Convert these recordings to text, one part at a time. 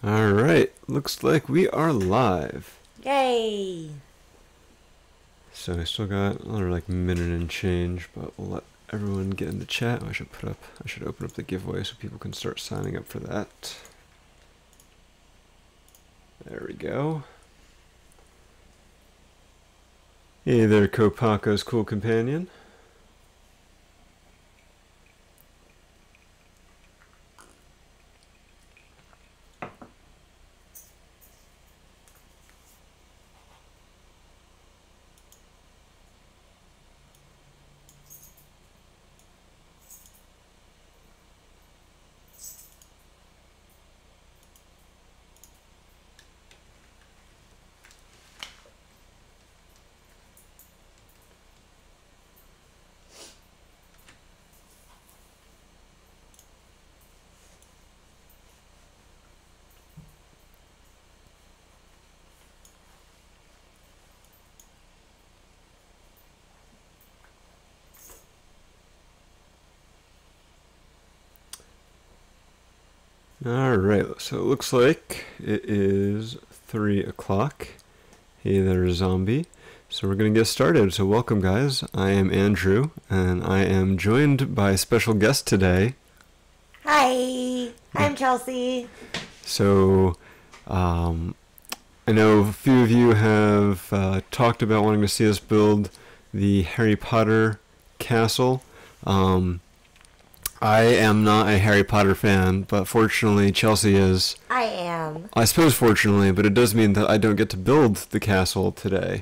Alright, looks like we are live. Yay! So I still got another like minute and change, but we'll let everyone get in the chat. I should open up the giveaway so people can start signing up for that. There we go. Hey there, Kopako's cool companion. Alright, so it looks like it is 3 o'clock. Hey there, zombie. So we're going to get started. So welcome, guys. I am Andrew, and I am joined by a special guest today. Hi! I'm Chelsea. So, I know a few of you have talked about wanting to see us build the Harry Potter castle. I am not a Harry Potter fan, but fortunately Chelsea is. I am. I suppose fortunately, but it does mean that I don't get to build the castle today,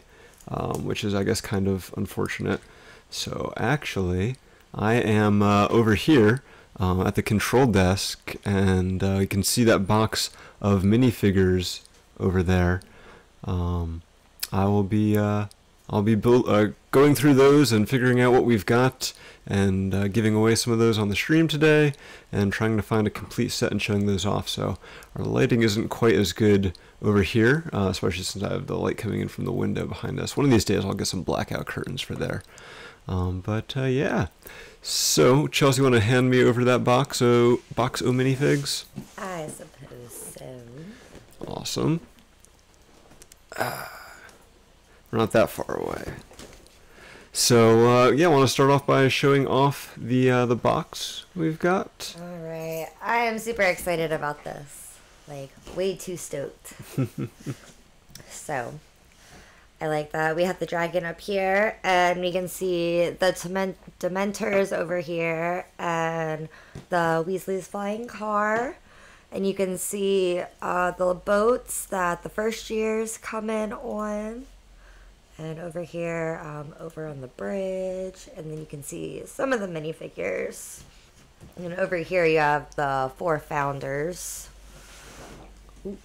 which is, I guess, kind of unfortunate. So actually, I am over here at the control desk, and you can see that box of minifigures over there. I'll be going through those and figuring out what we've got, and giving away some of those on the stream today, and trying to find a complete set and showing those off. So our lighting isn't quite as good over here, especially since I have the light coming in from the window behind us. One of these days I'll get some blackout curtains for there. Yeah. So Chelsea, want to hand me over that box o minifigs? I suppose so. Awesome. We're not that far away. So yeah, I want to start off by showing off the box we've got. Alright, I am super excited about this. Like, way too stoked. So, I like that. We have the dragon up here, and we can see the Dementors over here, and the Weasley's flying car. And you can see the boats that the first years come in on. And over here, over on the bridge, and then you can see some of the minifigures. And over here you have the 4 founders. Ooh.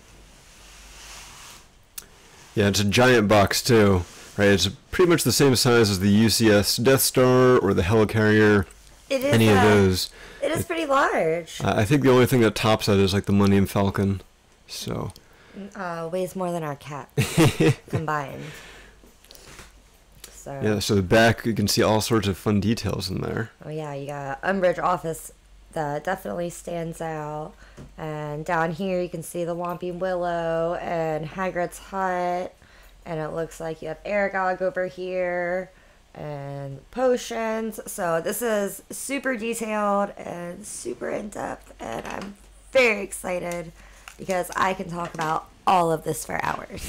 Yeah, it's a giant box too, right? It's pretty much the same size as the UCS Death Star or the Helicarrier. It is, any of those. It is pretty large. I think the only thing that tops that is like the Millennium Falcon. So. Weighs more than our cat combined. So. Yeah, so the back, you can see all sorts of fun details in there. Oh yeah, you got Umbridge office that definitely stands out. And down here you can see the Whomping Willow and Hagrid's hut. And it looks like you have Aragog over here. And potions. So this is super detailed and super in-depth. And I'm very excited because I can talk about all of this for hours.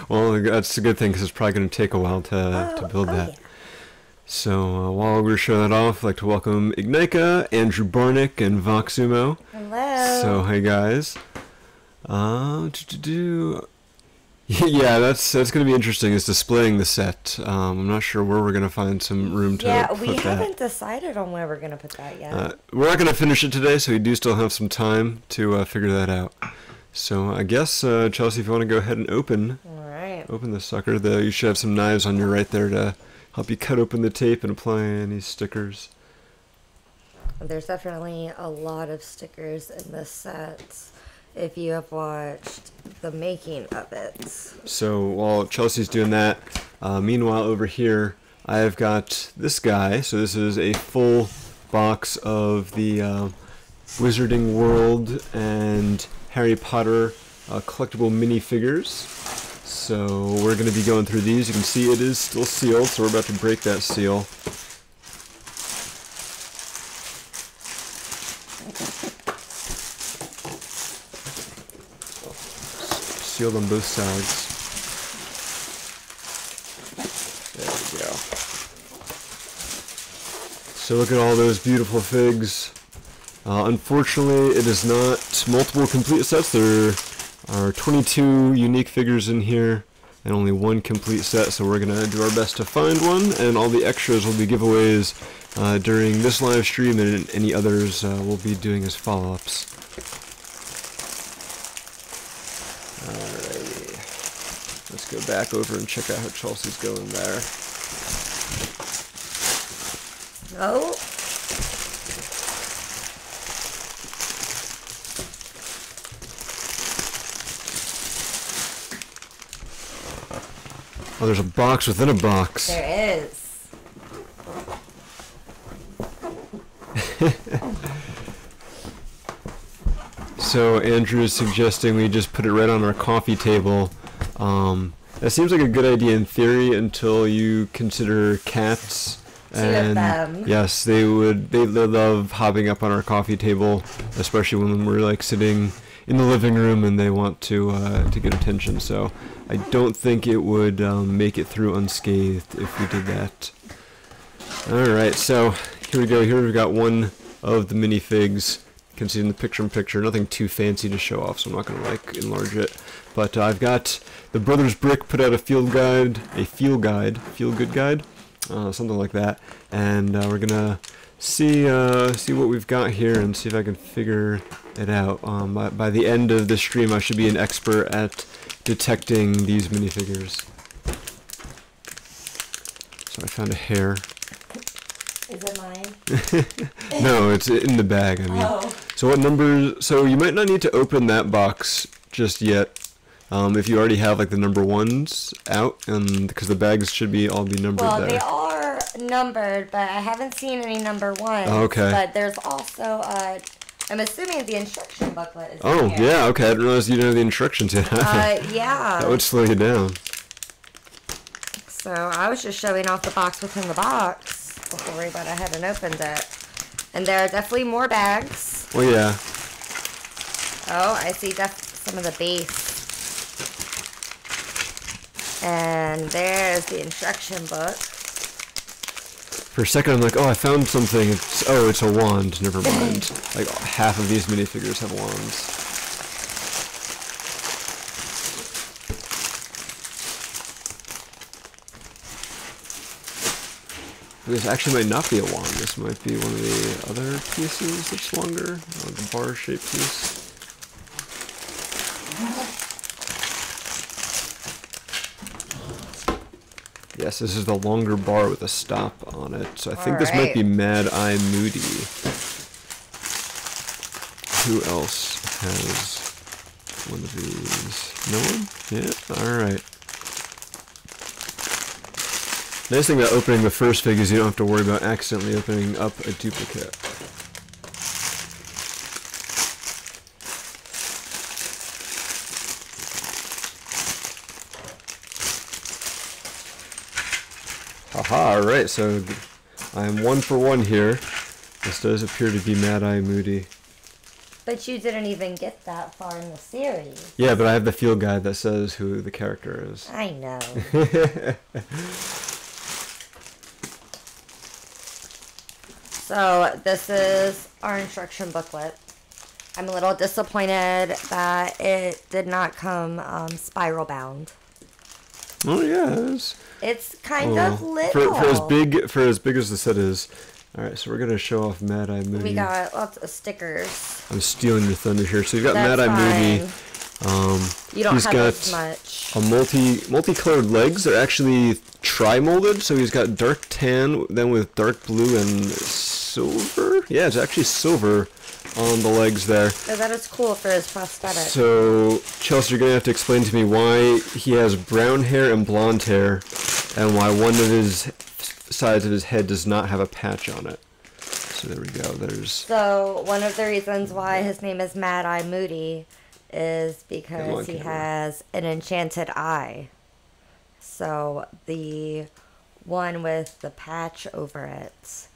Well, that's a good thing because it's probably going to take a while to build that. Yeah. So while we're showing that off, I'd like to welcome Ignika, Andrew Barnick, and Voxumo. Hello. So hey guys. Yeah, that's going to be interesting, is displaying the set. I'm not sure where we're going to find some room to put that. Yeah, we haven't decided on where we're going to put that yet. We're not going to finish it today, so we do still have some time to figure that out. So I guess, Chelsea, if you want to go ahead and open the sucker, though, you should have some knives on your right there to help you cut open the tape and apply any stickers. There's definitely a lot of stickers in this set, if you have watched the making of it. So while Chelsea's doing that, meanwhile over here, I have got this guy. So this is a full box of the Wizarding World and Harry Potter collectible minifigures. So we're going to be going through these. You can see it is still sealed, so we're about to break that seal. Sealed on both sides. There we go. So look at all those beautiful figs. Unfortunately, it is not multiple complete sets. There are 22 unique figures in here and only one complete set, so we're going to do our best to find one, and all the extras will be giveaways during this live stream, and any others we'll be doing as follow-ups. Alrighty. Let's go back over and check out how Chelsea's going there. Oh. Oh, there's a box within a box. There is. So Andrew is suggesting we just put it right on our coffee table. That seems like a good idea in theory until you consider cats. And them. yes, they love hopping up on our coffee table, especially when we're like sitting in the living room and they want to get attention. So I don't think it would make it through unscathed if we did that. Alright, so here we go. Here we've got one of the minifigs. You can see in the picture-in-picture. Nothing too fancy to show off, so I'm not going to like enlarge it. But I've got the Brothers Brick put out a feel good guide, something like that. And we're gonna see what we've got here and see if I can figure it out. By the end of the stream, I should be an expert at detecting these minifigures. So I found a hair. Is it mine? No, it's in the bag. I mean. Oh. So what numbers? So you might not need to open that box just yet. If you already have like the number ones out, and because the bags should all be numbered there. Well, they are numbered, but I haven't seen any number ones. Oh, okay. But there's also I'm assuming the instruction booklet is Oh, in here. yeah, okay. I didn't realize you didn't know the instructions yet. Yeah. That would slow you down. So I was just showing off the box within the box before we went ahead and opened it. And there are definitely more bags. Well, yeah. Oh, I see some of the base. And there's the instruction book. For a second, I'm like, oh, I found something. It's a wand. Never mind. Like, half of these minifigures have wands. This actually might not be a wand. This might be one of the other pieces that's longer. The bar-shaped piece. Yes, this is the longer bar with a stop on it. So I think this might be Mad Eye Moody. Who else has one of these? No one? Yeah, alright. Nice thing about opening the first fig is you don't have to worry about accidentally opening up a duplicate. Haha, alright, so I'm 1 for 1 here. This does appear to be Mad Eye Moody. But you didn't even get that far in the series. Yeah, but I have the field guide that says who the character is. I know. So this is our instruction booklet. I'm a little disappointed that it did not come spiral bound. Oh yeah, it's kind of little. For as big as the set is. All right, so we're gonna show off Mad Eye Moody. We got lots of stickers. I'm stealing your thunder here. So you've got Mad Eye Moody. You don't he's have got as much. A multicolored legs. They're actually tri-molded. So he's got dark tan, then with dark blue and silver. Yeah, it's actually silver on the legs there. Oh, that is cool for his prosthetic. So, Chelsea, you're going to have to explain to me why he has brown hair and blonde hair, and why one of his sides of his head does not have a patch on it. So there we go. So one of the reasons why his name is Mad Eye Moody is Come on, because he camera. has an enchanted eye. So the one with the patch over it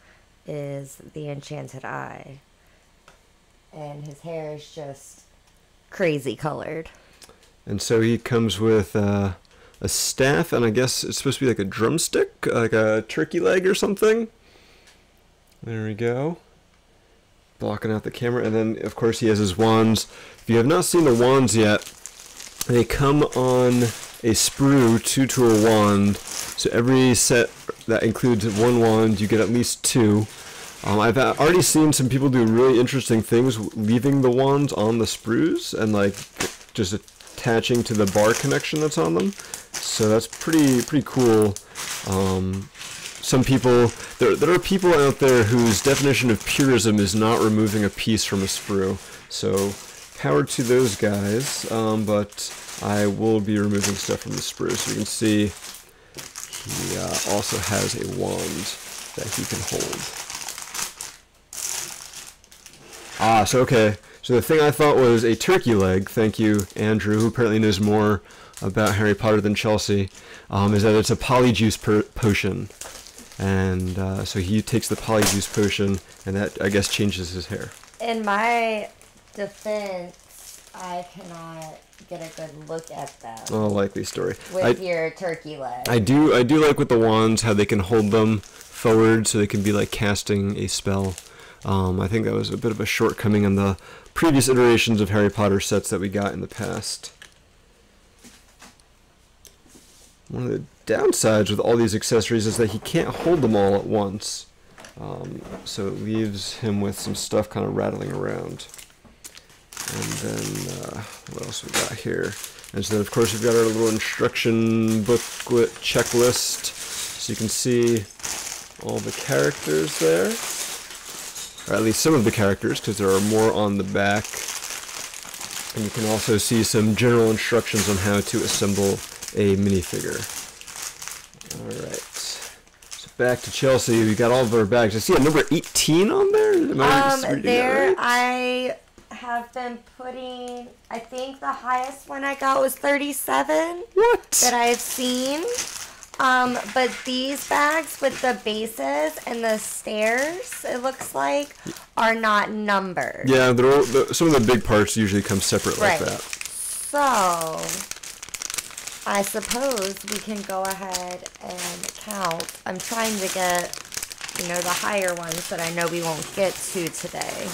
is the enchanted eye. And his hair is just crazy colored. And so he comes with a staff, and I guess it's supposed to be like a drumstick, like a turkey leg or something. There we go. Blocking out the camera. And then, of course, he has his wands. If you have not seen the wands yet, they come on a sprue, 2 to a wand. So every set that includes one wand, you get at least 2. I've already seen some people do really interesting things leaving the wands on the sprues and like just attaching to the bar connection that's on them. So that's pretty cool. Some people, there are people out there whose definition of purism is not removing a piece from a sprue. So power to those guys, but I will be removing stuff from the sprue. So you can see he also has a wand that he can hold. So okay. So the thing I thought was a turkey leg, thank you, Andrew, who apparently knows more about Harry Potter than Chelsea, is that it's a polyjuice potion. And so he takes the polyjuice potion, and that, I guess, changes his hair. In my defense, I cannot get a good look at them. Oh, likely story. With your turkey leg. I do like with the wands how they can hold them forward so they can be like casting a spell. I think that was a bit of a shortcoming in the previous iterations of Harry Potter sets that we got in the past. One of the downsides with all these accessories is that he can't hold them all at once. So it leaves him with some stuff kind of rattling around. And then, what else we got here? And so then, of course, we've got our little instruction booklet checklist. So you can see all the characters there. Or at least some of the characters, because there are more on the back. And you can also see some general instructions on how to assemble a minifigure. Alright. So back to Chelsea. We got all of our bags. I see a number 18 on there? Am I reading there, that right? I have been putting, I think the highest one I got was 37. What? That I've seen. But these bags with the bases and the stairs, it looks like, are not numbered. Yeah, some of the big parts usually come separate like that. So, I suppose we can go ahead and count. I'm trying to get, the higher ones that I know we won't get to today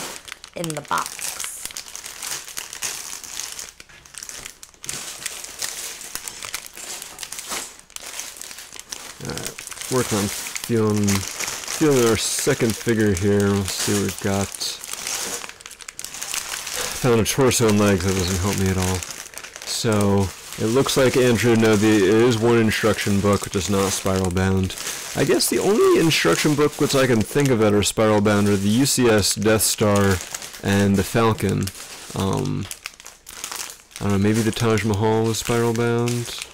in the box. Alright, working on feeling our second figure here. We'll see what we've got. Found a torso and legs, that doesn't help me at all. So, it looks like Andrew, no, there is one instruction book which is not spiral bound. I guess the only instruction book which I can think of that are spiral bound are the UCS Death Star and the Falcon. I don't know, maybe the Taj Mahal was spiral bound?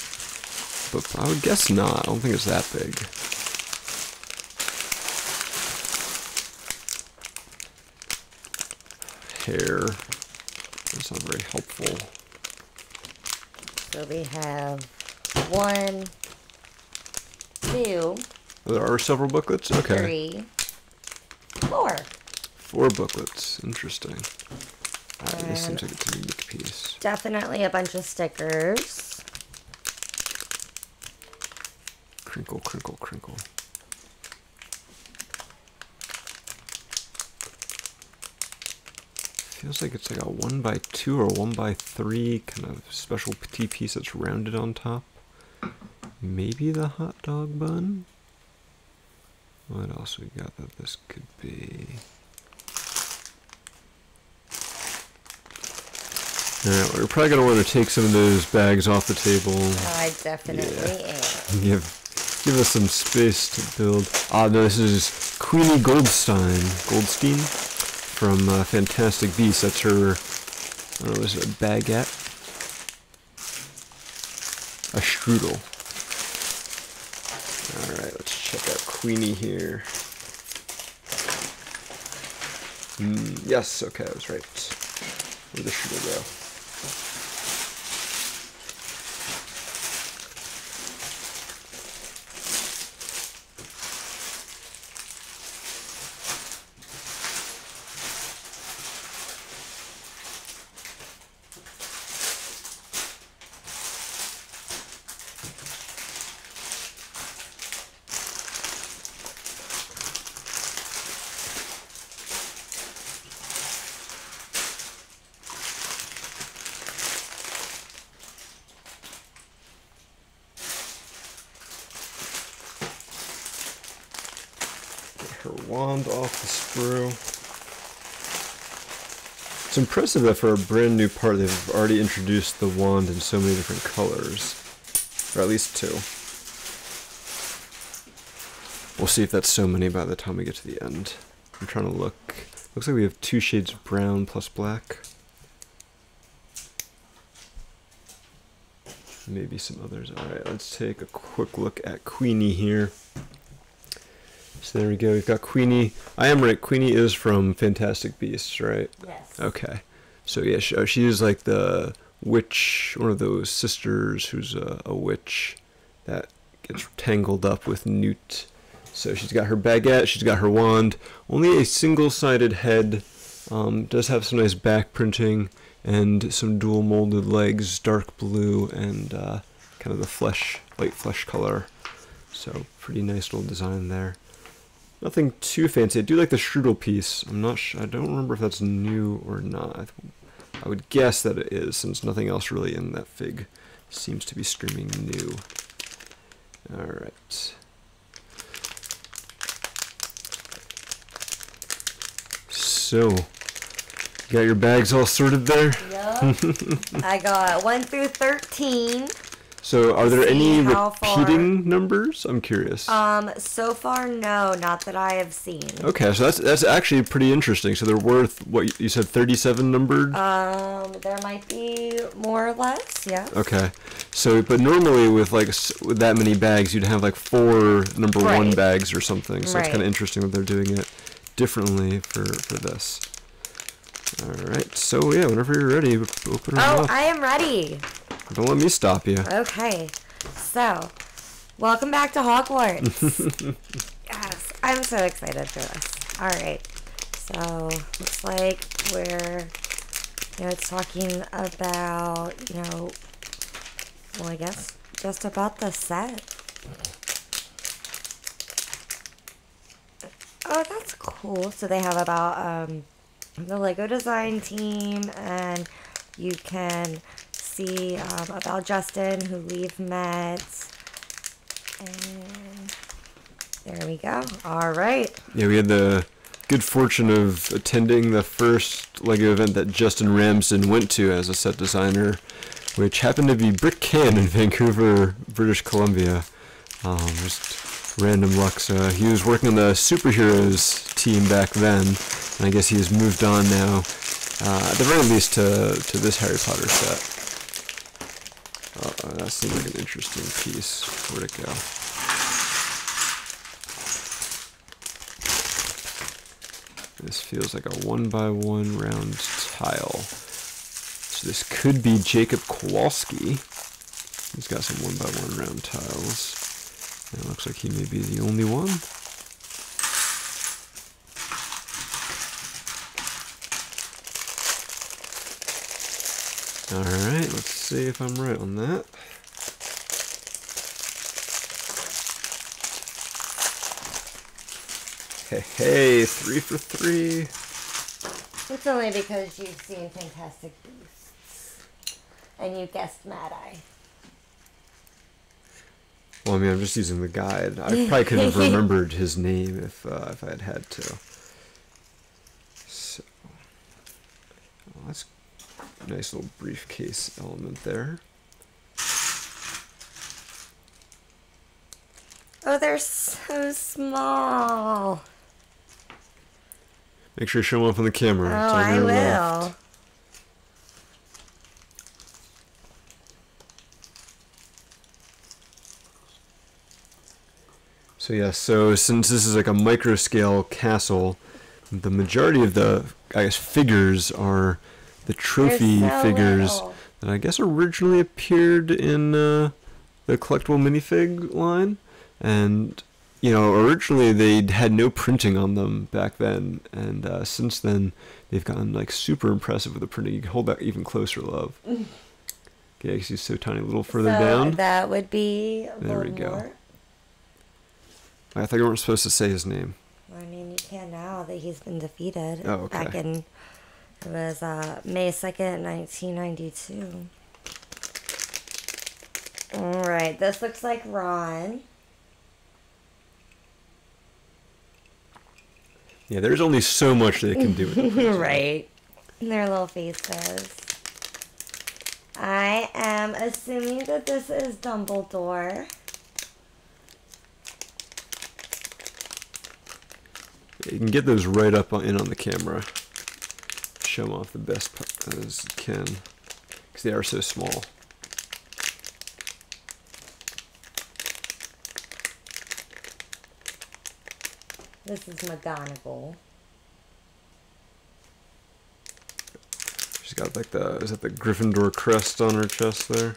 But I would guess not. I don't think it's that big. Hair. That's not very helpful. So we have 1, 2, There are several booklets? Okay. 3, 4. 4 booklets. Interesting. Alright, this seems like it's a unique piece. Definitely a bunch of stickers. Crinkle, crinkle, crinkle. Feels like it's like a 1x2 or 1x3 kind of special petite piece that's rounded on top. Maybe the hot dog bun? What else we got that this could be? Alright, we're probably going to want to take some of those bags off the table. I definitely am. Give us some space to build. No, this is Queenie Goldstein from Fantastic Beasts. That's her, I don't know, is it a baguette? A strudel. Alright, let's check out Queenie here. Yes, okay, I was right. Where'd the strudel go? Get her wand off the sprue. It's impressive that for a brand new part they've already introduced the wand in so many different colors. Or at least 2. We'll see if that's so many by the time we get to the end. I'm trying to look. Looks like we have 2 shades of brown plus black. Maybe some others. Alright, let's take a quick look at Queenie here. So there we go, we've got Queenie. I am right, Queenie is from Fantastic Beasts, right? Yes. Okay. So yeah, she is like the witch, one of those sisters who's a witch that gets tangled up with Newt. So she's got her baguette, she's got her wand. Only a single-sided head. Does have some nice back printing and some dual molded legs, dark blue and kind of the light flesh color. So pretty nice little design there. Nothing too fancy. I do like the strudel piece. I'm not sure. I don't remember if that's new or not. I would guess that it is, since nothing else really in that fig seems to be screaming new. Alright. So, you got your bags all sorted there? Yep. I got 1 through 13. So, are there any how far- repeating numbers? I'm curious. So far, no, not that I have seen. Okay, so that's actually pretty interesting. So they're worth, what you said, 37 numbered? There might be more or less, yeah. Okay, so but normally with with that many bags, you'd have like 4 number 1 bags or something. So it's kind of interesting that they're doing it differently for this. All right, so yeah, whenever you're ready, open her up. Oh, I am ready. Don't let me stop you. Okay, so welcome back to Hogwarts. Yes, I'm so excited for this. All right, so looks like we're, it's talking about, well, I guess just about the set. Oh, that's cool. So they have about the Lego design team, and you can see about Justin, who we've met. And there we go. All right. Yeah, we had the good fortune of attending the first LEGO event that Justin Ramsden went to as a set designer, which happened to be Brick Can in Vancouver, British Columbia. Just random luck. So he was working on the superheroes team back then, and I guess he has moved on now, at the very least to this Harry Potter set. That seemed like an interesting piece. Where'd it go? This feels like a 1x1 round tile. So this could be Jacob Kowalski. He's got some 1x1 round tiles. And it looks like he may be the only one. Alright, let's see if I'm right on that. Hey, 3 for 3. It's only because you've seen Fantastic Beasts. And you guessed Mad Eye. Well, I mean, I'm just using the guide. I probably could have remembered his name if I had to. So, well, that's a nice little briefcase element there. Oh, they're so small. Make sure you show them up on the camera. Oh, It's on I your will. left. So yeah, so since this is like a micro scale castle, the majority of the, I guess, figures are the trophy They're so figures little. that I guess originally appeared in the collectible minifig line. And, you know, originally they had no printing on them back then, and since then they've gotten like super impressive with the printing. You can hold that even closer, love. Okay, I see so tiny, a little further down. That would be There we go. Voldemort. I thought you weren't supposed to say his name. I mean, you can now that he's been defeated. Oh, okay. Back in, it was May 2nd, 1992. Alright, this looks like Ron. Yeah, there's only so much they can do with it. Right. Their little faces. I am assuming that this is Dumbledore. Yeah, you can get those right up in on the camera. Show them off the best as you can, because they are so small. This is McGonagall. She's got like is that the Gryffindor crest on her chest there?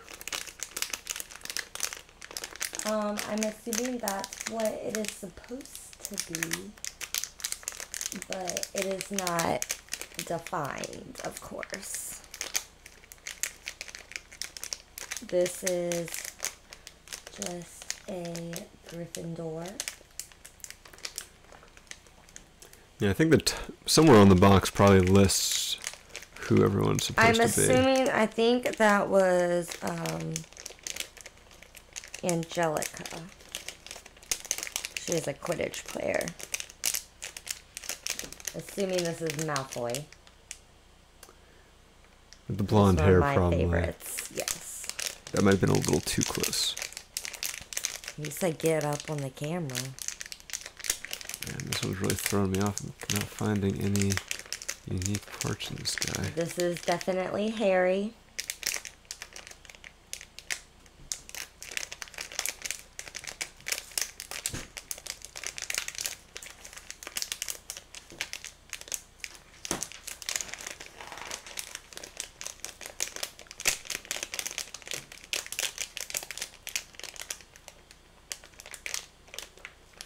I'm assuming that's what it is supposed to be, but it is not defined, of course. This is just a Gryffindor. Yeah, I think that somewhere on the box probably lists who everyone's supposed to be. I'm assuming, I think that was Angelica. She is a Quidditch player. Assuming this is Malfoy. With the blonde hair, my probably. Favorites, yes. That might have been a little too close. You said get up on the camera. Man, this one's really throwing me off. I'm not finding any unique parts in this guy. This is definitely Harry.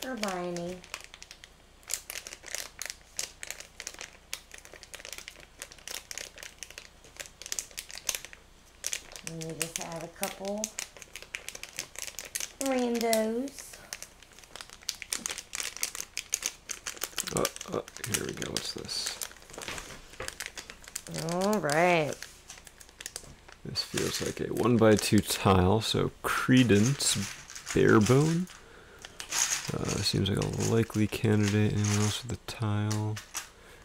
Hermione. And we just have a couple randos. Here we go. What's this? All right. This feels like a 1x2 tile, so Credence Barebone. Seems like a likely candidate. Anyone else with a tile?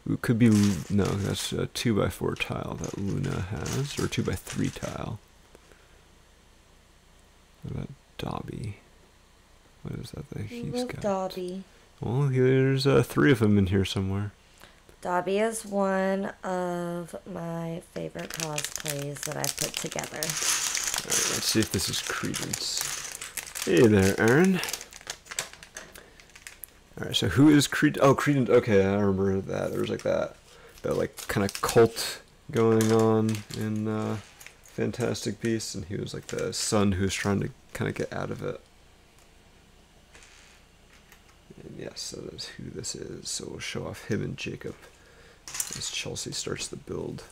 Ooh, could be, no, that's a 2x4 tile that Luna has, or 2x3 tile. What about Dobby? What is that he's got? Dobby. Well, there's 3 of them in here somewhere. Dobby is one of my favorite cosplays that I've put together. Alright, let's see if this is Credence. Hey there, Aaron. Alright, so who is Credence? Oh, Credence. Okay, I remember that. There was like that like kind of cult going on in Fantastic Beasts, and he was like the son who was trying to kind of get out of it. And yes, that is who this is. So we'll show off him and Jacob as Chelsea starts the build.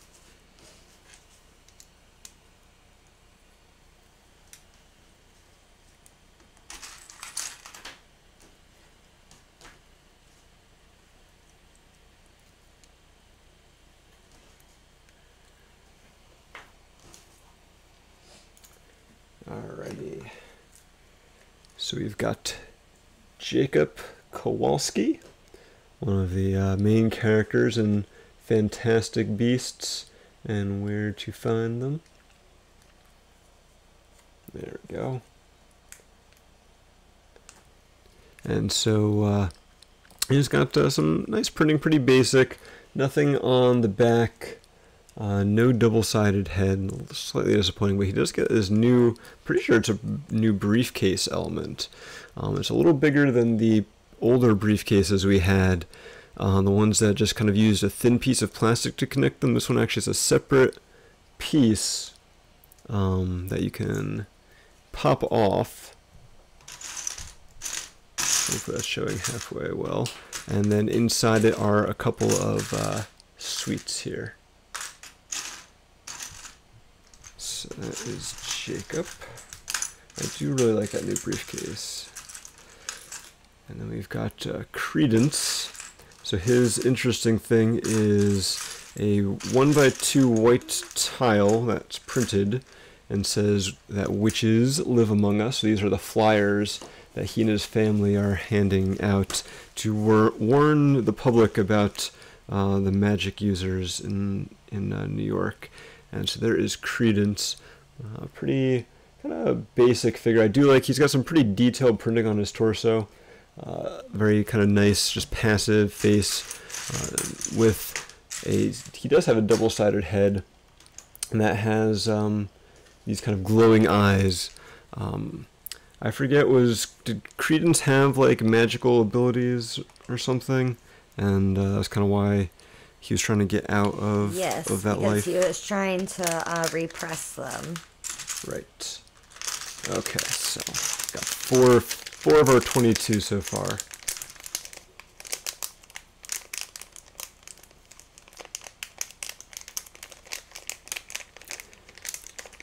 Alrighty. So we've got Jacob Kowalski, one of the main characters in Fantastic Beasts and Where to Find Them. There we go. And so he's got some nice printing, pretty basic. Nothing on the back. No double-sided head, slightly disappointing, but he does get this new, pretty sure it's a new briefcase element. It's a little bigger than the older briefcases we had, the ones that just kind of used a thin piece of plastic to connect them. This one actually is a separate piece that you can pop off. Hopefully that's showing halfway well. And then inside it are a couple of sweets here. So that is Jacob. I do really like that new briefcase. And then we've got Credence. So his interesting thing is a 1x2 white tile that's printed and says that witches live among us. So these are the flyers that he and his family are handing out to warn the public about the magic users in New York. And so there is Credence, pretty kind of basic figure. I do like he's got some pretty detailed printing on his torso. Very kind of nice, just passive face with he does have a double-sided head, and that has these kind of glowing eyes. I forget, did Credence have like magical abilities or something? And that's kind of why he was trying to get out of that life. Yes, he was trying to repress them. Right. Okay, so got four of our 22 so far.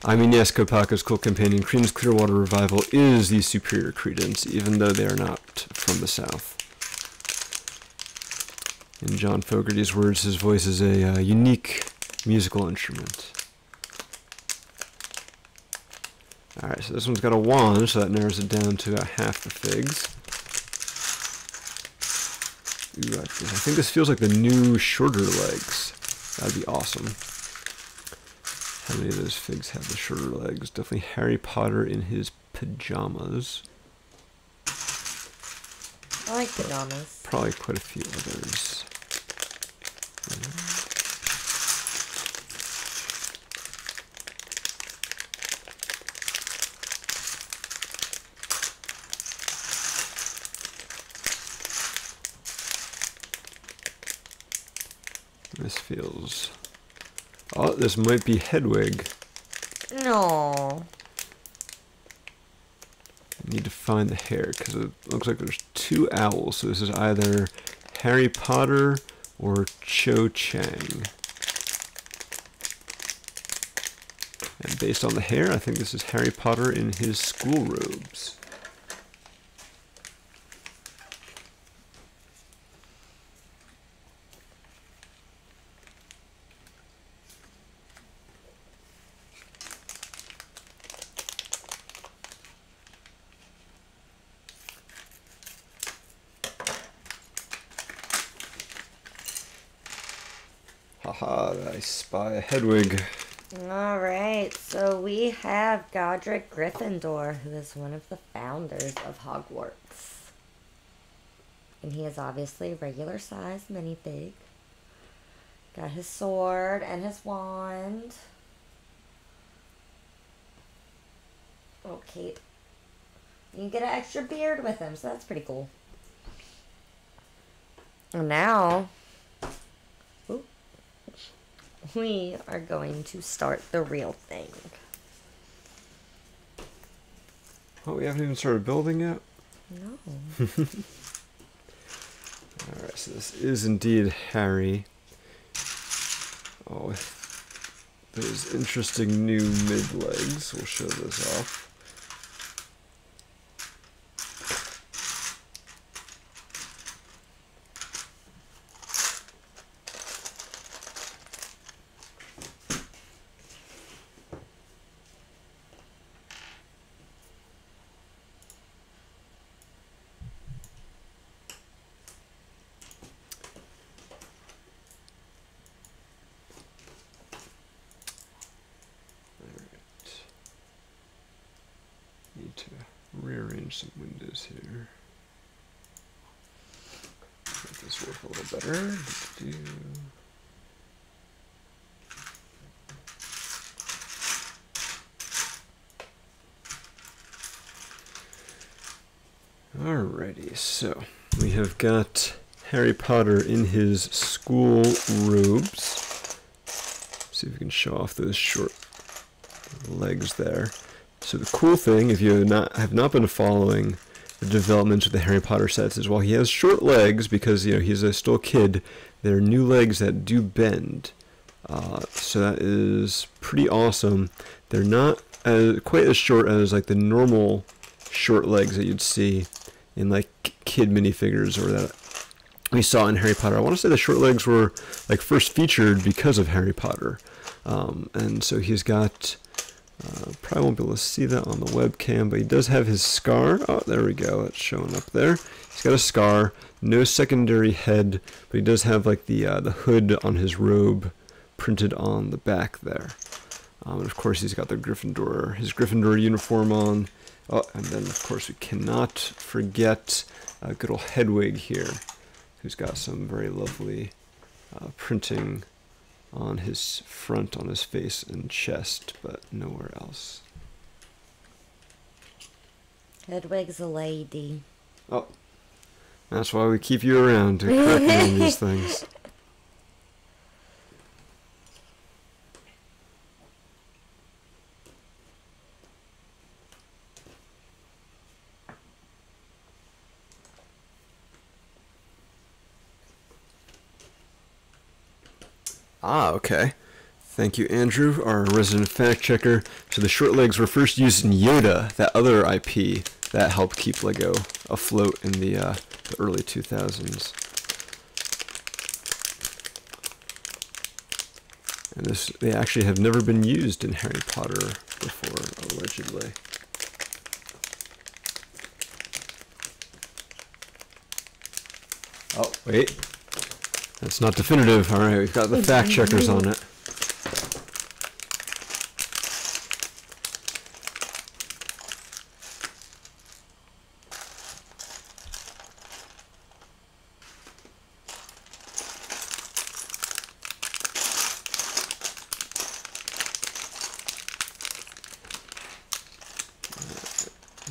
I mean, yes, Kopaka's Cool Companion, Credence Clearwater Revival is the superior Credence, even though they are not from the South. In John Fogerty's words, his voice is a unique musical instrument. Alright, so this one's got a wand, so that narrows it down to about half the figs. Ooh, I think this feels like the new shorter legs. That'd be awesome. How many of those figs have the shorter legs? Definitely Harry Potter in his pajamas. I like pajamas. Probably quite a few others. This feels... Oh, this might be Hedwig. No. I need to find the hair, because it looks like there's two owls, so this is either Harry Potter or Cho Chang. And based on the hair, I think this is Harry Potter in his school robes. Haha, I spy a Hedwig. Alright, so we have Godric Gryffindor, who is one of the founders of Hogwarts. And he is obviously regular size minifig. Got his sword and his wand. Okay. You can get an extra beard with him, so that's pretty cool. And now... we are going to start the real thing. Oh, we haven't even started building yet? No. Alright, so this is indeed Harry. Oh, those interesting new mid-legs. We'll show those off. Need to rearrange some windows here. Make this work a little better. Alrighty, so we have got Harry Potter in his school robes. See if we can show off those short legs there. So the cool thing, if you have not been following the development of the Harry Potter sets, is while he has short legs, because he's still a kid, there are new legs that do bend. So that is pretty awesome. They're not quite as short as like the normal short legs that you'd see in like kid minifigures or that we saw in Harry Potter. I want to say the short legs were like first featured because of Harry Potter. And so he's got Probably won't be able to see that on the webcam, but he does have his scar. Oh, there we go. It's showing up there. He's got a scar, no secondary head, but he does have like the hood on his robe printed on the back there. And of course, he's got his Gryffindor uniform on. Oh, and then of course we cannot forget good old Hedwig here, who's got some very lovely printing on his front, on his face and chest, but nowhere else. Hedwig's a lady. Oh, that's why we keep you around, to correct me on these things. Ah, okay. Thank you, Andrew, our resident fact checker. So the short legs were first used in Yoda, that other IP that helped keep Lego afloat in the early 2000s. And they actually have never been used in Harry Potter before, allegedly. Oh, wait. That's not definitive. All right, we've got the fact checkers on it.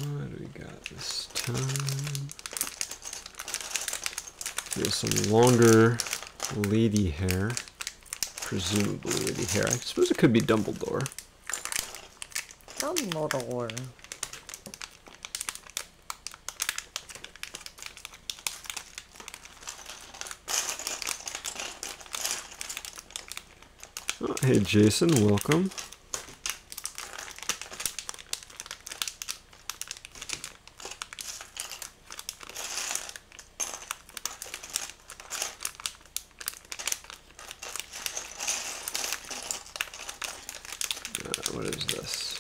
What do we got this time? There's some longer lady hair, presumably lady hair. I suppose it could be Dumbledore. Dumbledore. Oh, hey Jason, welcome. What is this?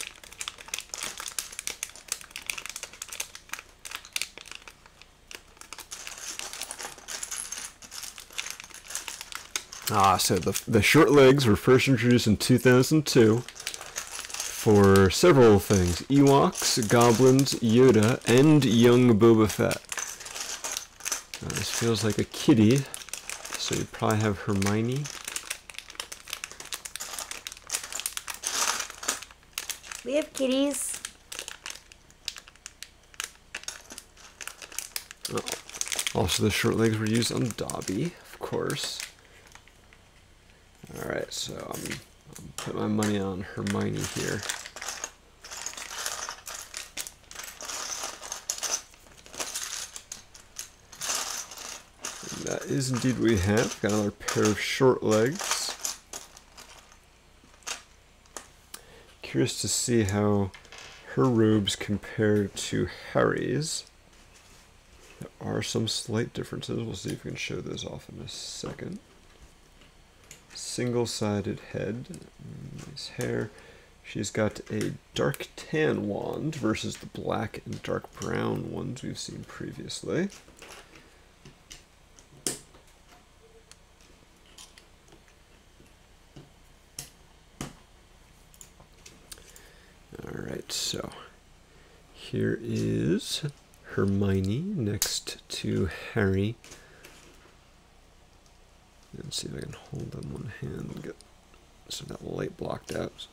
So the short legs were first introduced in 2002 for several things: Ewoks, goblins, Yoda, and young Boba Fett. This feels like a kitty, so you probably have Hermione. We have kitties. Oh. Also, the short legs were used on Dobby, of course. Alright, so I'm putting my money on Hermione here. And that is indeed what we have. Got another pair of short legs. Curious to see how her robes compare to Harry's. There are some slight differences. We'll see if we can show those off in a second. Single-sided head, nice hair. She's got a dark tan wand versus the black and dark brown ones we've seen previously. Alright, so here is Hermione next to Harry. Let's see if I can hold them one hand and get some of that light blocked out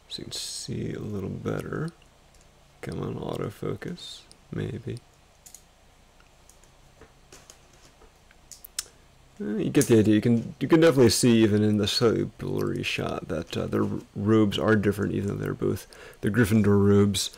so you can see a little better. Come on, autofocus, maybe. You get the idea. You can definitely see even in the slightly blurry shot that their robes are different, even though they're both the Gryffindor robes.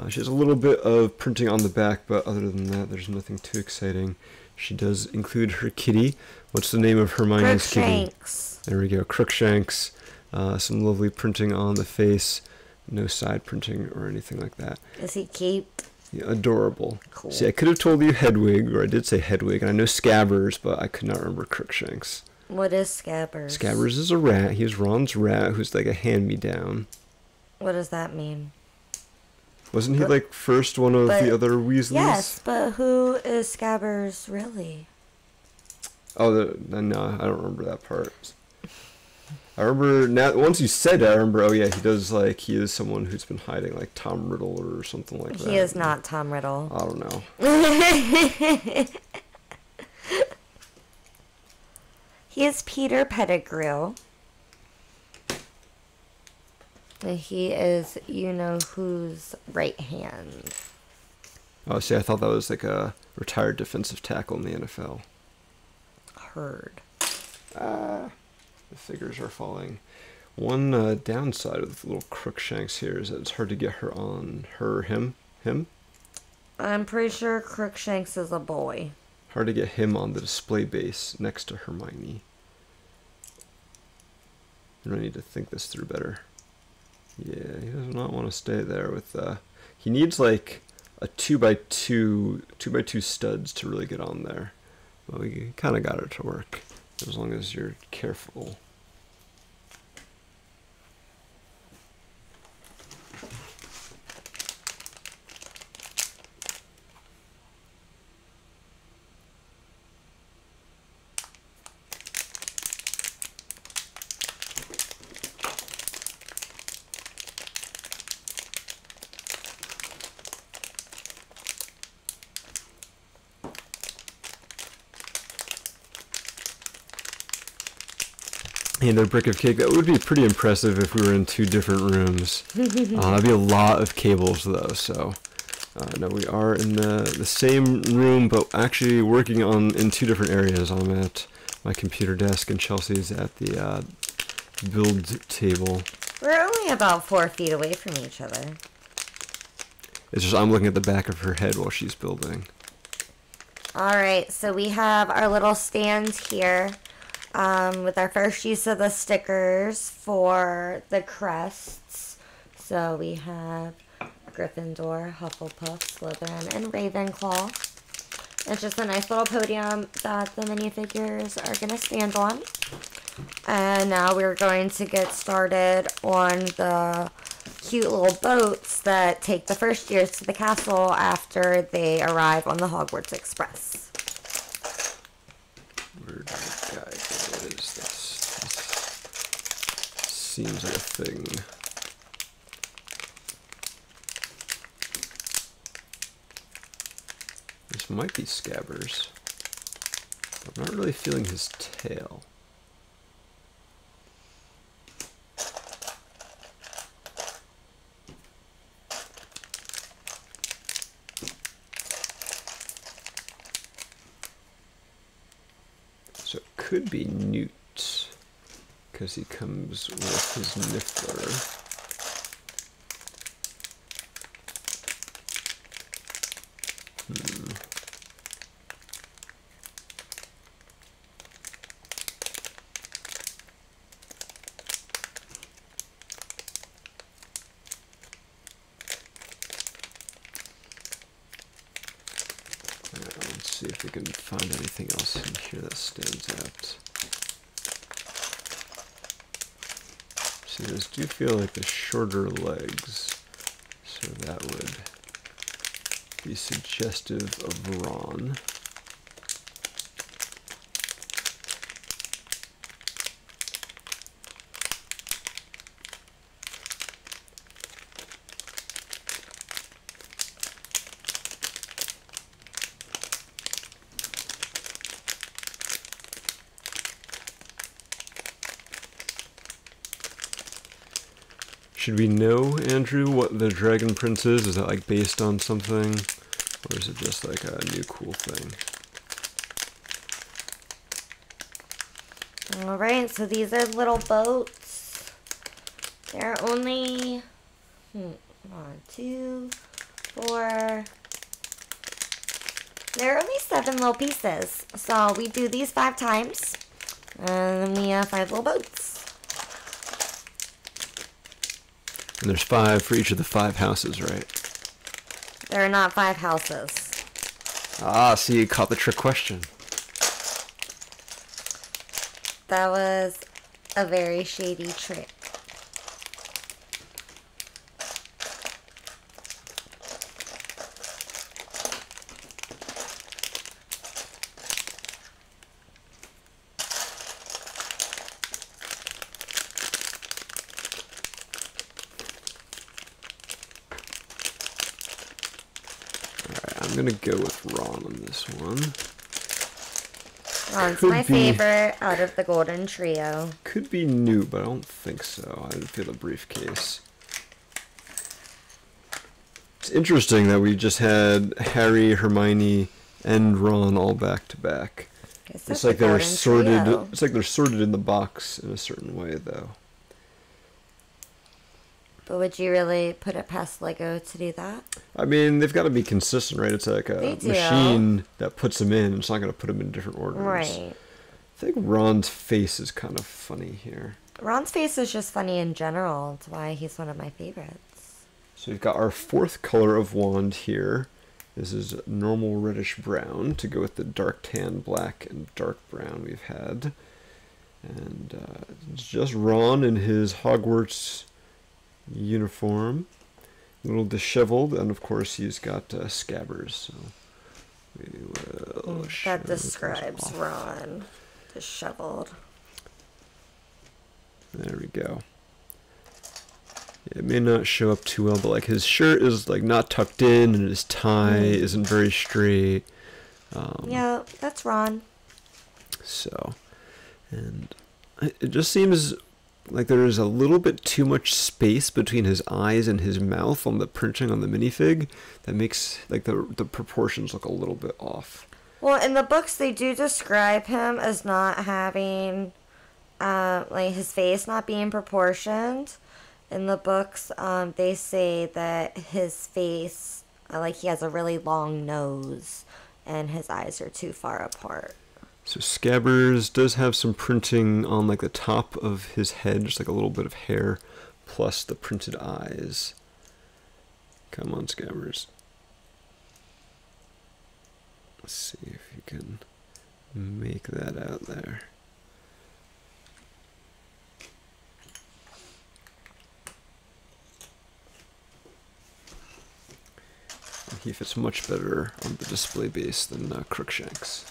She has a little bit of printing on the back, but other than that, there's nothing too exciting. She does include her kitty. What's the name of Hermione's kitty? Crookshanks. There we go, Crookshanks. Some lovely printing on the face. No side printing or anything like that. Is he cute? Yeah, adorable. Cool. See, I could have told you Hedwig, or I did say Hedwig, and I know Scabbers, but I could not remember What is Scabbers? Scabbers is a rat. He's Ron's rat, who's like a hand-me-down. What does that mean? Wasn't he like first one of the other Weasleys? Yes, but who is Scabbers really? Oh, no, I don't remember that part. I remember now. Once you said it, I remember. Oh yeah, he is someone who's been hiding, like Tom Riddle or something like that. He is not Tom Riddle. I don't know. He is Peter Pettigrew. He is, you know whose right hand. Oh, see, I thought that was like a retired defensive tackle in the NFL. Heard. The figures are falling. One downside of little Crookshanks here is that it's hard to get her on him. I'm pretty sure Crookshanks is a boy. Hard to get him on the display base next to Hermione. I need to think this through better. Yeah, he does not want to stay there with. He needs like a 2x2 studs to really get on there. Well, we kind of got it to work as long as you're careful. And a brick of cake. That would be pretty impressive if we were in 2 different rooms. That'd be a lot of cables, though. So, no, we are in the same room, but actually working in 2 different areas. I'm at my computer desk, and Chelsea's at the build table. We're only about 4 feet away from each other. It's just I'm looking at the back of her head while she's building. Alright, so we have our little stand here. With our first use of the stickers for the crests. So we have Gryffindor, Hufflepuff, Slytherin, and Ravenclaw. It's just a nice little podium that the minifigures are going to stand on. And now we're going to get started on the cute little boats that take the first years to the castle after they arrive on the Hogwarts Express. Where did the guy go? What is this? This seems like a thing. This might be Scabbers. I'm not really feeling his tail. So it could be Newt, because he comes with his Niffler. Let's see if we can find anything else in here that stands out. See, those do feel like the shorter legs, so that would be suggestive of Ron. Should we know, Andrew, what the Dragon Prince is? Is that like based on something? Or is it just like a new cool thing? Alright, so these are little boats. They're only 1, 2, 4. They're only 7 little pieces. So we do these 5 times. And then we have 5 little boats. And there's 5 for each of the 5 houses, right? There are not 5 houses. Ah, see, you caught the trick question. That was a very shady trick. I'm gonna go with Ron on this one. Ron's my favorite out of the Golden Trio. Could be new, but I don't think so. I didn't feel the briefcase. It's interesting that we just had Harry, Hermione, and Ron all back to back. It's like they're sorted. It's like they're sorted in the box in a certain way, though. But would you really put it past Lego to do that? I mean, they've got to be consistent, right? It's like a machine that puts them in. It's not going to put them in different orders. Right. I think Ron's face is kind of funny here. Ron's face is just funny in general. That's why he's one of my favorites. So we've got our fourth color of wand here. This is normal reddish brown to go with the dark tan, black, and dark brown we've had. And it's just Ron in his Hogwarts uniform, a little disheveled, and of course he's got scabbers, so we will that describes Ron, disheveled. There we go. It may not show up too well, but like his shirt is like not tucked in, and his tie isn't very straight. Yeah, that's Ron. So, and it just seems like there is a little bit too much space between his eyes and his mouth on the printing on the minifig that makes like the proportions look a little bit off. Well, in the books they do describe him as not having like his face not being proportioned. In the books they say that his face like he has a really long nose and his eyes are too far apart. So Scabbers does have some printing on like the top of his head, just like a little bit of hair, plus the printed eyes. Come on, Scabbers. Let's see if you can make that out there. He fits much better on the display base than Crookshanks.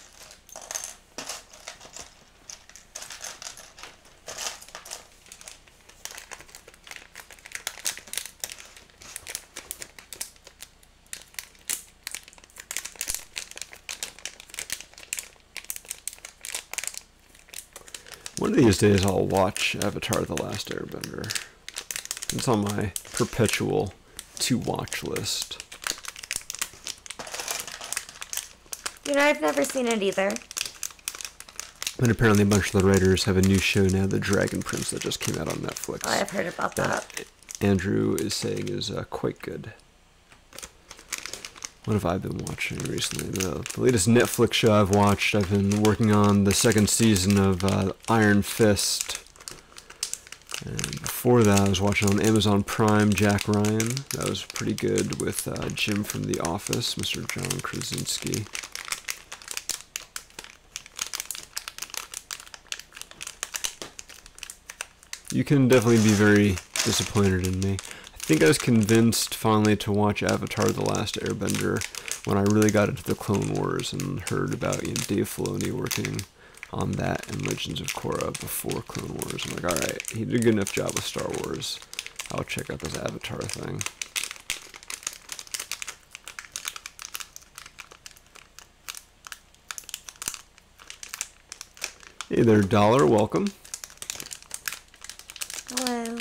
One of these days I'll watch Avatar: The Last Airbender. It's on my perpetual to-watch list. You know, I've never seen it either. And apparently a bunch of the writers have a new show now, The Dragon Prince, that just came out on Netflix. Oh, I've heard about that. Andrew is saying is quite good. What have I been watching recently? The latest Netflix show I've watched, I've been working on the second season of Iron Fist. And before that, I was watching on Amazon Prime Jack Ryan. That was pretty good with Jim from The Office, Mr. John Krasinski. You can definitely be very disappointed in me. I think I was convinced finally to watch Avatar: The Last Airbender when I really got into the Clone Wars and heard about Dave Filoni working on that and Legends of Korra before Clone Wars. I'm like, alright, he did a good enough job with Star Wars. I'll check out this Avatar thing. Hey there, Dollar, welcome. Hello.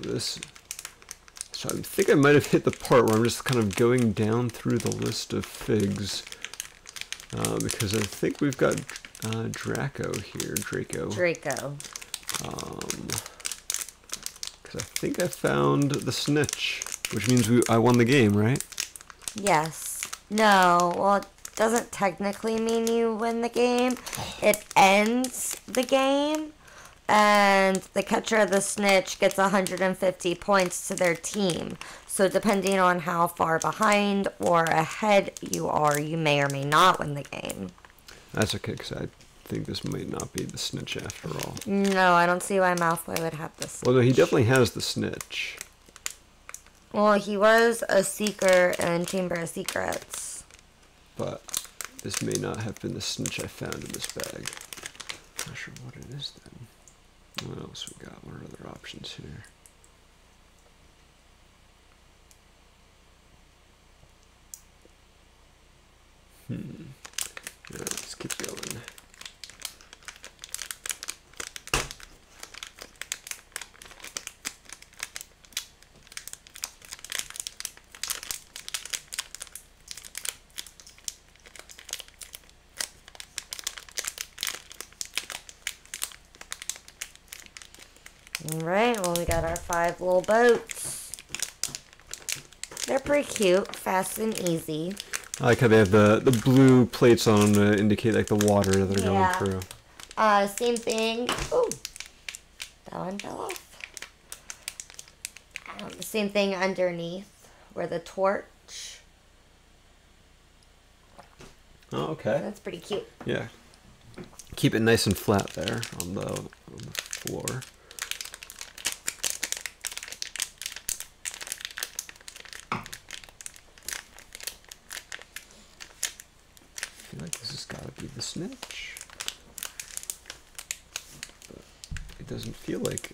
This. So I think I might have hit the part where I'm just kind of going down through the list of figs. Because I think we've got Draco here. Draco. Because Because I think I found the snitch, which means I won the game, right? Yes. No, well, it doesn't technically mean you win the game. It ends the game. And the catcher of the snitch gets 150 points to their team. So depending on how far behind or ahead you are, you may or may not win the game. That's okay, because I think this might not be the snitch after all. No, I don't see why Malfoy would have the snitch. Well, no, he definitely has the snitch. Well, he was a seeker in Chamber of Secrets. But this may not have been the snitch I found in this bag. Not sure what it is then. What else we got? What are other options here? Yeah, let's keep going. Alright, well, we got our 5 little boats. They're pretty cute, fast and easy. I like how they have the blue plates on them to indicate like the water that they're going through. Same thing. Oh, that one fell off. Same thing underneath where the torch. Oh, okay. That's pretty cute. Yeah. Keep it nice and flat there on the floor. I feel like this has got to be the snitch. But it doesn't feel like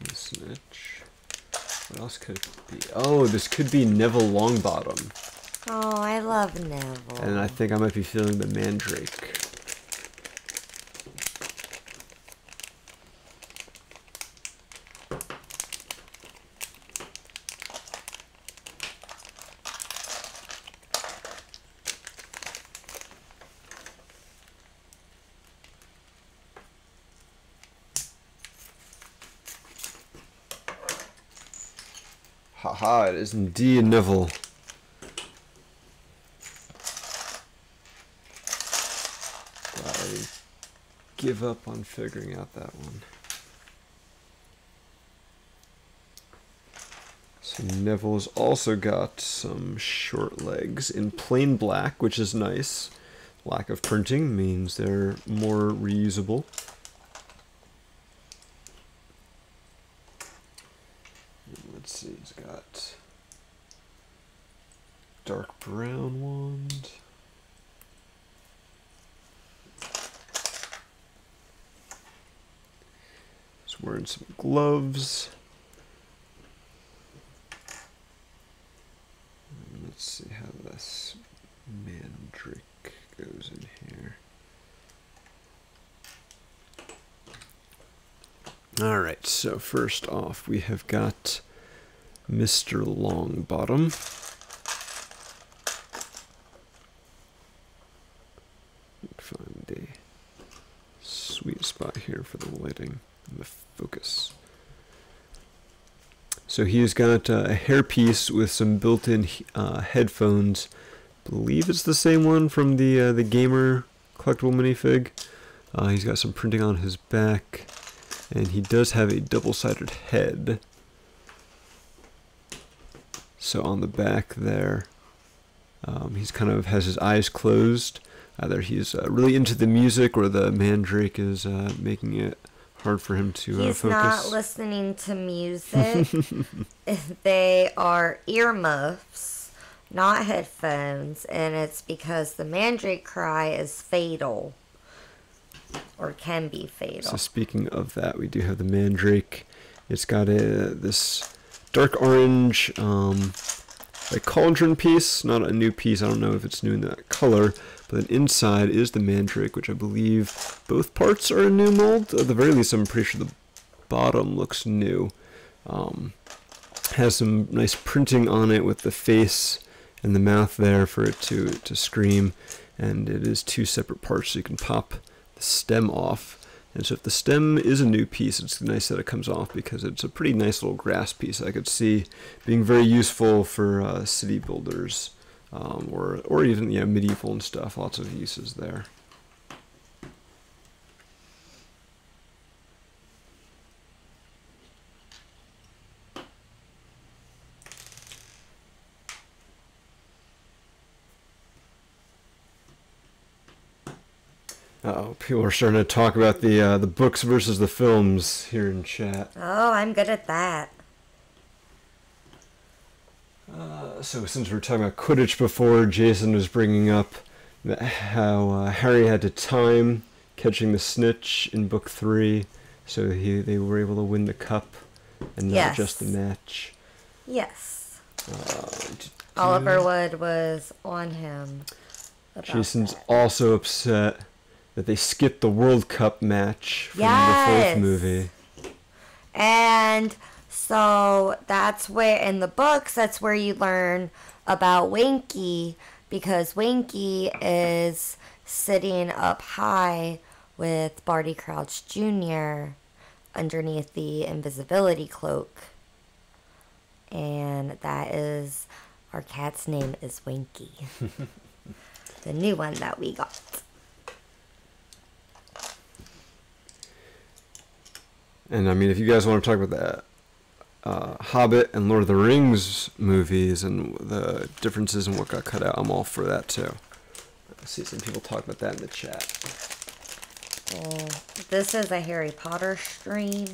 the snitch. What else could it be? Oh, this could be Neville Longbottom. Oh, I love Neville. And I think I might be feeling the Mandrake. Haha, it is indeed Neville. I give up on figuring out that one. So Neville's also got some short legs in plain black, which is nice. Lack of printing means they're more reusable. Let's see, he's got dark brown wand. He's wearing some gloves. And let's see how this Mandrake goes in here. Alright, so first off we have got Mr. Longbottom. Find a sweet spot here for the lighting and the focus. So he's got a hairpiece with some built-in headphones. I believe it's the same one from the gamer collectible minifig. He's got some printing on his back, and he does have a double-sided head. So on the back there, he's kind of has his eyes closed. Either he's really into the music, or the Mandrake is making it hard for him to focus. He's not listening to music. They are earmuffs, not headphones, and it's because the Mandrake cry is fatal, or can be fatal. So speaking of that, we do have the Mandrake. It's got this dark orange like cauldron piece, not a new piece. I don't know if it's new in that color, but then inside is the Mandrake, which I believe both parts are a new mold. At the very least, I'm pretty sure the bottom looks new. Has some nice printing on it with the face and the mouth there for it to scream, and it is 2 separate parts, so you can pop the stem off. And so if the stem is a new piece, it's nice that it comes off, because it's a pretty nice little grass piece I could see being very useful for city builders, or even medieval and stuff. Lots of uses there. Uh-oh, people are starting to talk about the books versus the films here in chat. Oh, I'm good at that. So since we were talking about Quidditch before, Jason was bringing up how Harry had to time catching the snitch in book 3. So they were able to win the cup and not just the match. Yes. Uh, Oliver Wood was on him about Jason's that. also upset that they skipped the World Cup match from the fourth movie. And so that's where, in the books, that's where you learn about Winky, because Winky is sitting up high with Barty Crouch Jr. underneath the invisibility cloak. And that is, our cat's name is Winky. The new one that we got. And I mean, if you guys want to talk about that Hobbit and Lord of the Rings movies and the differences in what got cut out, I'm all for that too. I see some people talk about that in the chat. Well, this is a Harry Potter stream.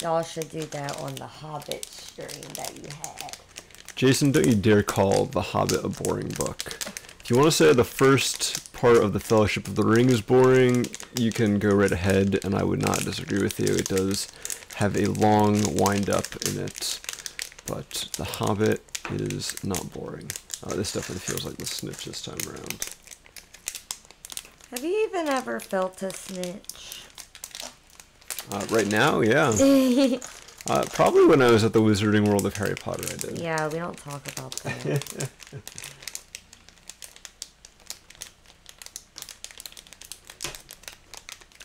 Y'all should do that on the Hobbit stream that you had. Jason, don't you dare call The Hobbit a boring book. If you want to say the first part of the Fellowship of the Ring is boring, you can go right ahead, and I would not disagree with you. It does have a long wind-up in it, but The Hobbit is not boring. This definitely feels like the snitch this time around. Have you even ever felt a snitch? Right now, yeah. Probably when I was at the Wizarding World of Harry Potter, I did. Yeah, we don't talk about that.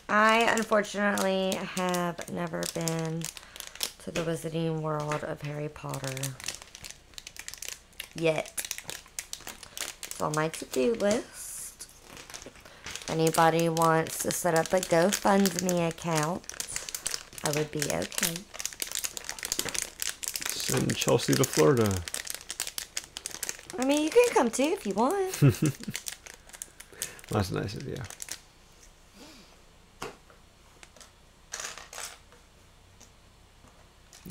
I, unfortunately, have never been to the Wizarding World of Harry Potter yet. It's on my to-do list. If anybody wants to set up a GoFundMe account, I would be okay. Send Chelsea to Florida. I mean, you can come too if you want. That's nice of you.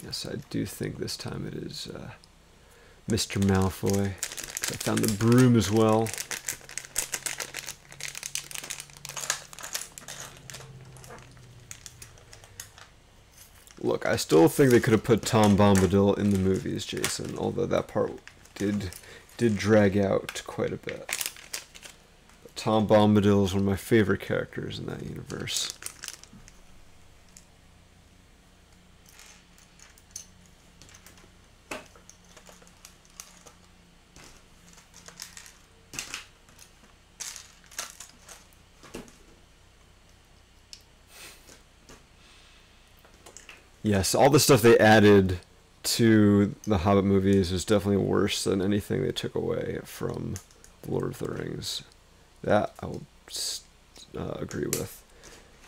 Yes, I do think this time it is Mr. Malfoy. I found the broom as well. Look, I still think they could have put Tom Bombadil in the movies, Jason, although that part did drag out quite a bit. But Tom Bombadil is one of my favorite characters in that universe. Yes, all the stuff they added to the Hobbit movies is definitely worse than anything they took away from The Lord of the Rings. That I will agree with.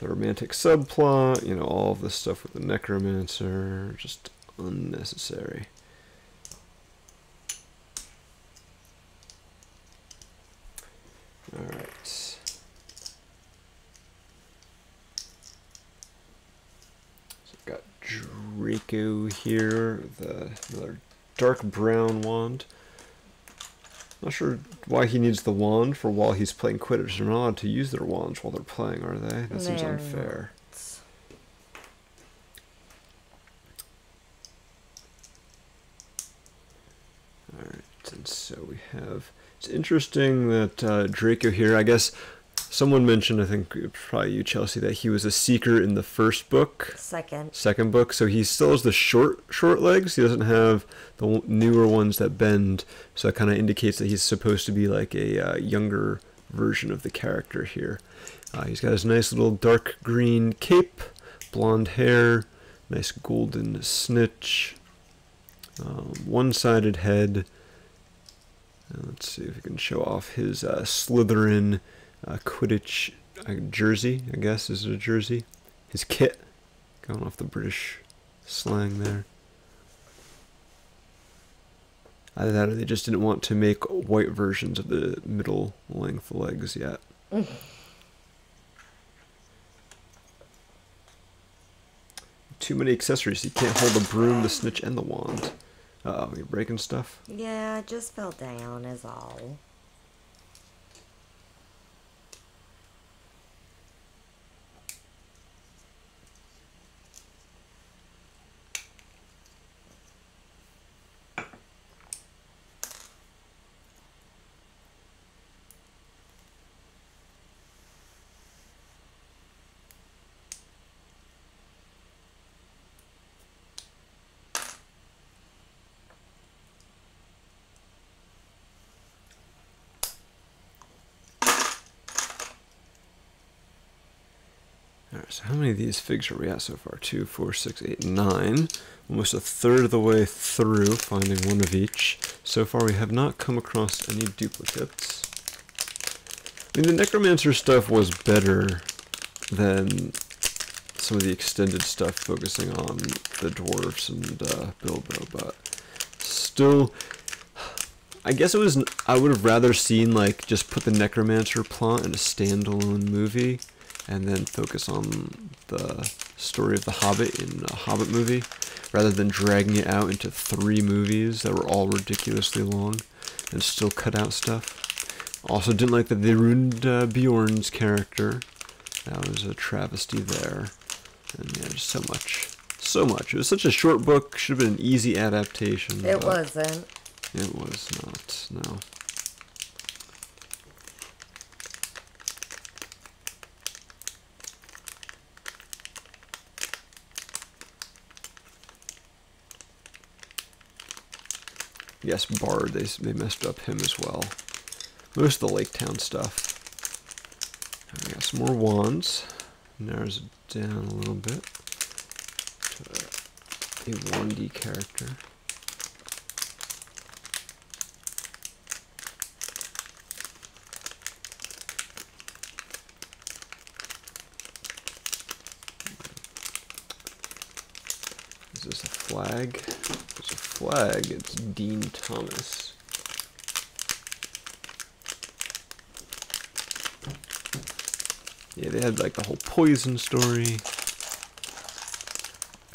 The romantic subplot, you know, all of this stuff with the necromancer, just unnecessary. Alright. Draco here, another dark brown wand. Not sure why he needs the wand for while he's playing Quidditch. They're not allowed to use their wands while they're playing, are they? That seems unfair. Alright, and so we have... It's interesting that Draco here, I guess... Someone mentioned, I think probably you, Chelsea, that he was a seeker in the first book. Second book. So he still has the short legs. He doesn't have the newer ones that bend. So that kind of indicates that he's supposed to be like a younger version of the character here. He's got his nice little dark green cape, blonde hair, nice golden snitch, one-sided head. Let's see if we can show off his Slytherin Quidditch jersey, I guess. Is it a jersey? His kit. Going off the British slang there. Either that or they just didn't want to make white versions of the middle length legs yet. Too many accessories. You can't hold the broom, the snitch, and the wand. Uh-oh, you're breaking stuff? Yeah, it just fell down is all. So how many of these figs are we at so far? 2, 4, 6, 8, 9. Almost a third of the way through, finding one of each. So far we have not come across any duplicates. I mean, the Necromancer stuff was better than some of the extended stuff focusing on the dwarves and Bilbo, but still, I guess I would have rather seen, like, just put the Necromancer plot in a standalone movie and then focus on the story of the Hobbit in a Hobbit movie, rather than dragging it out into 3 movies that were all ridiculously long and still cut out stuff. Also didn't like that they ruined Bjorn's character. That was a travesty there. And yeah, just so much. So much. It was such a short book, should have been an easy adaptation. It wasn't. It was not, no. Yes, Bard, they messed up him as well. Most of the Lake Town stuff. And we got some more wands. Narrows it down a little bit to a 1D character. Is this a flag? There's a flag. It's Dean Thomas. Yeah, they had like the whole poison story.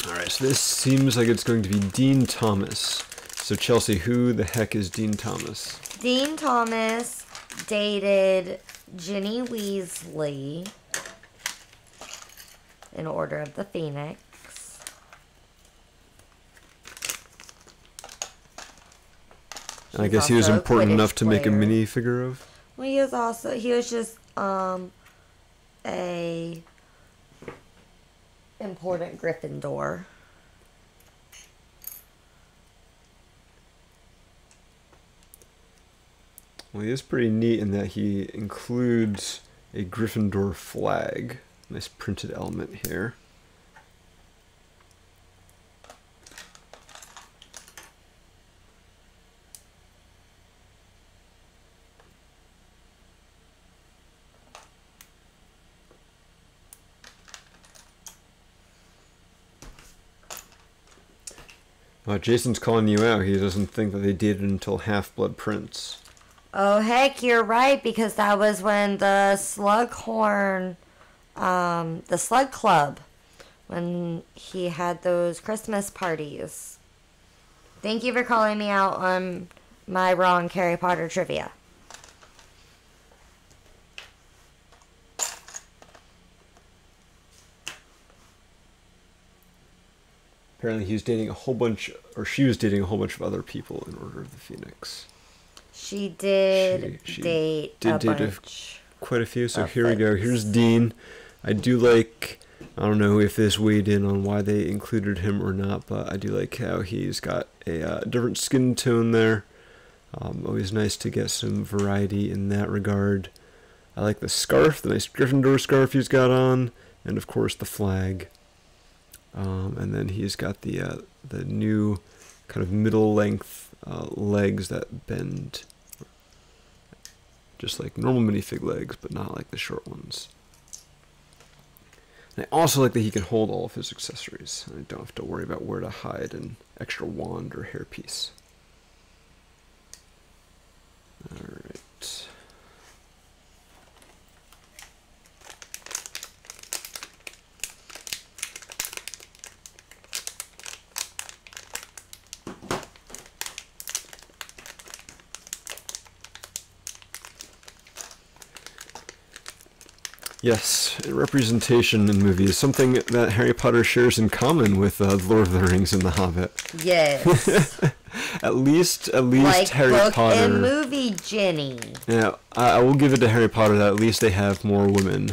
Alright, so this seems like it's going to be Dean Thomas. So Chelsea, who the heck is Dean Thomas? Dean Thomas dated Ginny Weasley in Order of the Phoenix. And I guess he was important enough to make a minifigure of? Well, he was just a important Gryffindor. Well, he is pretty neat in that he includes a Gryffindor flag. Nice printed element here. Jason's calling you out. He doesn't think that they dated until Half-Blood Prince. Oh, heck, you're right, because that was when the Slughorn, the Slug Club, when he had those Christmas parties. Thank you for calling me out on my wrong Harry Potter trivia. Apparently he was dating a whole bunch, or she was dating a whole bunch of other people in Order of the Phoenix. She did date quite a few, so here we go. Here's Dean. I do like, I don't know if this weighed in on why they included him or not, but I do like how he's got a different skin tone there. Always nice to get some variety in that regard. I like the scarf, the nice Gryffindor scarf he's got on, and of course the flag. And then he's got the new kind of middle-length legs that bend, just like normal minifig legs, but not like the short ones. And I also like that he can hold all of his accessories. I don't have to worry about where to hide an extra wand or hairpiece. Alright. Yes, representation in movies, something that Harry Potter shares in common with Lord of the Rings and The Hobbit. Yes. at least like Harry book Potter. and movie, Jenny. Yeah, I will give it to Harry Potter that at least they have more women.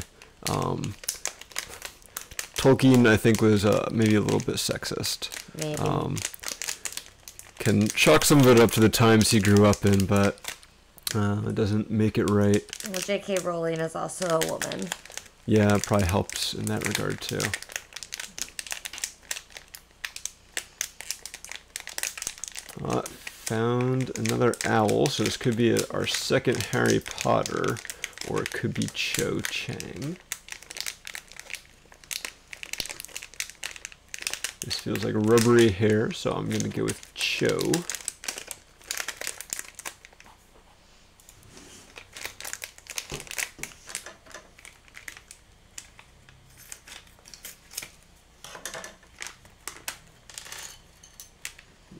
Tolkien, I think, was maybe a little bit sexist. Maybe. Can chalk some of it up to the times he grew up in, but it doesn't make it right. Well, J.K. Rowling is also a woman. Yeah, it probably helps in that regard too. Found another owl, so this could be our second Harry Potter, or it could be Cho Chang. This feels like a rubbery hair, so I'm going to go with Cho.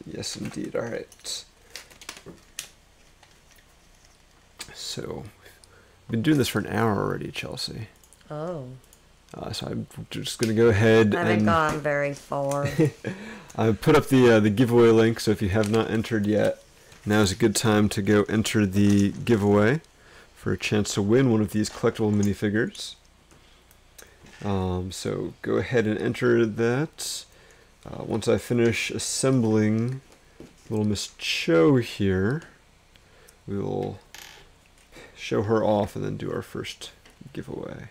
Yes, indeed. All right. So, we've been doing this for an hour already, Chelsea. Oh. So I'm just going to go ahead I haven't gone very far. I put up the giveaway link, so if you have not entered yet, now is a good time to go enter the giveaway for a chance to win one of these collectible minifigures. So go ahead and enter that. Once I finish assembling little Miss Cho here, we will show her off and then do our first giveaway.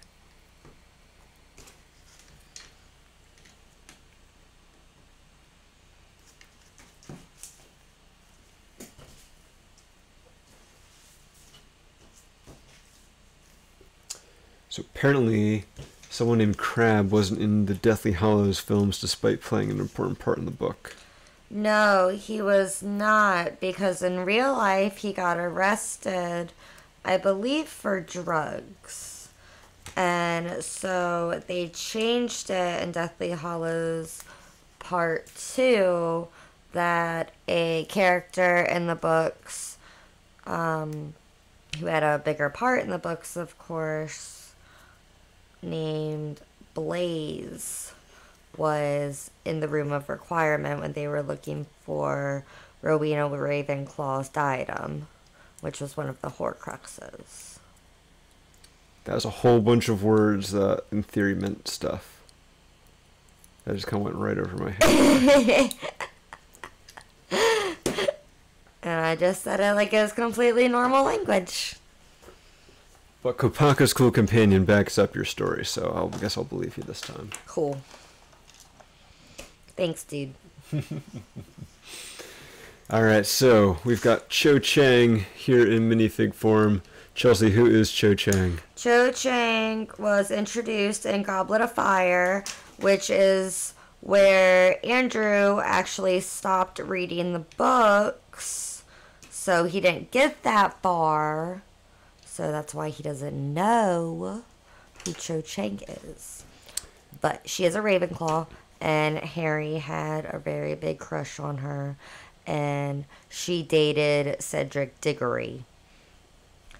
So apparently, someone named Crab wasn't in the Deathly Hallows films despite playing an important part in the book. No, he was not, because in real life he got arrested, I believe, for drugs. And so they changed it in Deathly Hallows Part 2 that a character in the books, who had a bigger part in the books, of course, named Blaze, was in the room of requirement when they were looking for Rowena Ravenclaw's diadem, which was one of the Horcruxes. That was a whole bunch of words that, in theory, meant stuff. That just kind of went right over my head. And I just said it like it was completely normal language. But Kopaka's Cool Companion backs up your story, so I guess I'll believe you this time. Cool. Thanks, dude. Alright, so we've got Cho Chang here in minifig form. Chelsea, who is Cho Chang? Cho Chang was introduced in Goblet of Fire, which is where Andrew actually stopped reading the books, so he didn't get that far. So that's why he doesn't know who Cho Chang is. But she is a Ravenclaw, and Harry had a very big crush on her, and she dated Cedric Diggory,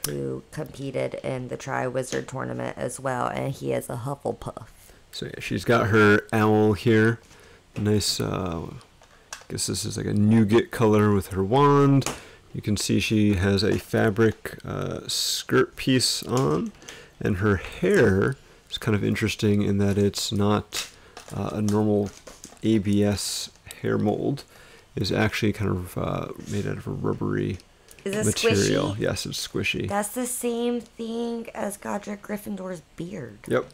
who competed in the Triwizard Tournament as well, and he is a Hufflepuff. So yeah, she's got her owl here. Nice, I guess this is like a nougat color with her wand. You can see she has a fabric skirt piece on, and her hair is kind of interesting in that it's not a normal ABS hair mold. It's actually kind of made out of a rubbery material. Squishy? Yes, it's squishy. That's the same thing as Godric Gryffindor's beard. Yep.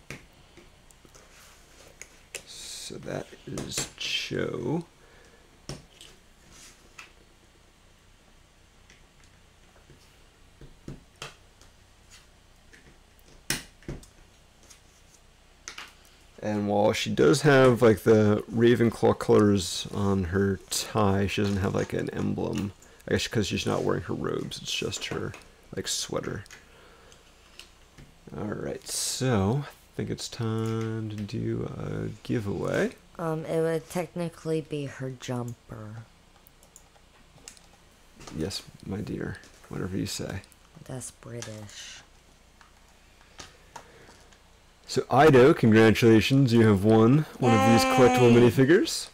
So that is Cho. And while she does have like the Ravenclaw colors on her tie, she doesn't have like an emblem. I guess because she's not wearing her robes, it's just her like sweater. Alright, so I think it's time to do a giveaway. It would technically be her jumper. Yes, my dear. Whatever you say. That's British. So Ido, congratulations, you have won one of these collectible minifigures.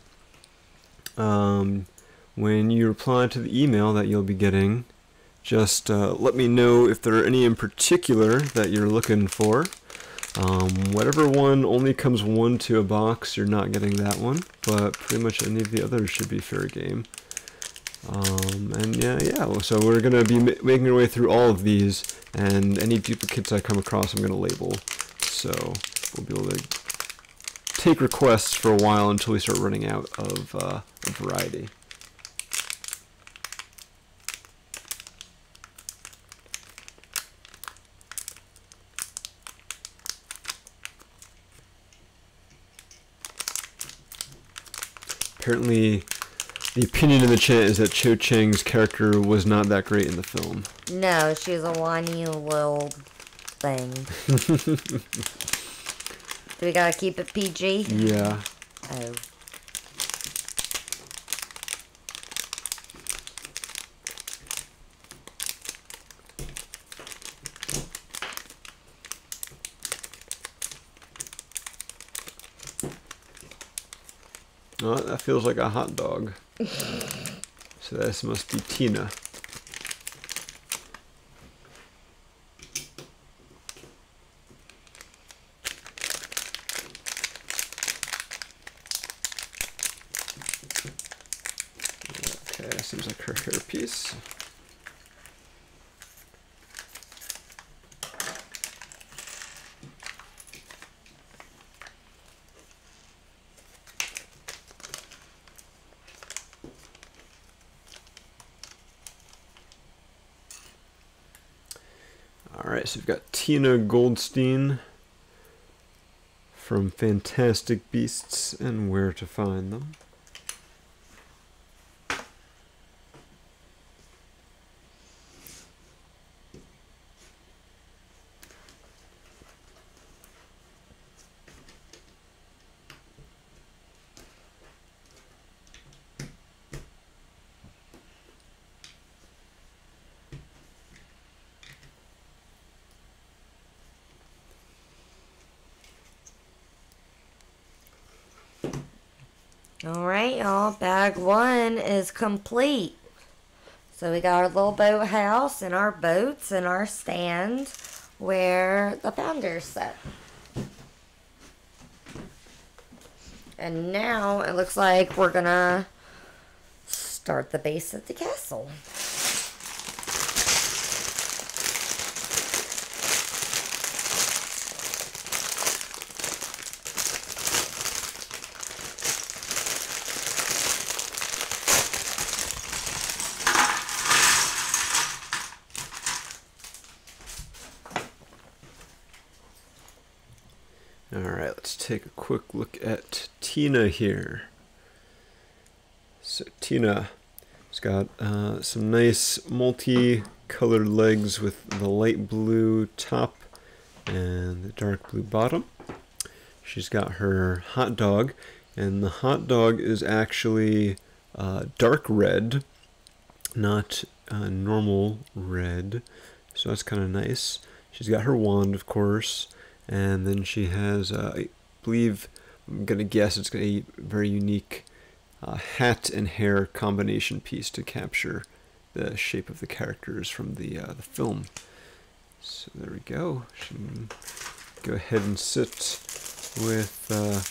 When you reply to the email that you'll be getting, just let me know if there are any in particular that you're looking for. Whatever one only comes one to a box, you're not getting that one, but pretty much any of the others should be fair game. And yeah, so we're going to be making our way through all of these, and any duplicates I come across I'm going to label. so we'll be able to take requests for a while until we start running out of variety. Apparently, the opinion in the chat is that Cho Chang's character was not that great in the film. No, she's a whiny little thing. Do we gotta keep it PG? Yeah. Oh. Oh, that feels like a hot dog. So this must be Tina. Okay, seems like her hairpiece. Alright, so we've got Tina Goldstein from Fantastic Beasts and Where to Find Them. Alright, y'all. Bag 1 is complete. So we got our little boathouse and our boats and our stand where the founders sit. And now it looks like we're gonna start the base of the castle. Alright, let's take a quick look at Tina here. So Tina has got some nice multi-colored legs with the light blue top and the dark blue bottom. She's got her hot dog, and the hot dog is actually dark red, not normal red, so that's kind of nice. She's got her wand, of course. And then she has, I believe, I'm going to guess it's a very unique hat and hair combination piece to capture the shape of the characters from the film. So there we go. She can go ahead and sit with the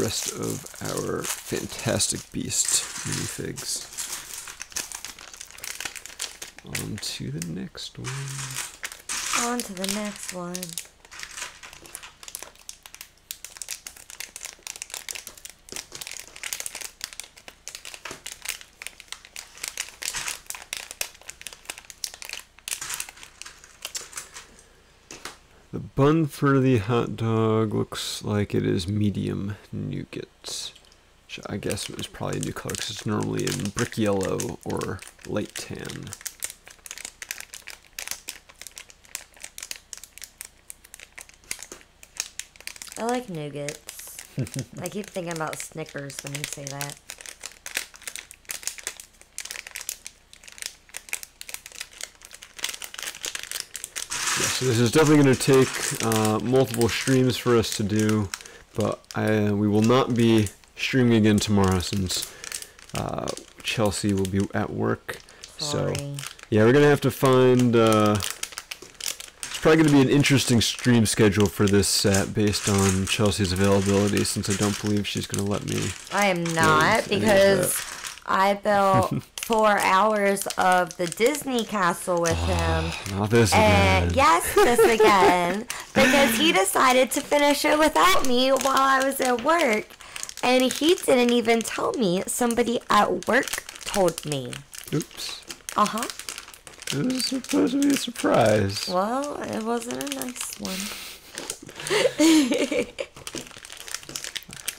rest of our Fantastic Beast minifigs. On to the next one. On to the next one. The bun for the hot dog looks like it is medium nougat, which I guess is probably a new color because it's normally in brick yellow or light tan. I like nougats. I keep thinking about Snickers when you say that. Yeah, so this is definitely going to take multiple streams for us to do, but we will not be streaming again tomorrow since Chelsea will be at work. Sorry. So yeah, we're going to have to find... it's probably going to be an interesting stream schedule for this set based on Chelsea's availability, since I don't believe she's going to let me. I am not, because I built 4 hours of the Disney castle with him. Not this And again. yes, this again. Because he decided to finish it without me while I was at work. And he didn't even tell me. Somebody at work told me. Oops. Uh-huh. It was supposed to be a surprise. Well, it wasn't a nice one.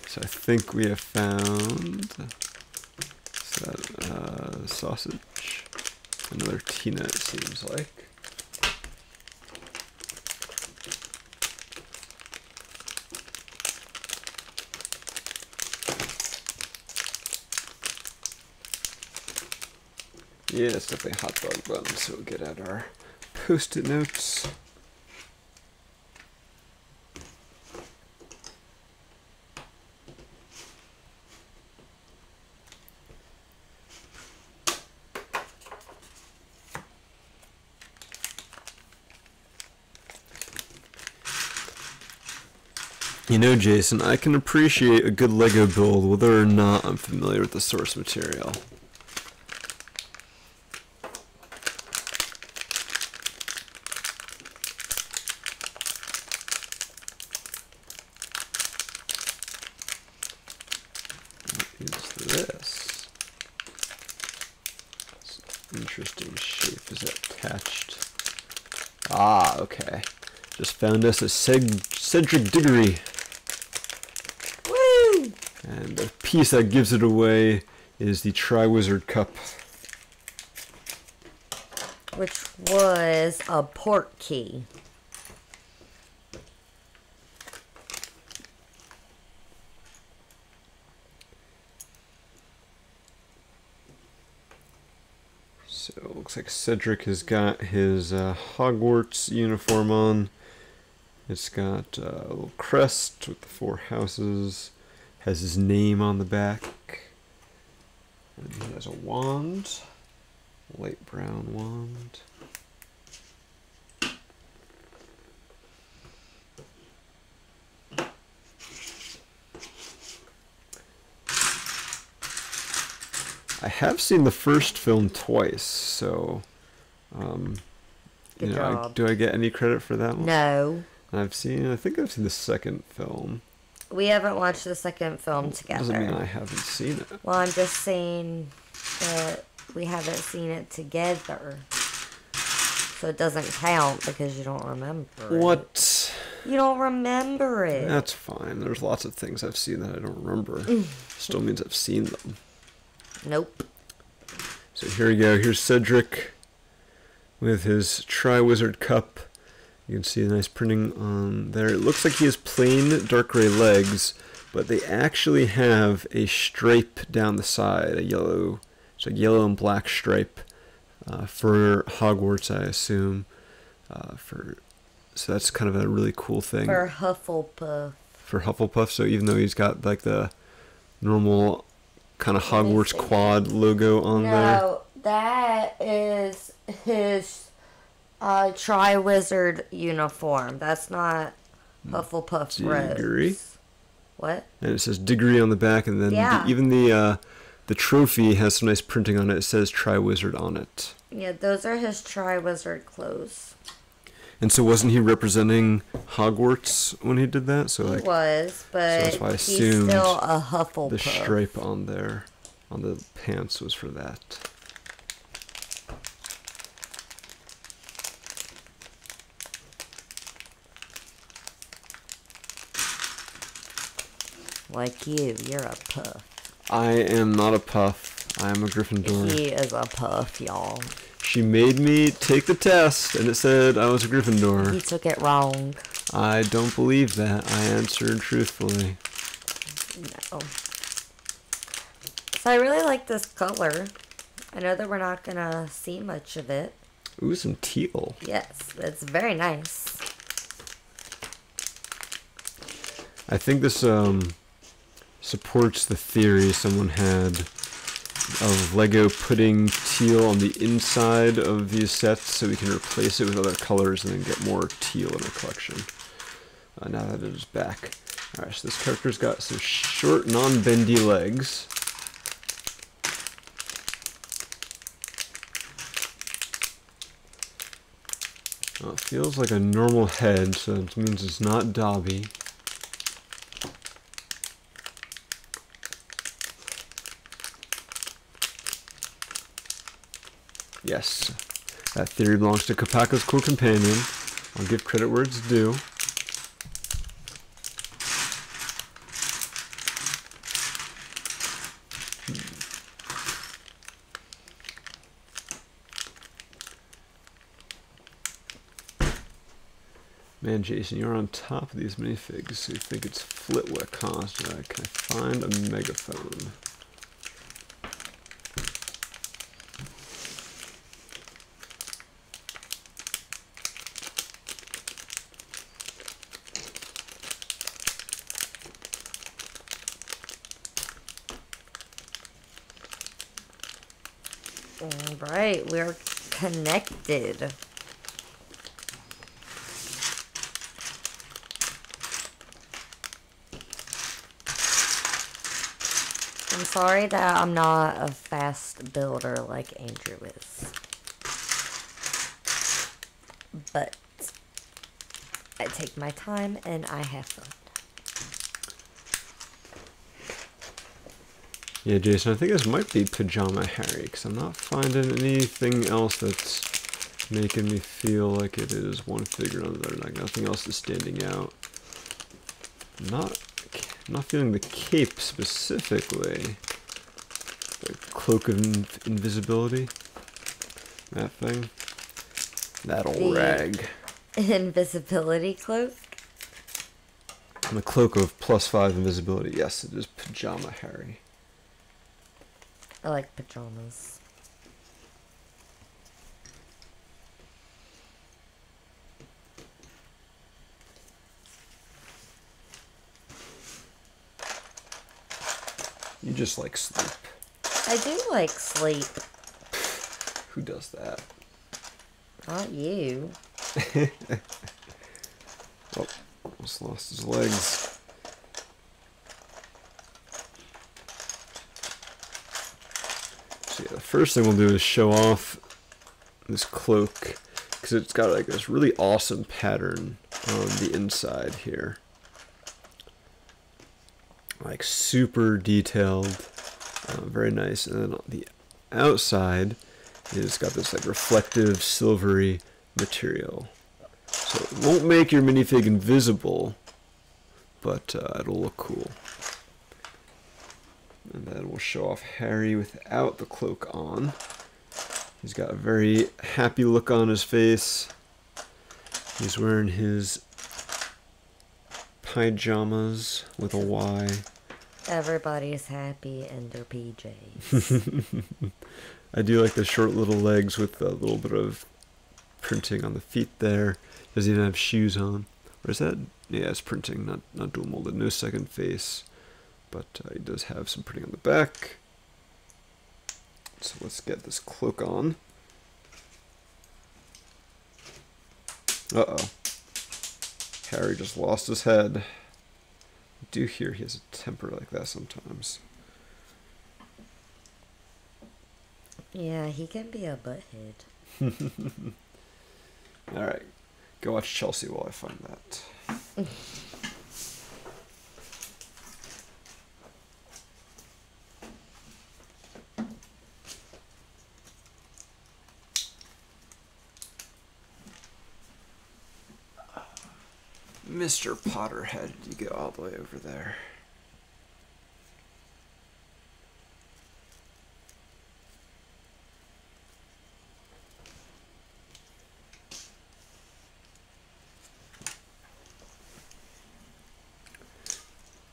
So I think we have found sausage. Another Tina, it seems like. Yeah, it's definitely hot dog bun, so we'll get out our post-it notes. You know, Jason, I can appreciate a good Lego build whether or not I'm familiar with the source material. This. It's an interesting shape. Is that attached? Ah, okay. Just found us a Cedric Diggory. Woo! And the piece that gives it away is the Triwizard Cup. Which was a port key. So it looks like Cedric has got his Hogwarts uniform on. It's got a little crest with the 4 houses. Has his name on the back. And he has a wand. Light brown wand. I have seen the first film twice, so Good job. do I get any credit for that one? No. I think I've seen the second film. We haven't watched the second film together. Doesn't mean I haven't seen it. Well, I'm just saying that we haven't seen it together. So it doesn't count because you don't remember it. What? You don't remember it. That's fine. There's lots of things I've seen that I don't remember. Still means I've seen them. Nope. So here we go. Here's Cedric with his Triwizard Cup. You can see a nice printing on there. It looks like he has plain dark gray legs, but they actually have a stripe down the side, it's a yellow and black stripe for Hogwarts, I assume. So that's kind of a really cool thing. For Hufflepuff. For Hufflepuff, so even though he's got like the normal kind of Hogwarts quad logo on there. No, that is his Triwizard uniform. That's not Hufflepuff's Diggory. Rose. What? And it says Diggory on the back, and then Yeah. even the trophy has some nice printing on it. It says Triwizard on it. Yeah, those are his Triwizard clothes. And so wasn't he representing Hogwarts when he did that? So He like was, but that's why I he's assumed still a Hufflepuff. the stripe on there on the pants was for that. Like you're a puff. I am not a puff. I am a Gryffindor. He is a puff, y'all. She made me take the test, and it said I was a Gryffindor. He took it wrong. I don't believe that. I answered truthfully. No. So I really like this color. I know that we're not gonna see much of it. Ooh, some teal. Yes, it's very nice. I think this supports the theory someone had of Lego putting teal on the inside of these sets so we can replace it with other colors and then get more teal in the collection. Now that it is back. Alright, so this character's got some short, non-bendy legs. Well, it feels like a normal head, so it means it's not Dobby. Yes, that theory belongs to Kopaka's cool companion. I'll give credit where it's due. Man, Jason, you're on top of these minifigs. You think it's Flitwick, huh? So can I find a megaphone? Right, we're connected. I'm sorry that I'm not a fast builder like Andrew is. But I take my time and I have fun. Yeah, Jason, I think this might be Pajama Harry, because I'm not finding anything else that's making me feel like it is one figure or another. Like, nothing else is standing out. I'm not feeling the cape specifically. The cloak of invisibility. That thing. That old rag. Invisibility cloak? And the cloak of +5 invisibility. Yes, it is Pajama Harry. I like pajamas. You just like sleep. I do like sleep. Who does that? Not you. Oh, almost lost his legs. So yeah, the first thing we'll do is show off this cloak, because it's got like this really awesome pattern on the inside here. Like super detailed, very nice. And then on the outside, it's got this like reflective silvery material. So it won't make your minifig invisible, but it'll look cool. And then we'll show off Harry without the cloak on. He's got a very happy look on his face. He's wearing his pajamas with a Y. Everybody's happy in their PJs. I do like the short little legs with a little bit of printing on the feet there. Doesn't even have shoes on. Or is that? Yeah, it's printing, not dual molded. No second face. But he does have some printing on the back. So let's get this cloak on. Uh-oh. Harry just lost his head. I do hear he has a temper like that sometimes. Yeah, he can be a butthead. Alright, go watch Chelsea while I find that. Mr. Potter, how did you get all the way over there?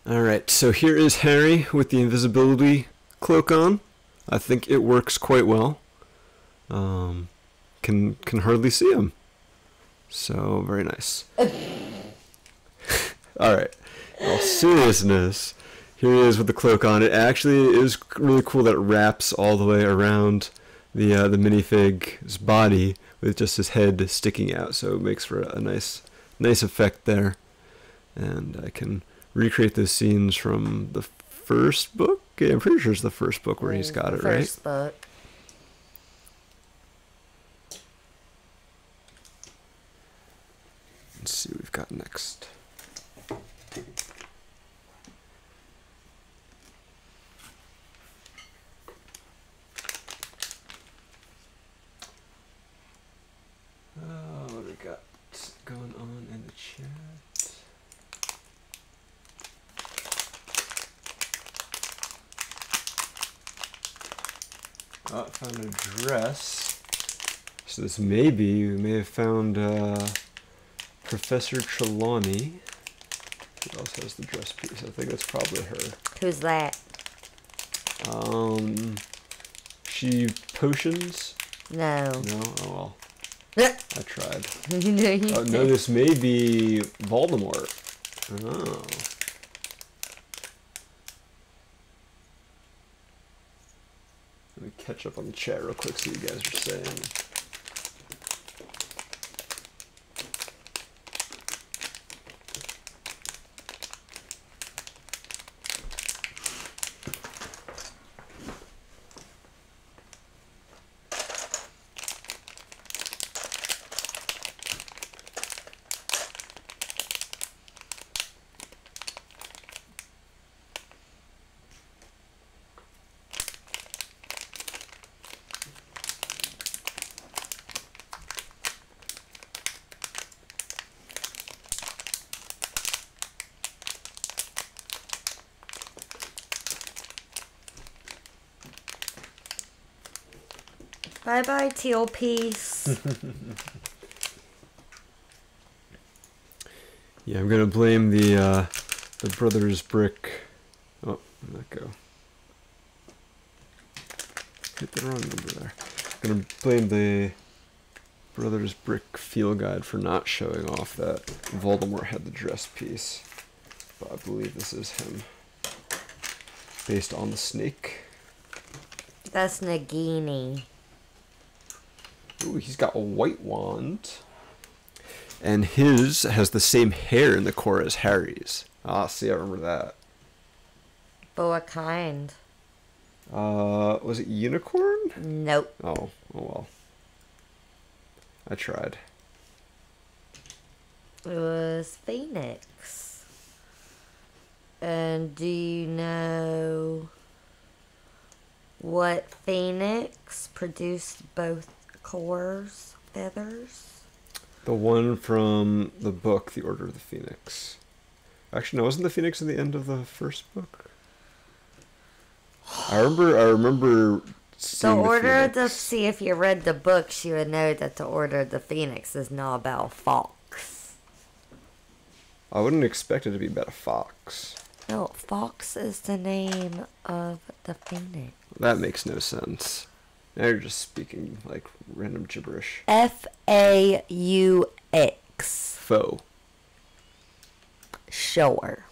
Alright, so here is Harry with the invisibility cloak on. I think it works quite well. Can hardly see him. So, very nice. Alright, in all seriousness, here he is with the cloak on. It actually is really cool that it wraps all the way around the minifig's body with just his head sticking out, so it makes for a nice effect there. And I can recreate those scenes from the first book. Yeah, I'm pretty sure it's the first book where he's got it, right? First book. got next? What do we got going on in the chat? Oh, I found a dress. So this we may have found Professor Trelawney. Who else has the dress piece? I think that's probably her. Who's that? She potions? No. No? Oh well. I tried. No, you Oh no, this may be Voldemort. Oh. Let me catch up on the chat real quick, see what you guys are saying. Bye bye, teal piece. Yeah, I'm gonna blame the Brothers Brick. Oh, let that go. Hit the wrong number there. I'm gonna blame the Brothers Brick field guide for not showing off that Voldemort had the dress piece. But I believe this is him. Based on the snake. That's Nagini. Ooh, he's got a white wand. And his has the same hair in the core as Harry's. Ah, see, I remember that. But what kind? Was it unicorn? Nope. Oh well. I tried. It was Phoenix. And do you know what Phoenix produced both cores, feathers? The one from the book, The Order of the Phoenix. Actually, no, wasn't the Phoenix in the end of the first book? I remember seeing The Order of Phoenix. see if you read the books, you would know that the Order of the Phoenix is not about Fox. I wouldn't expect it to be about a fox. No, Fox is the name of the Phoenix. That makes no sense. Now you're just speaking like random gibberish. Faux. Foe. Sure.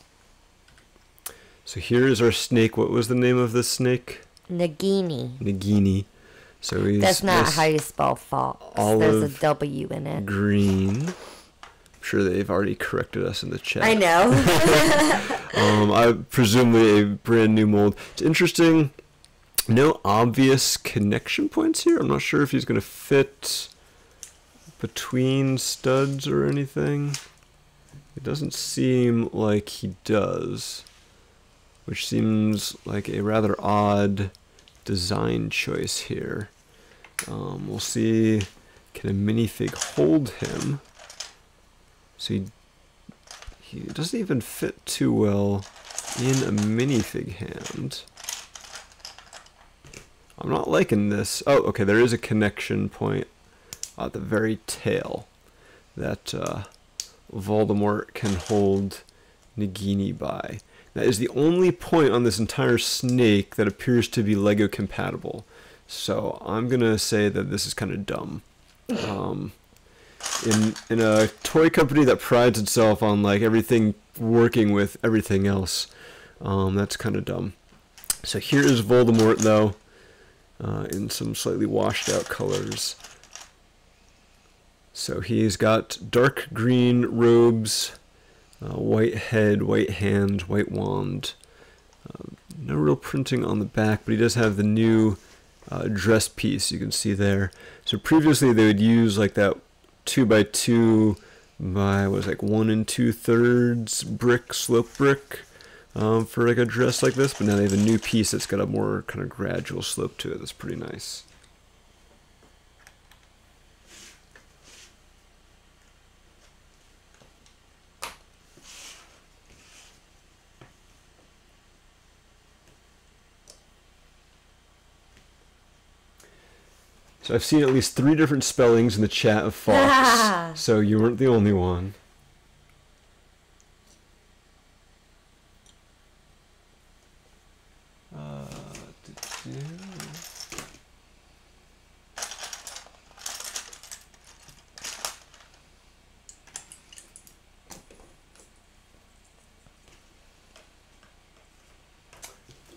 So here is our snake. What was the name of this snake? Nagini. Nagini. So he's That's not nice how you spell Fox. There's a W in it. green. I'm sure they've already corrected us in the chat. I know. I presumably a brand new mold. It's interesting. No obvious connection points here. I'm not sure if he's going to fit between studs or anything. It doesn't seem like he does, which seems like a rather odd design choice here. We'll see, can a minifig hold him? So he doesn't even fit too well in a minifig hand. I'm not liking this. Oh, okay, there is a connection point at the very tail that Voldemort can hold Nagini by. That is the only point on this entire snake that appears to be Lego compatible. So I'm gonna say that this is kind of dumb. In a toy company that prides itself on like everything working with everything else, that's kind of dumb. So here is Voldemort though, in some slightly washed out colors. So he's got dark green robes, white head, white hand, white wand. No real printing on the back, but he does have the new dress piece you can see there. So previously they would use like that 2x2 by what was like 1 2/3 brick, slope brick, for like a dress like this. But now they have a new piece that's got a more kind of gradual slope to it. That's pretty nice. So I've seen at least 3 different spellings in the chat of fox, so you weren't the only one.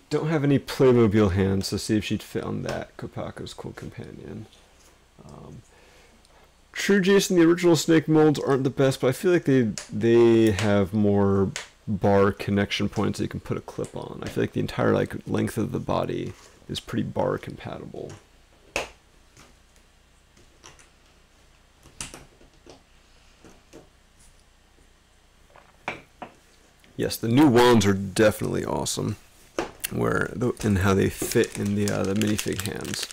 Don't have any Playmobil hands, so see if she'd fit on that Kopaka's Cool Companion. True, Jason, the original snake molds aren't the best, but I feel like they have more bar connection points that you can put a clip on. I feel like the entire length of the body is pretty bar compatible. Yes, the new wands are definitely awesome. And how they fit in the minifig hands.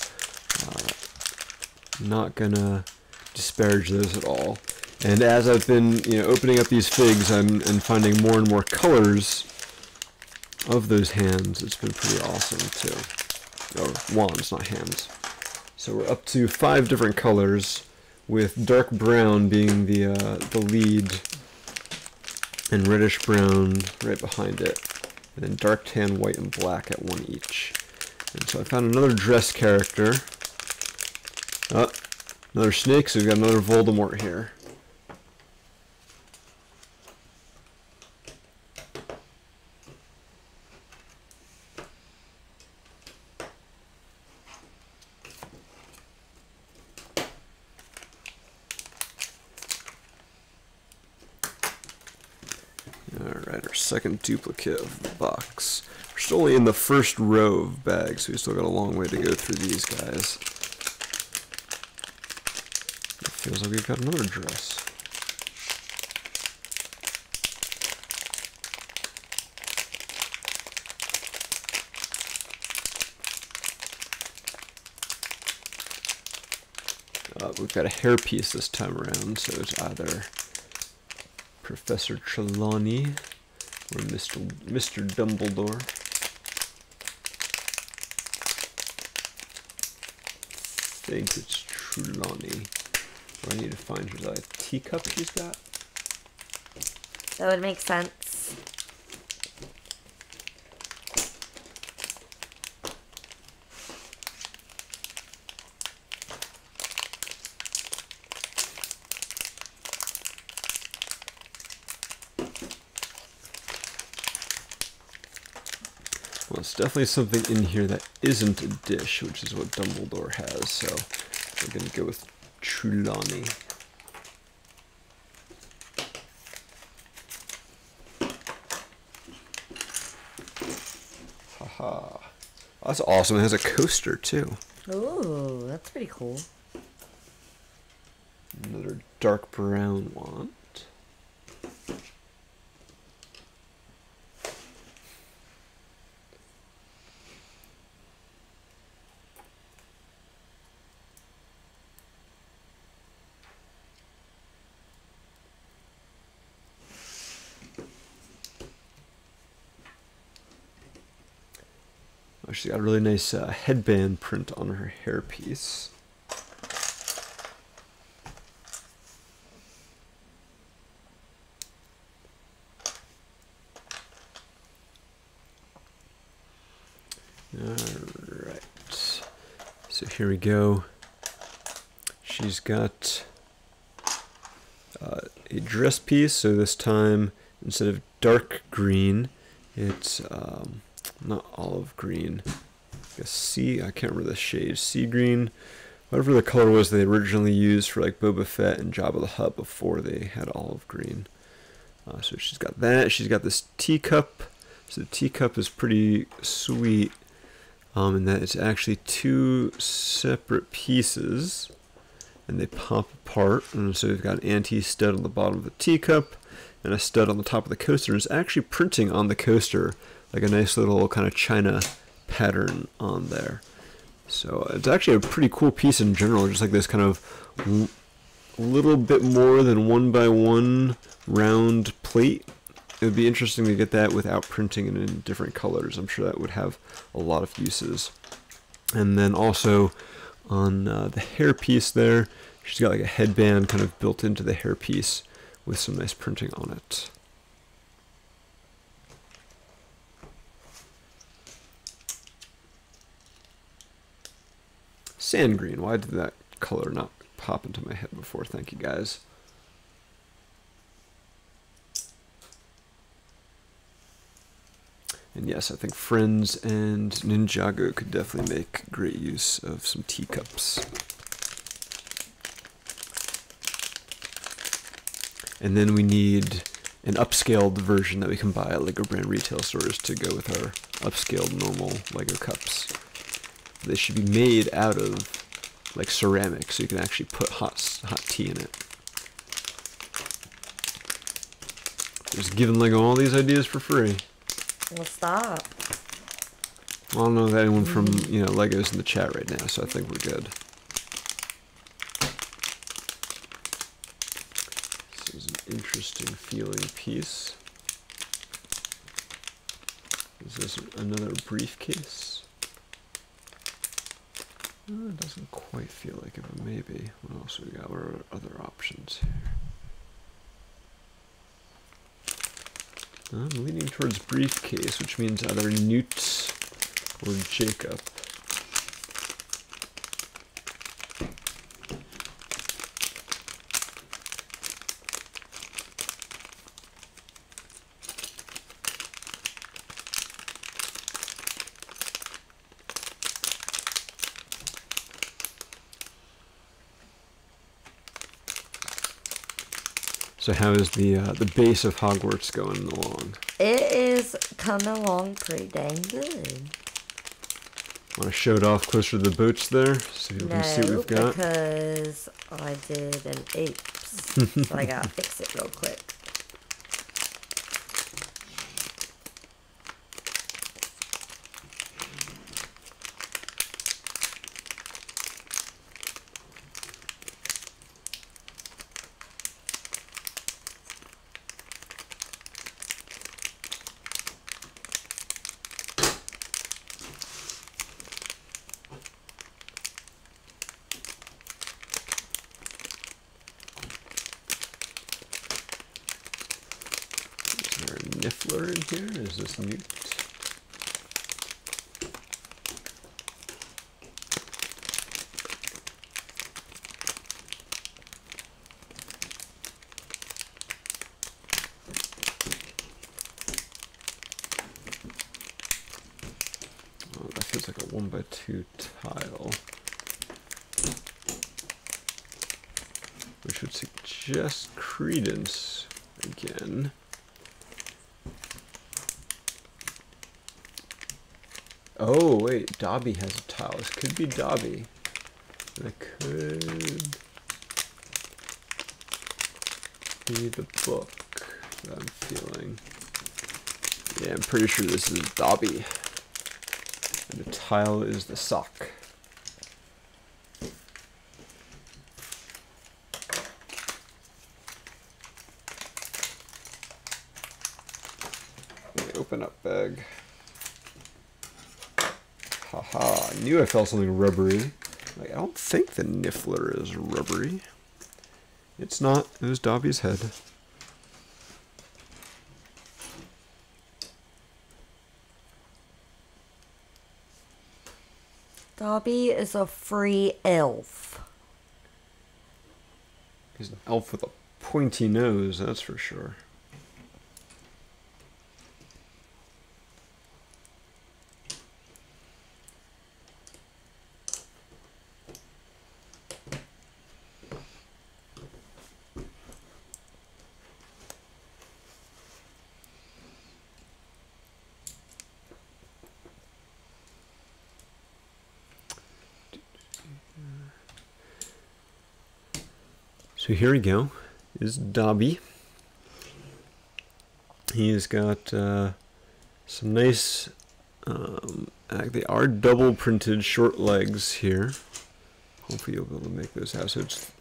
Not gonna disparage those at all. And as I've been opening up these figs, and finding more and more colors of those hands, it's been pretty awesome too. Or wands, not hands. So we're up to 5 different colors, with dark brown being the lead, and reddish brown right behind it. And then dark tan, white, and black at 1 each. And so I found another dress character. Oh, another snake, so we've got another Voldemort here. Alright, our second duplicate of the box. We're still only in the first row of bags, so we still got a long way to go through these guys. It feels like we've got another dress. We've got a hairpiece this time around, so it's either Professor Trelawney or Mr. Dumbledore. I think it's Trelawney. I need to find her teacup she's got. That would make sense. Well, it's definitely something in here that isn't a dish, which is what Dumbledore has, so we're going to go with Trelawney. Haha. That's awesome. It has a coaster, too. Ooh, that's pretty cool. Another dark brown wand. Oh, she's got a really nice headband print on her hairpiece. Alright, so here we go. She's got a dress piece, so this time instead of dark green, it's not olive green. I guess I can't remember the shade. Sea green, whatever the color was they originally used for like Boba Fett and Jabba the Hutt before they had olive green. So she's got that. She's got this teacup. So the teacup is pretty sweet, in that it's actually 2 separate pieces, and they pop apart. And so we've got an anti-stud on the bottom of the teacup and a stud on the top of the coaster. And it's actually printing on the coaster like a nice little kind of China pattern on there. So it's actually a pretty cool piece in general, just like this kind of little bit more than 1x1 round plate. It would be interesting to get that without printing it in different colors. I'm sure that would have a lot of uses. And then also on the hairpiece there, she's got like a headband kind of built into the hairpiece with some nice printing on it. Sand green. Why did that color not pop into my head before? Thank you, guys. And yes, I think Friends and Ninjago could definitely make great use of some teacups. And then we need an upscaled version that we can buy at LEGO brand retail stores to go with our upscaled normal LEGO cups. They should be made out of like ceramic, so you can actually put hot tea in it. Just giving LEGO all these ideas for free. Well, stop. Well, I don't know if anyone from LEGO's in the chat right now, so I think we're good. This is an interesting feeling piece. Is this another briefcase? It doesn't quite feel like it, but maybe. What else we got? What are other options here? I'm leaning towards briefcase, which means either Newt or Jacob. So how is the base of Hogwarts going along? It is coming along pretty dang good. Want to show it off closer to the boats there, so you can see what we've got? Because I did an apes, so I gotta fix it real quick. Niffler in here? Is this Newt? Oh, that feels like a 1x2 tile, which would suggest Credence again. Oh, wait, Dobby has a tile. This could be Dobby. That could be the book that I'm feeling. Yeah, I'm pretty sure this is Dobby. And the tile is the sock. Let me open up bag. Haha, I knew I felt something rubbery. Like, I don't think the Niffler is rubbery. It's not. It was Dobby's head. Dobby is a free elf. He's an elf with a pointy nose, that's for sure. So here we go, is Dobby. He's got some nice, they are double printed short legs here. Hopefully you'll be able to make those out. So it's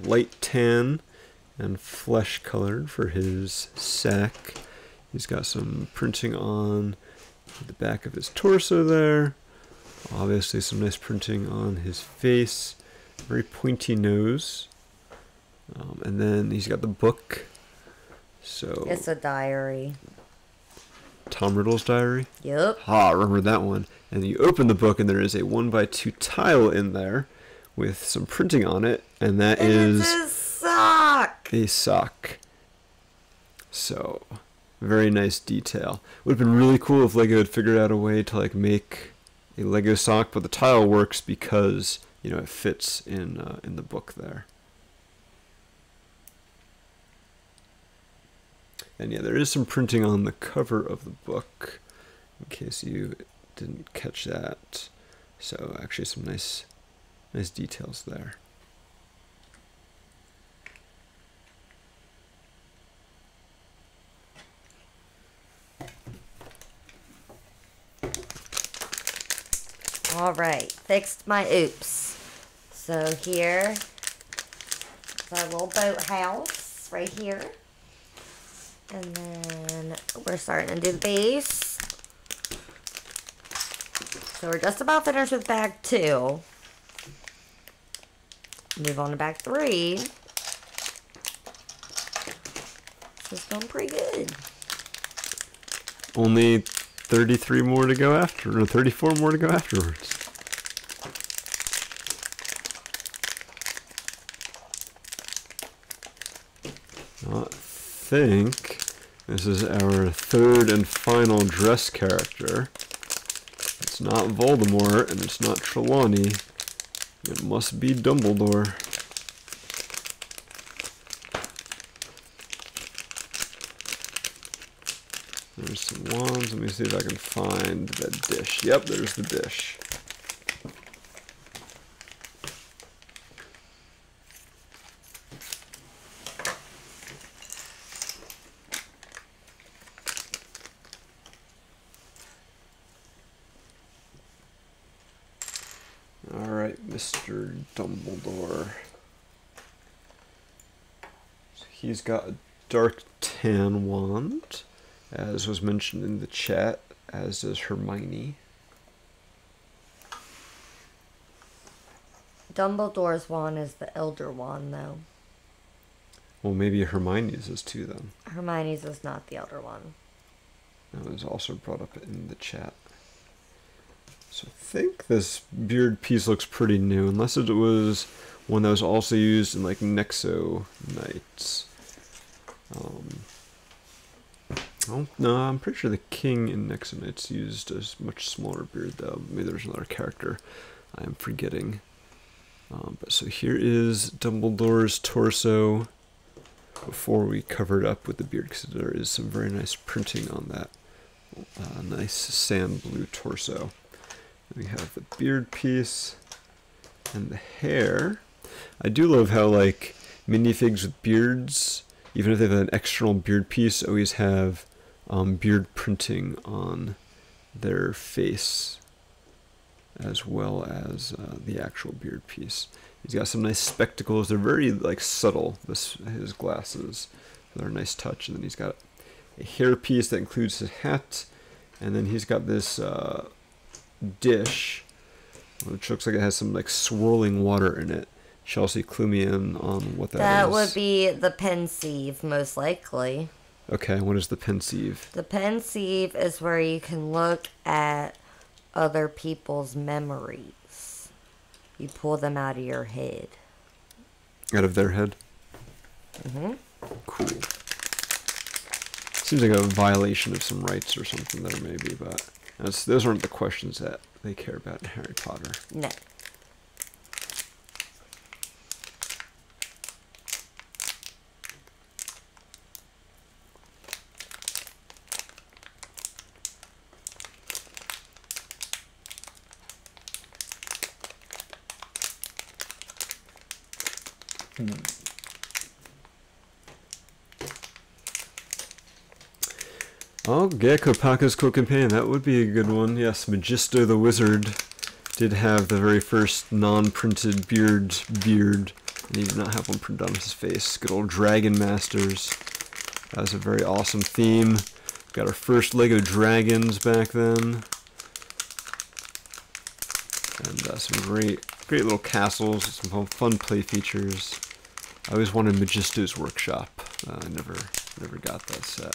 light tan and flesh colored for his sack. He's got some printing on the back of his torso there. Obviously some nice printing on his face. Very pointy nose. And then he's got the book. So It's a diary. Tom Riddle's diary? Yep. I remember that one. And you open the book and there is a 1x2 tile in there with some printing on it, and that is it's a sock. a sock. So, very nice detail. Would have been really cool if Lego had figured out a way to like make a Lego sock, but the tile works because it fits in the book there. And yeah, there is some printing on the cover of the book, in case you didn't catch that. So actually some nice details there. All right, fixed my oops. So here, it's our little boathouse right here. And then we're starting to do the base. So we're just about finished with bag 2. Move on to bag 3. This is going pretty good. Only 33 more to go after, or 34 more to go afterwards. I think this is our third and final dress character. It's not Voldemort and it's not Trelawney. It must be Dumbledore. There's some wands. Let me see if I can find the dish. Yep, there's the dish. Alright, Mr. Dumbledore. So he's got a dark tan wand, as was mentioned in the chat, as does Hermione. Dumbledore's wand is the Elder Wand, though. Well, maybe Hermione's is too, then. Hermione's is not the Elder Wand. That was also brought up in the chat. So I think this beard piece looks pretty new, unless it was one that was also used in, like, Nexo Knights. Oh, no, I'm pretty sure the king in Nexo Knights used a much smaller beard, though. Maybe there's another character I am forgetting. But so here is Dumbledore's torso before we cover it up with the beard, because there is some very nice printing on that nice sand blue torso. We have the beard piece and the hair. I do love how, like, minifigs with beards, even if they have an external beard piece, always have beard printing on their face, as well as the actual beard piece. He's got some nice spectacles. They're very, like, subtle, his glasses. They're a nice touch. And then he's got a hair piece that includes his hat. And then he's got this dish, which looks like it has some, like, swirling water in it. Chelsea, clue me in on what that is. That would be the pensieve, most likely. Okay, what is the pensieve? The pensieve is where you can look at other people's memories. You pull them out of your head. Out of their head? Mm-hmm. Cool. Seems like a violation of some rights or something there, maybe, but those aren't the questions that they care about in Harry Potter. No. Oh, Gecko Paca's Co-Companion. That would be a good one. Yes, Magisto the Wizard did have the very first non-printed beard. And he did not have one printed on his face. Good old Dragon Masters. That was a very awesome theme. Got our first Lego Dragons back then. And some great little castles, some fun play features. I always wanted Magisto's Workshop. I never got that set.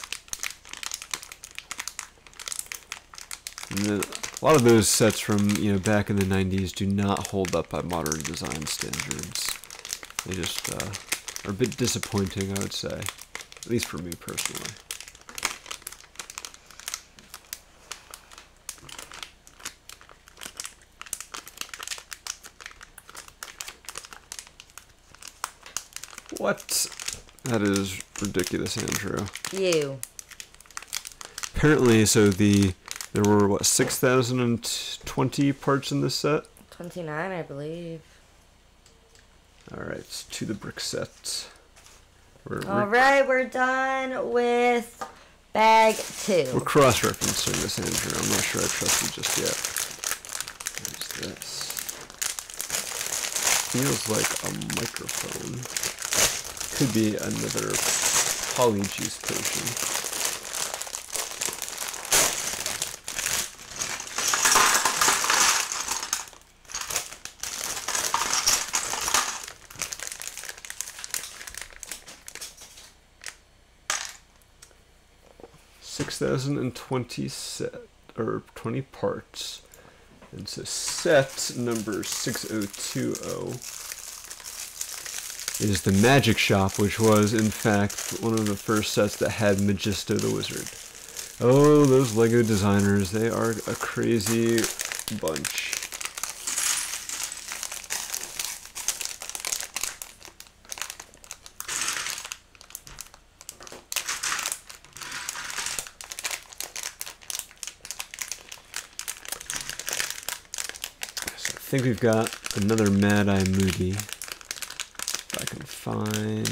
And then a lot of those sets from back in the 90s do not hold up by modern design standards. They just are a bit disappointing, I would say, at least for me personally. What? That is ridiculous, Andrew. You. Apparently, so there were, what, 6,020 parts in this set? 29, I believe. Alright, to the brick set. Alright, we're done with bag 2. We're cross-referencing this, Andrew. I'm not sure I trust you just yet. There's this. Feels like a microphone. Could be another polyjuice potion. $6,020 set, or 20 parts. And so set number 6020 is the Magic Shop, which was, in fact, one of the first sets that had Magisto the Wizard. Oh, those LEGO designers, they are a crazy bunch. I think we've got another Mad Eye Moody. If I can find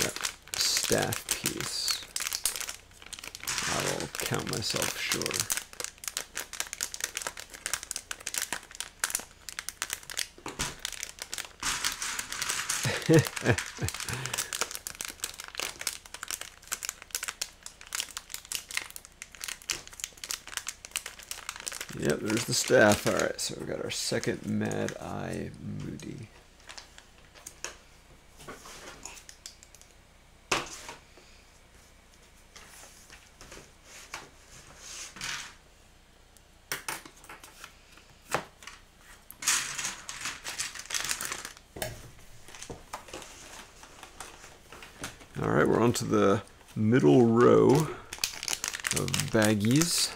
that staff piece, I will count myself short. Yep, there's the staff. Alright, so we've got our second Mad Eye Moody. Alright, we're on to the middle row of baggies.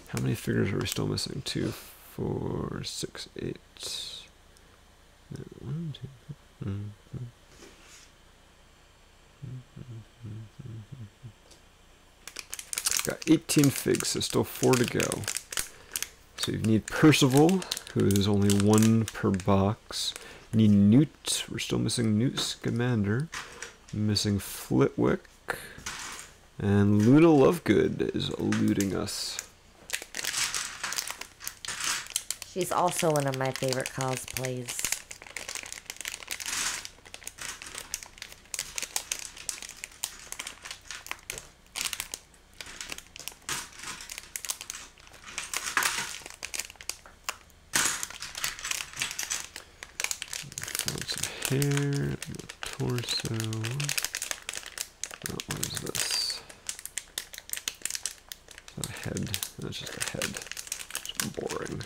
How many figures are we still missing? 2, 4, 6, 8. 1, 2, got 18 figs, so still 4 to go. So you need Percival, who is only 1 per box. You need Newt. We're still missing Newt Scamander. Missing Flitwick. And Luna Lovegood is eluding us. She's also one of my favorite cosplays. Found some hair, the torso. Oh, what is this? Is that a head? That's just a head. It's boring.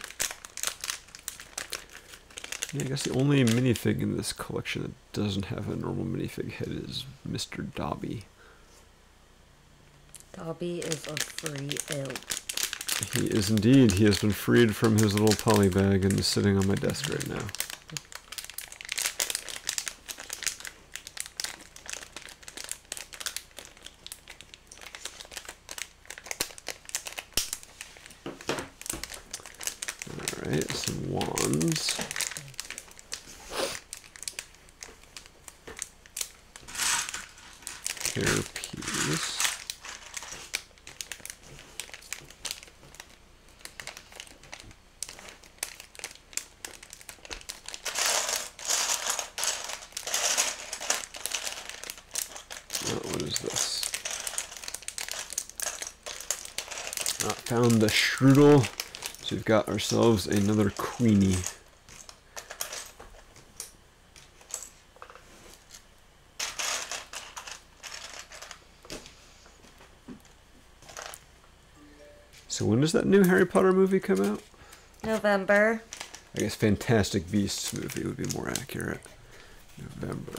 Yeah, I guess the only minifig in this collection that doesn't have a normal minifig head is Mr. Dobby. Dobby is a free elk. He is indeed. He has been freed from his little poly bag and is sitting on my desk right now. Alright, some wands. Hairpiece. is this? Found the strudel. So we've got ourselves another Queenie. So when does that new Harry Potter movie come out? November. I guess Fantastic Beasts movie would be more accurate. November.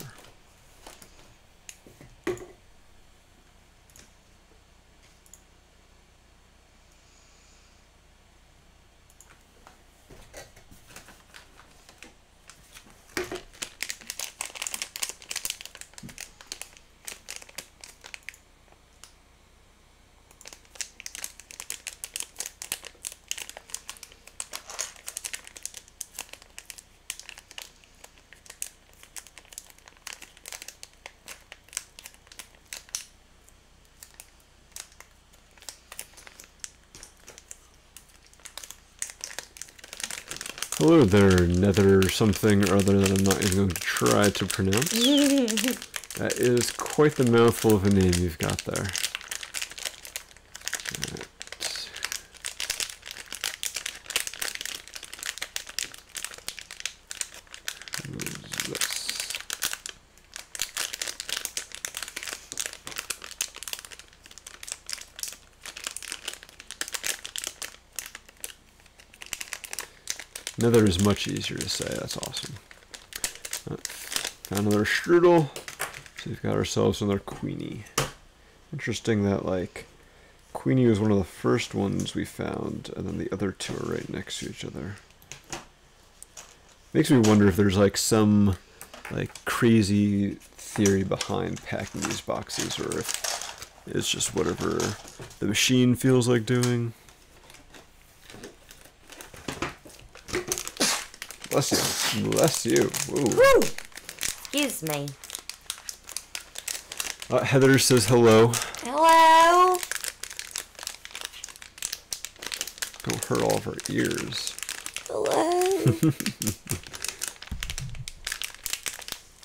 Hello there, nether something or other that I'm not even going to try to pronounce. That is quite the mouthful of a name you've got there. Right. Who's this? Nether is much easier to say, that's awesome. Found another strudel. So we've got ourselves another Queenie. Interesting that, like, Queenie was one of the first ones we found, and then the other two are right next to each other. Makes me wonder if there's, like, some, like, crazy theory behind packing these boxes, or if it's just whatever the machine feels like doing. Bless you. Bless you. Woo! Excuse me. Heather says hello. Hello. Don't hurt all of her ears. Hello.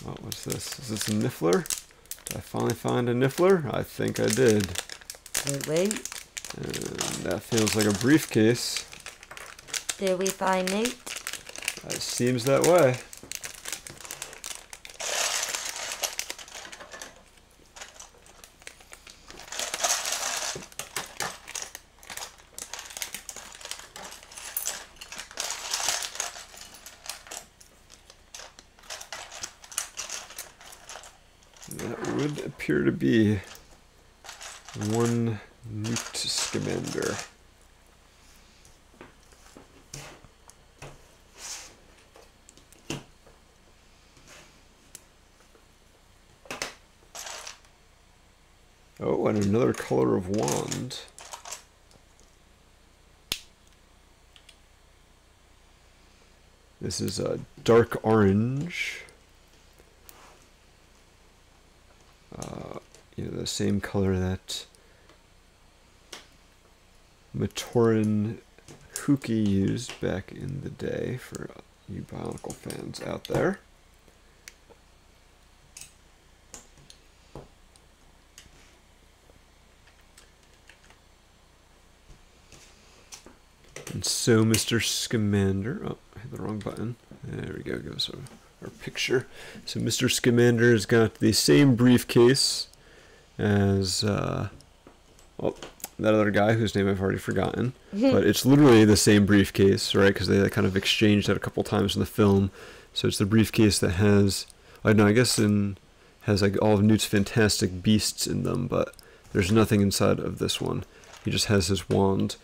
Oh, what's this? Is this a niffler? Did I finally find a niffler? I think I did. Wait. And that feels like a briefcase. Did we find Newt? It seems that way. That would appear to be one Newt Scamander. Oh, and another color of wand. This is a dark orange. You know, the same color that Matoran Huki used back in the day for you Bionicle fans out there. And so, Mr. Scamander, oh, I hit the wrong button. There we go, goes our picture. So, Mr. Scamander has got the same briefcase as, well, that other guy whose name I've already forgotten. But it's literally the same briefcase, right? Because they kind of exchanged that a couple times in the film. So, it's the briefcase that has, I know, I guess has like all of Newt's Fantastic Beasts in them, but there's nothing inside of this one. He just has his wand.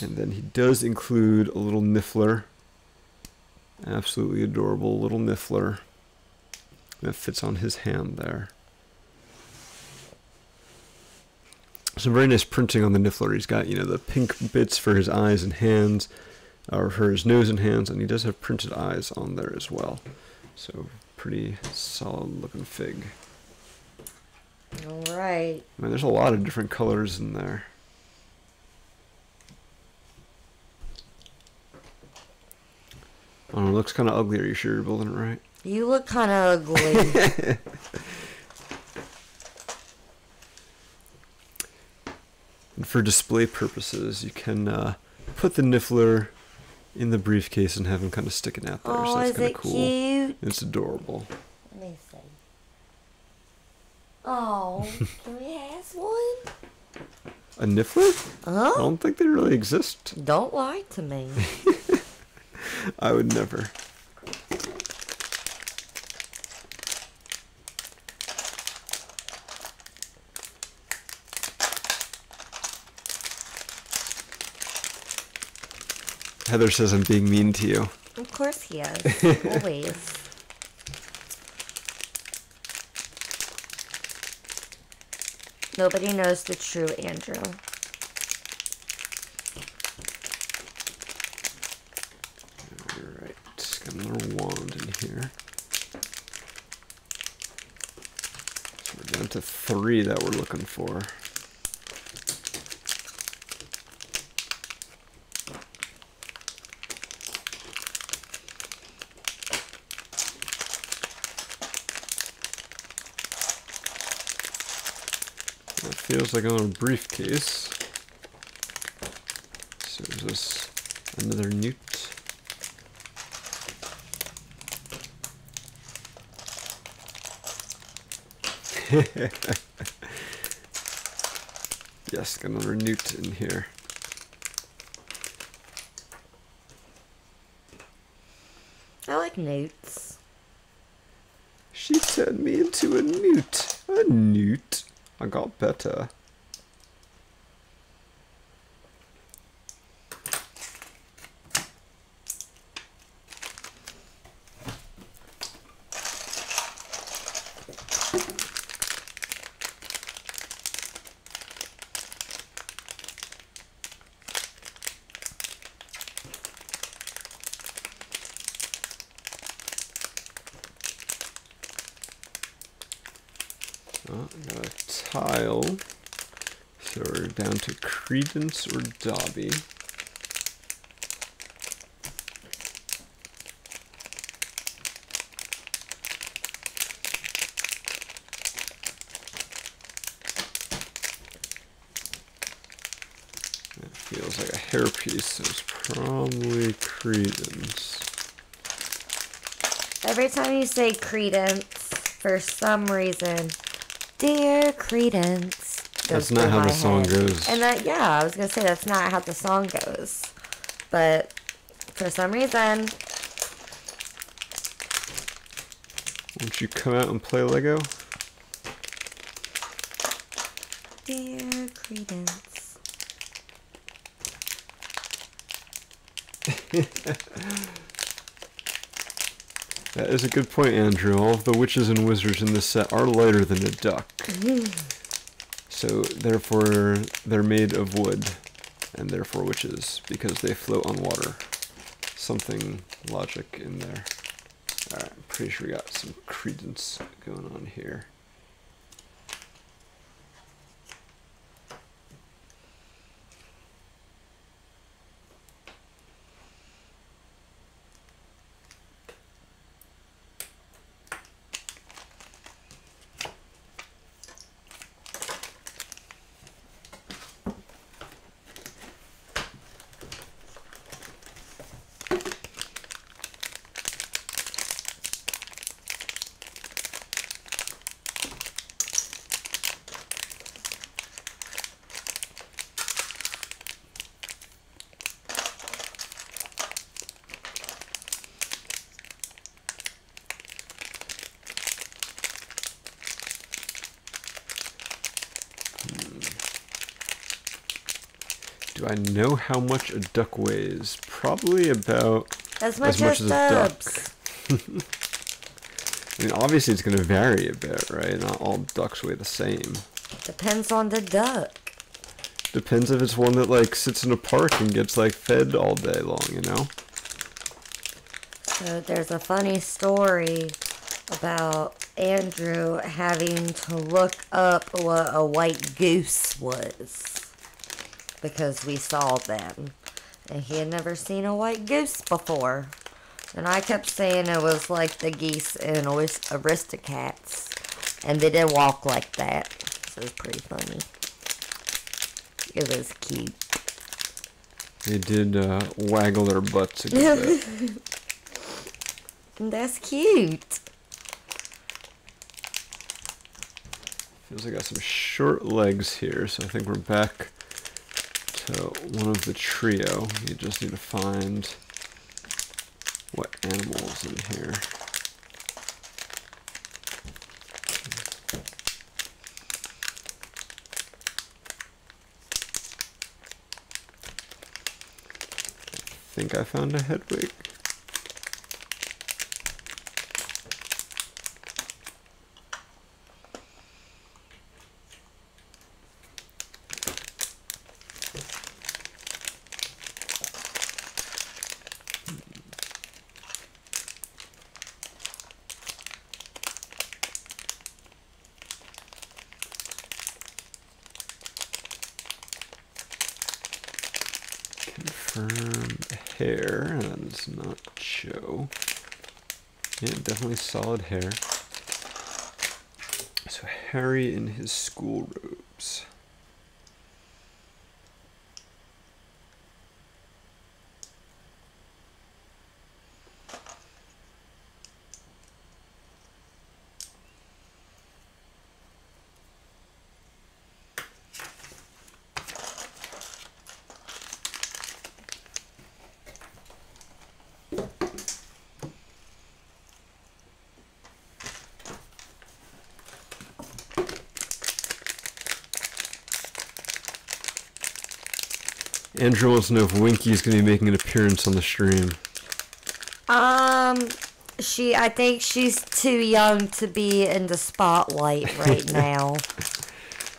And then he does include a little niffler. Absolutely adorable little niffler. That fits on his hand there. Some very nice printing on the niffler. He's got, you know, the pink bits for his eyes and hands, or for his nose and hands, and he does have printed eyes on there as well. So, pretty solid looking fig. Alright. I mean, there's a lot of different colors in there. I don't know, it looks kind of ugly. Are you sure you're building it right? You look kind of ugly. for display purposes, you can put the Niffler in the briefcase and have him kind of sticking out there. Oh, so that's is kind it of cool. cute? It's adorable. Let me see. Oh, can we have one? A Niffler? I Huh? don't think they really exist. Don't lie to me. I would never. Heather says I'm being mean to you. Of course he is. Always. Nobody knows the true Andrew. Alright, got another wand in here. So we're down to 3 that we're looking for. That feels like another briefcase. So is this another newt? Yes, got another newt in here. I like newts. She turned me into a newt. A newt. I got better. Oh, I got a tile. So we're down to Credence or Dobby. That feels like a hairpiece, so it's probably Credence. Every time you say Credence, for some reason, dear Credence, goes That's not through how my the song head. goes. And that, yeah, I was gonna say that's not how the song goes, but for some reason, Won't you come out and play Lego? dear Credence. That is a good point, Andrew. All of the witches and wizards in this set are lighter than a duck. So, therefore, they're made of wood, and therefore witches, because they float on water. Something logic in there. Alright, I'm pretty sure we got some credence going on here. Do I know how much a duck weighs? Probably about As much as a duck. Dubs. I mean, obviously it's going to vary a bit, right? Not all ducks weigh the same. Depends on the duck. Depends if it's one that, like, sits in a park and gets, like, fed all day long, you know? So there's a funny story about Andrew having to look up what a white goose was. Because we saw them. And he had never seen a white goose before. And I kept saying it was like the geese in Aristocats. And they didn't walk like that. So it was pretty funny. It was cute. They did waggle their butts a good bit. That's cute. Feels like I got some short legs here, so I think we're back to one of the trio. You just need to find what animals in here. I think I found a Hedwig. Confirm hair. That is not Joe. Yeah, definitely solid hair. So Harry in his school robes. Andrew wants to know if Winky's going to be making an appearance on the stream. I think she's too young to be in the spotlight right now.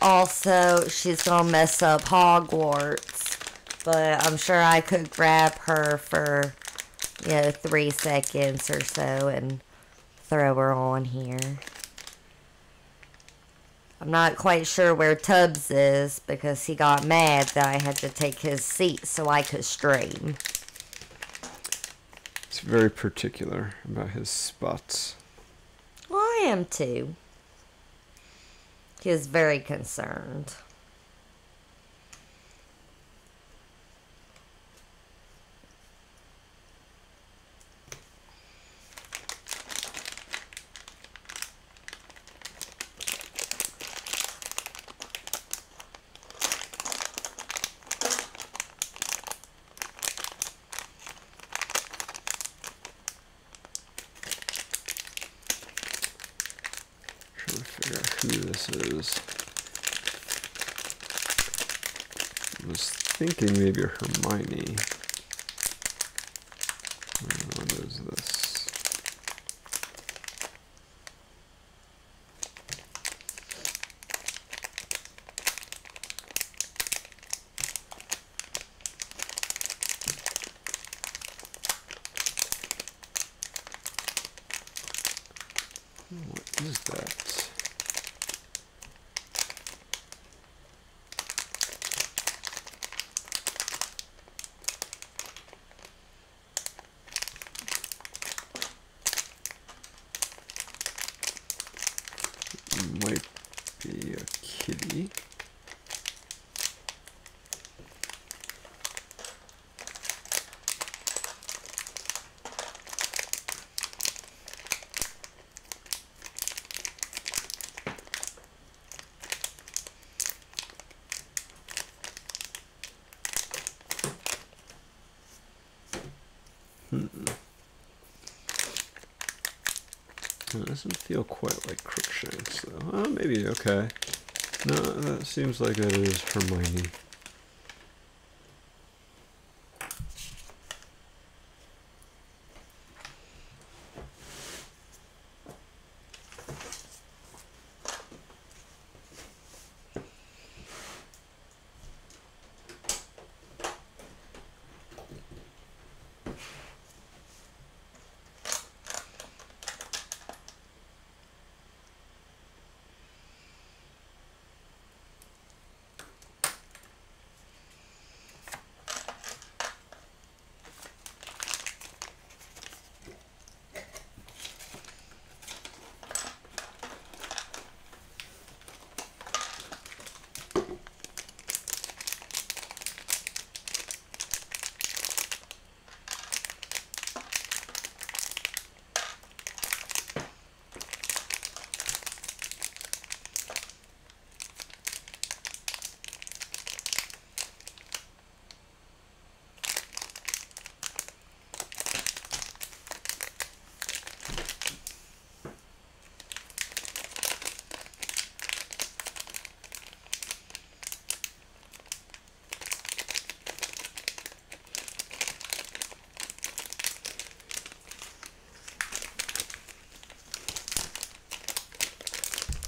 Also, she's gonna mess up Hogwarts, but I'm sure I could grab her for, 3 seconds or so and throw her on here. I'm not quite sure where Tubbs is because he got mad that I had to take his seat so I could stream. He's very particular about his spots. Well, I am too. He is very concerned. Trying to figure out who this is. I was thinking maybe Hermione. What is this? What is that? Might be a kitty. It doesn't feel quite like Crookshanks, though. Oh, maybe, okay. No, that seems like that is Hermione.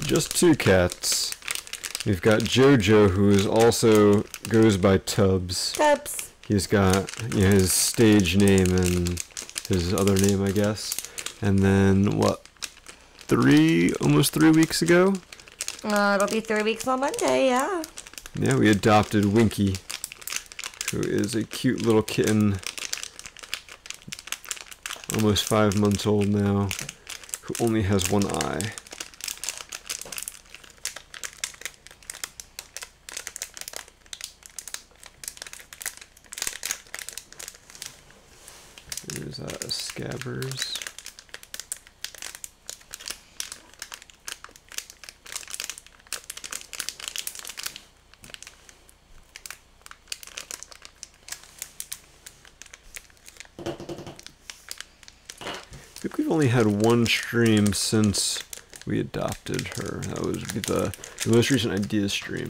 just two cats. We've got Jojo, who is also goes by Tubbs. Tubbs. He's got his stage name and his other name, I guess. And then what? Almost 3 weeks ago? It'll be 3 weeks on Monday. Yeah. Yeah, we adopted Winky, who is a cute little kitten, almost 5 months old now, who only has one eye. There's Scabbers. I think we've only had one stream since we adopted her. That was the most recent idea stream.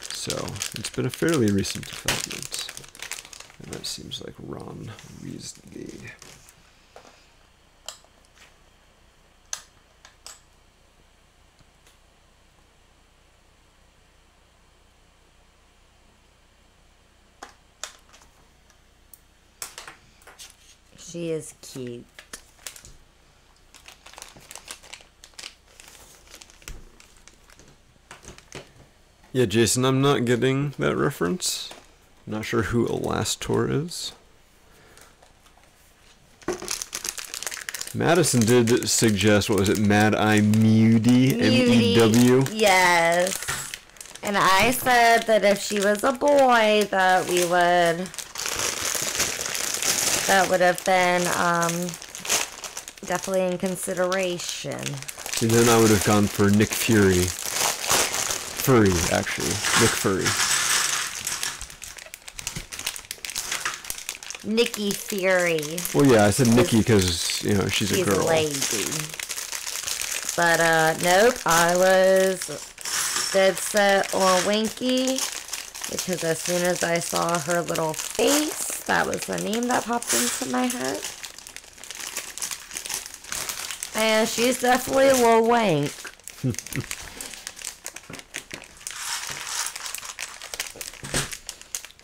So it's been a fairly recent development. And that seems like Ron Weasley. She is cute. Yeah, Jason, I'm not getting that reference. I'm not sure who Elastor is. Madison did suggest, what was it, Mad Eye Mewdy? M-E-W? Yes. And I said that if she was a boy, that would have been definitely in consideration. And then I would have gone for Nick Fury. Furry, actually. Nick Furry. Nikki Fury. Well, yeah, I said Nikki because, she's a girl. She's a lady. But, nope, I was dead set on Winky, because as soon as I saw her little face, that was the name that popped into my head. And she's definitely a little wank.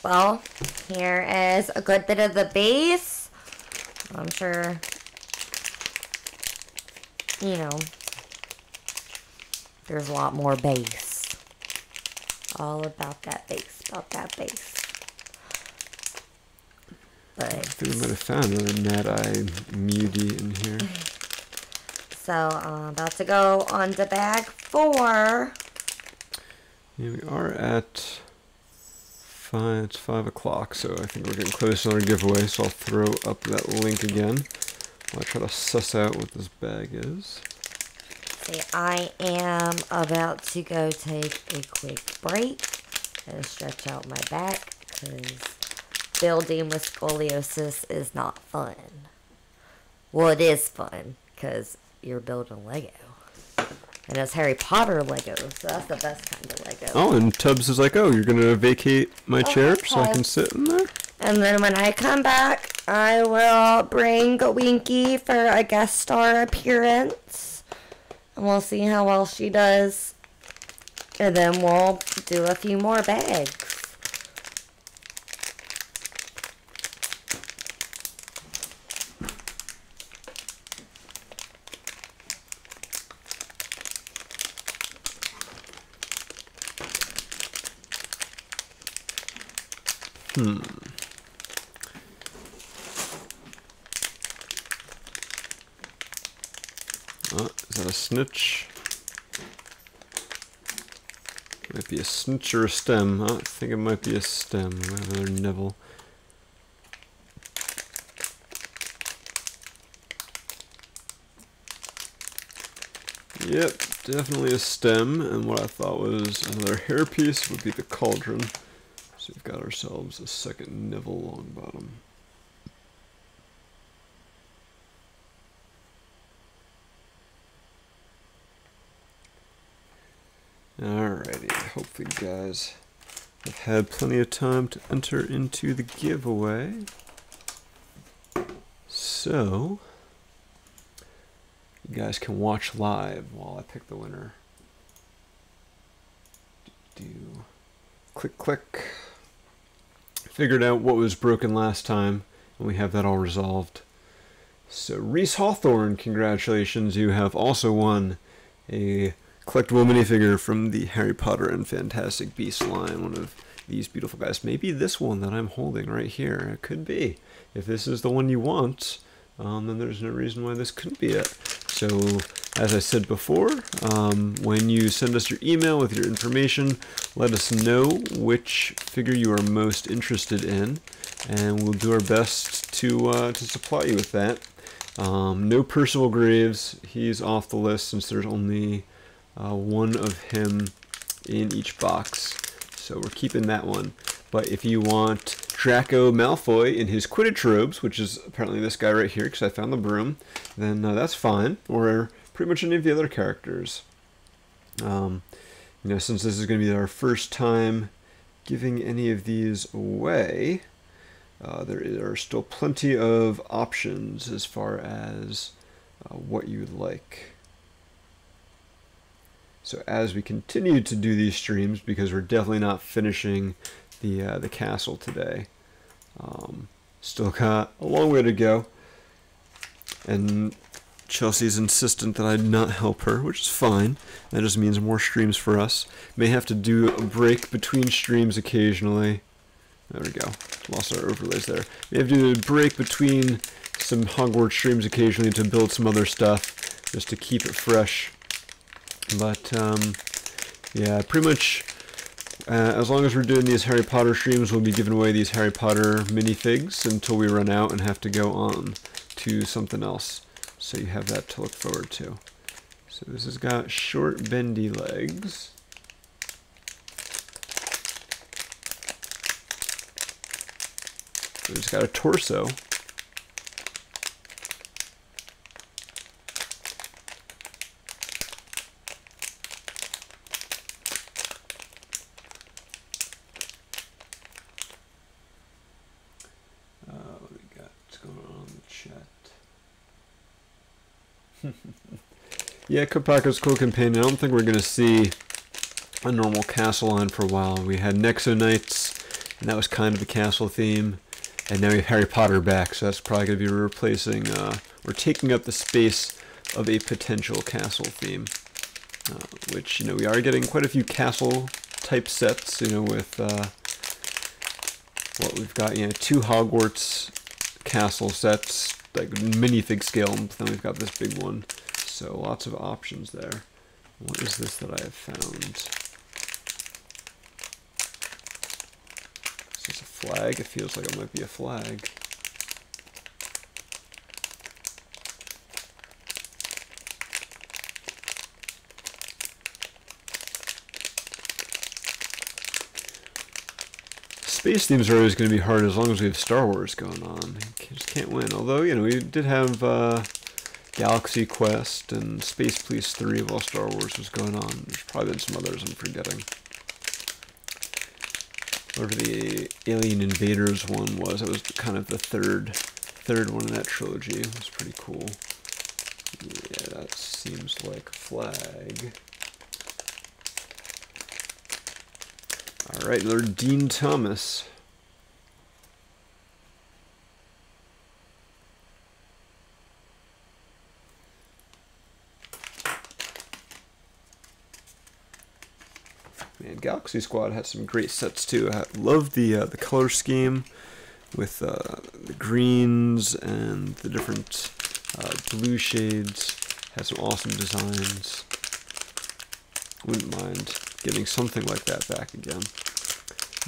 Well, here is a good bit of the base. I'm sure, there's a lot more base. All about that base, But I think I might have found another Mad Eye Mewdy in here. So, I'm about to go on to bag 4. Yeah, we are at... It's 5 o'clock, so I think we're getting close to our giveaway, so I'll throw up that link again while I try to suss out what this bag is. See, I am about to go take a quick break and stretch out my back, because building with scoliosis is not fun. Well, it is fun, because you're building Lego. And it's Harry Potter Lego, so that's the best kind of Lego. Oh, and Tubbs is like, oh, you're going to vacate my chair so I can sit in there? And then when I come back, I will bring Winky for a guest star appearance. And we'll see how well she does. And then we'll do a few more bags. Oh, is that a snitch? Might be a snitch or a stem. Oh, I think it might be a stem. We have another Neville. Yep, definitely a stem. And what I thought was another hairpiece would be the cauldron. So we've got ourselves a second Neville Longbottom. Alrighty, hopefully you guys have had plenty of time to enter into the giveaway. So, you guys can watch live while I pick the winner. Do click, click. Figured out what was broken last time, and we have that all resolved. So Reese Hawthorne, congratulations, you have also won a collectible minifigure from the Harry Potter and Fantastic Beasts line, one of these beautiful guys. Maybe this one that I'm holding right here. It could be. If this is the one you want, then there's no reason why this couldn't be it. So, as I said before, when you send us your email with your information, let us know which figure you are most interested in, and we'll do our best to supply you with that. No Percival Graves. He's off the list since there's only one of him in each box. So we're keeping that one. But if you want Draco Malfoy in his Quidditch robes, which is apparently this guy right here because I found the broom, then that's fine. Or pretty much any of the other characters. You know, since this is going to be our first time giving any of these away, there are still plenty of options as far as what you would like. So as we continue to do these streams, because we're definitely not finishing the castle today, still got a long way to go, and Chelsea's insistent that I not help her, which is fine. That just means more streams for us. May have to do a break between streams occasionally. There we go. Lost our overlays there. May have to do a break between some Hogwarts streams occasionally to build some other stuff, just to keep it fresh. But, yeah, pretty much, as long as we're doing these Harry Potter streams, we'll be giving away these Harry Potter minifigs until we run out and have to go on to something else. So you have that to look forward to. So this has got short, bendy legs. It's got a torso. What do we got? What's going on in the chat? Yeah, Kopaka's Cool Companion. I don't think we're going to see a normal castle line for a while. We had Nexo Knights, and that was kind of the castle theme. And now we have Harry Potter back, so that's probably going to be replacing, or taking up the space of a potential castle theme. Which, you know, we are getting quite a few castle-type sets, you know, with what we've got, you know, 2 Hogwarts castle sets, like minifig scale, and then we've got this big one. So lots of options there. What is this that I have found? Is this a flag? It feels like it might be a flag. Space themes are always going to be hard as long as we have Star Wars going on. You just can't win. Although, you know, we did have Galaxy Quest and Space Police 3 while Star Wars was going on. There's probably been some others I'm forgetting. Whatever the Alien Invaders one was, it was kind of the third one in that trilogy. It was pretty cool. Yeah, that seems like a flag. Alright, Lord Dean Thomas. Man, Galaxy Squad has some great sets too. I love the color scheme with the greens and the different blue shades. Has some awesome designs. Wouldn't mind getting something like that back again.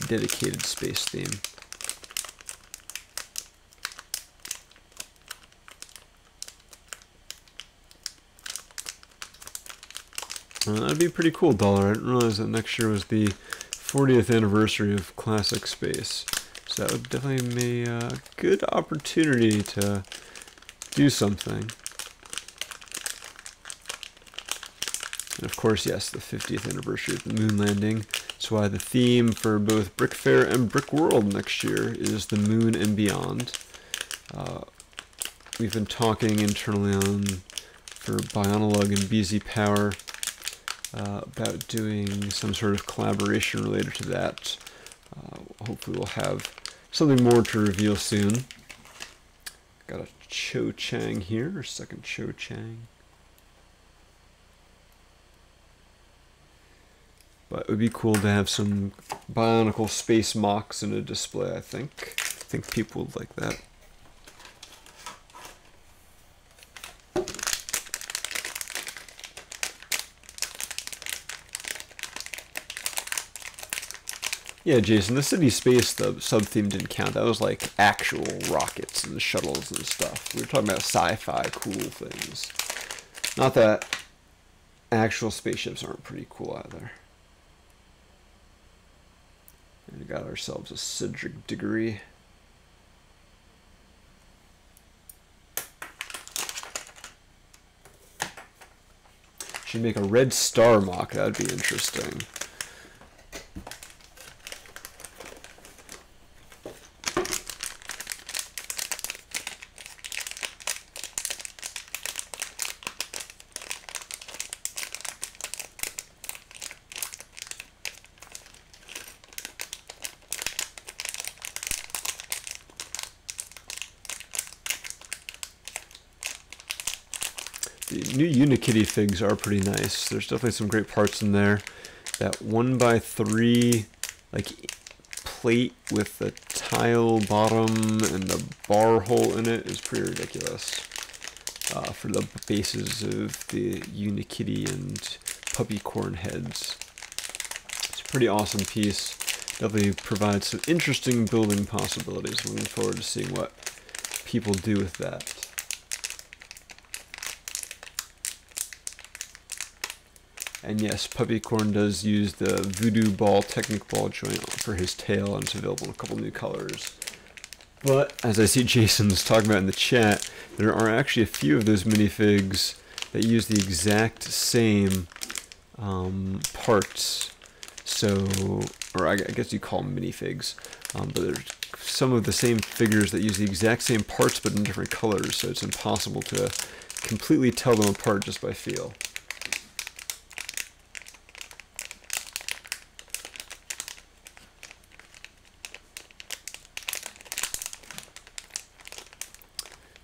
Dedicated space theme. That'd be pretty cool, Dollar. I didn't realize that next year was the 40th anniversary of Classic Space. So that would definitely be a good opportunity to do something. And of course, yes, the 50th anniversary of the moon landing. That's why the theme for both Brick Fair and Brick World next year is the moon and beyond. We've been talking internally on for Bionologue and BZ Power about doing some sort of collaboration related to that. Hopefully we'll have something more to reveal soon. Got a Cho Chang here, second Cho Chang. But it would be cool to have some Bionicle space mocks in a display, I think. I think people would like that. Yeah, Jason, the city space, the sub-theme didn't count. That was like actual rockets and shuttles and stuff. We were talking about sci-fi cool things. Not that actual spaceships aren't pretty cool either. And we got ourselves a Cedric Diggory. Should make a red star mock. That'd be interesting. The new Unikitty figs are pretty nice. There's definitely some great parts in there. That 1x3 like plate with the tile bottom and the bar hole in it is pretty ridiculous. For the bases of the Unikitty and Puppycorn heads. It's a pretty awesome piece. Definitely provides some interesting building possibilities. I'm looking forward to seeing what people do with that. And yes, Puppycorn does use the Voodoo Ball Technic Ball joint for his tail, and it's available in a couple new colors. But, as I see Jason's talking about in the chat, there are actually a few of those minifigs that use the exact same parts. So, or I guess you call them minifigs, but there's some of the same figures that use the exact same parts but in different colors, so it's impossible to completely tell them apart just by feel.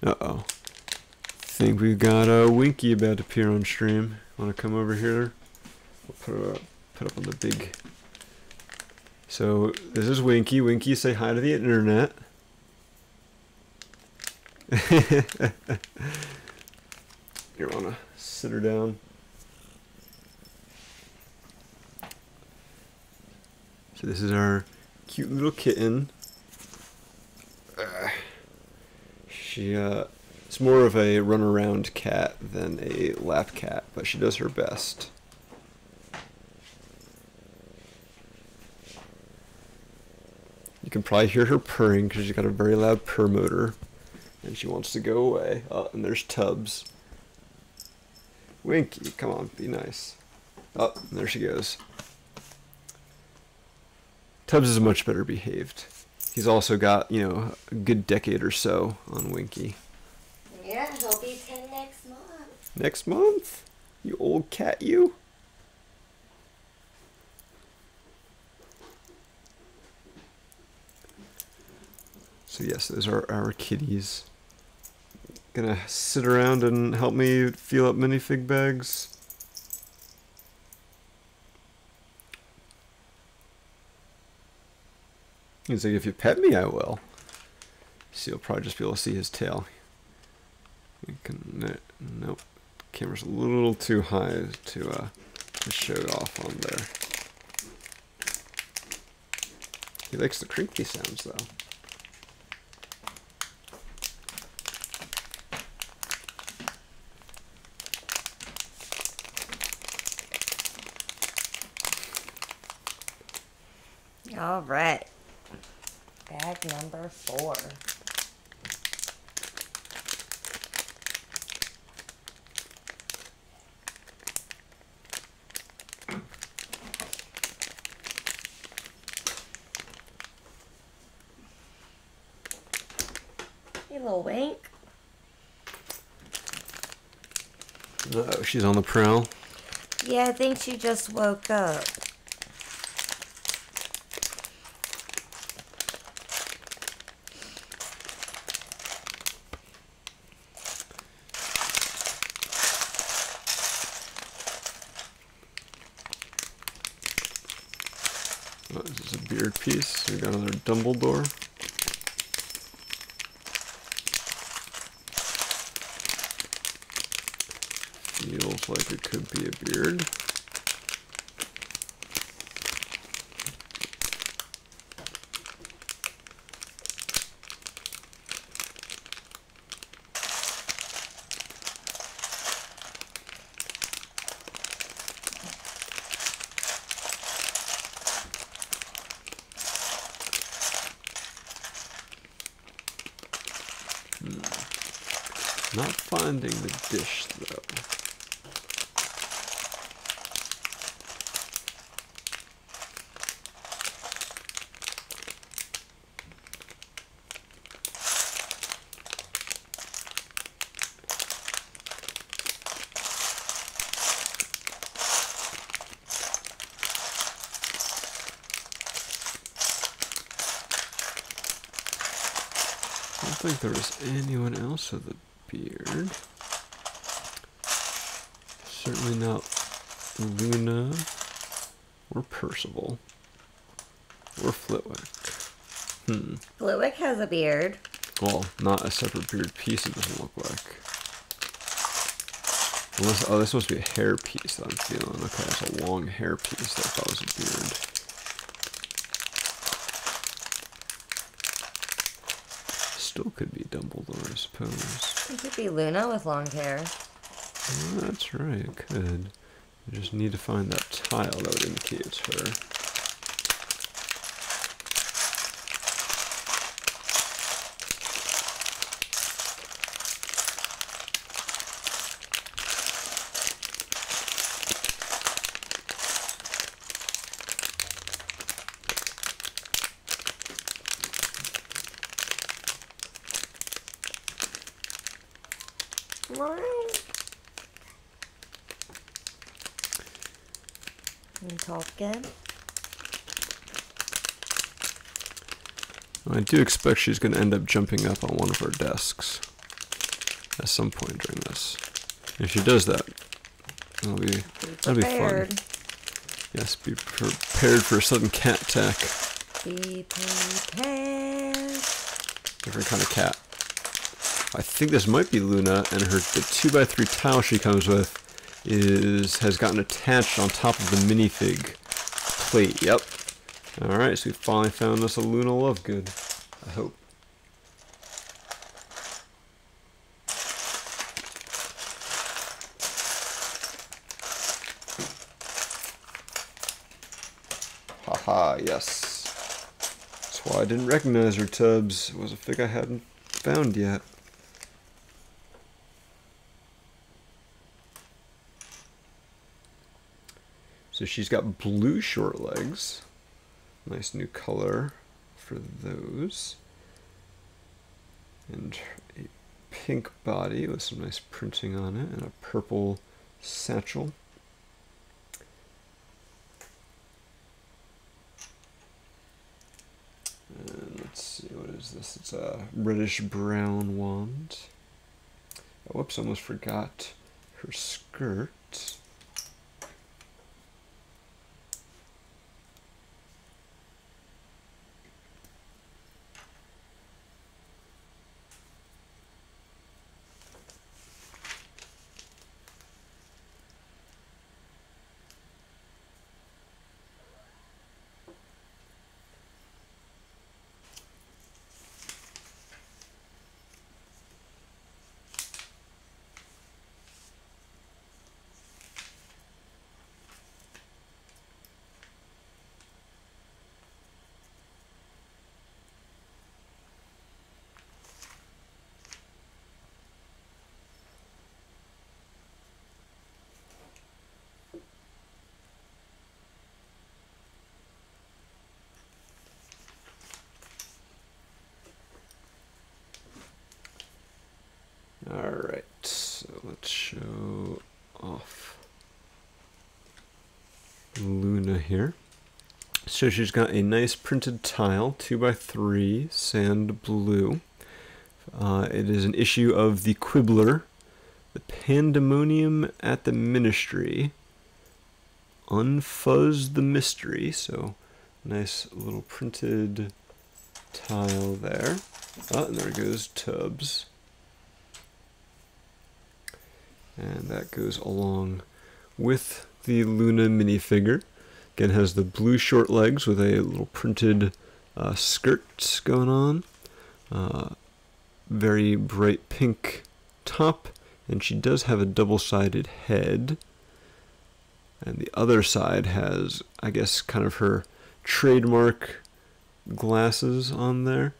Uh-oh. Think we've got a Winky about to appear on stream. Want to come over here? We'll put up on the big... So, this is Winky. Winky, say hi to the internet. You want to sit her down? So this is our cute little kitten. It's more of a run-around cat than a lap cat, but she does her best. You can probably hear her purring because she's got a very loud purr motor, and she wants to go away. Oh, and there's Tubbs. Winky, come on, be nice. Oh, and there she goes. Tubbs is much better behaved. He's also got, you know, a good decade or so on Winky. Yeah, he'll be 10 next month. Next month? You old cat, you? So yes, those are our kitties. Gonna sit around and help me feel up minifig bags. He's like, if you pet me, I will. So you'll probably just be able to see his tail. Nope. Camera's a little too high to show it off on there. He likes the crinkly sounds, though. All right. Bag number 4. Hey, little Wink. Uh-oh, she's on the prowl. Yeah, I think she just woke up. Oh, is this a beard piece? We got another Dumbledore. Feels like it could be a beard. Not finding the dish, though. I don't think there was anyone else with a beard. Certainly not Luna or Percival or Flitwick. Flitwick has a beard. Well, not a separate beard piece, it doesn't look like. Unless, oh, this must be a hair piece that I'm feeling. Okay, it's a long hair piece that I thought was a beard. Still could be Dumbledore, I suppose. It could be Luna with long hair. Oh, that's right, it could. I just need to find that tile that would indicate it's her. And talk again. I do expect she's going to end up jumping up on one of our desks at some point during this. If she does that, that'll be fun. Yes, be prepared for a sudden cat attack. Be prepared. Different kind of cat. I think this might be Luna, and the 2x3 tile she comes with has gotten attached on top of the minifig plate. Yep. Alright, so we finally found us a Luna Lovegood. I hope. Haha, yes. That's why I didn't recognize her, Tubbs. It was a fig I hadn't found yet. So she's got blue short legs. Nice new color for those. And a pink body with some nice printing on it, and a purple satchel. And let's see, what is this? It's a reddish brown wand. Oh, whoops, almost forgot her skirt. Alright, so let's show off here. So she's got a nice printed tile, 2x3, sand blue. It is an issue of the Quibbler, the Pandemonium at the Ministry, Unfuzz the Mystery. So nice little printed tile there. Oh, and there goes Tubbs. And that goes along with the Luna minifigure. Again, has the blue short legs with a little printed skirt going on. Very bright pink top. And she does have a double-sided head. And the other side has, I guess, kind of her trademark glasses on there.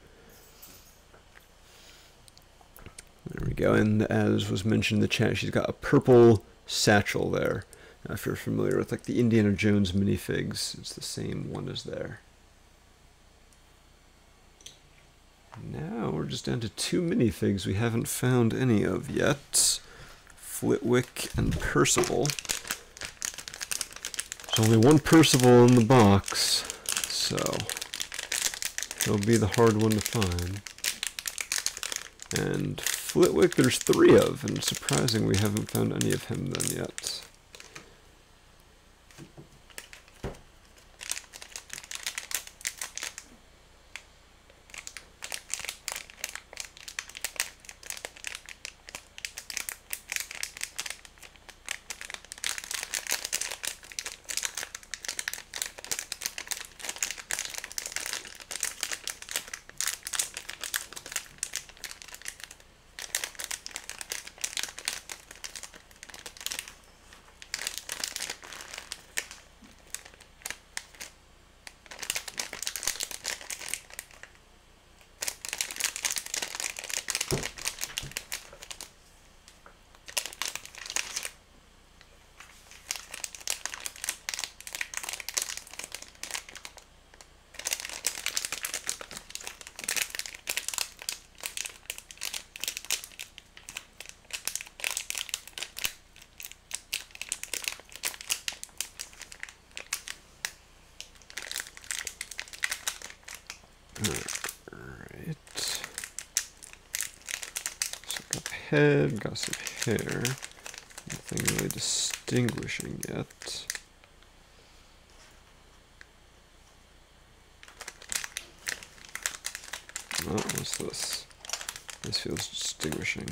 There we go, and as was mentioned in the chat, she's got a purple satchel there. Now, if you're familiar with like the Indiana Jones minifigs, it's the same one as there. Now we're just down to 2 minifigs we haven't found any of yet. Flitwick and Percival. There's only one Percival in the box, so he'll be the hard one to find. And Flitwick, there's 3 of, and it's surprising we haven't found any of him then yet. Alright. So got the head, got some hair. Nothing really distinguishing yet. Oh, what's this? This feels distinguishing.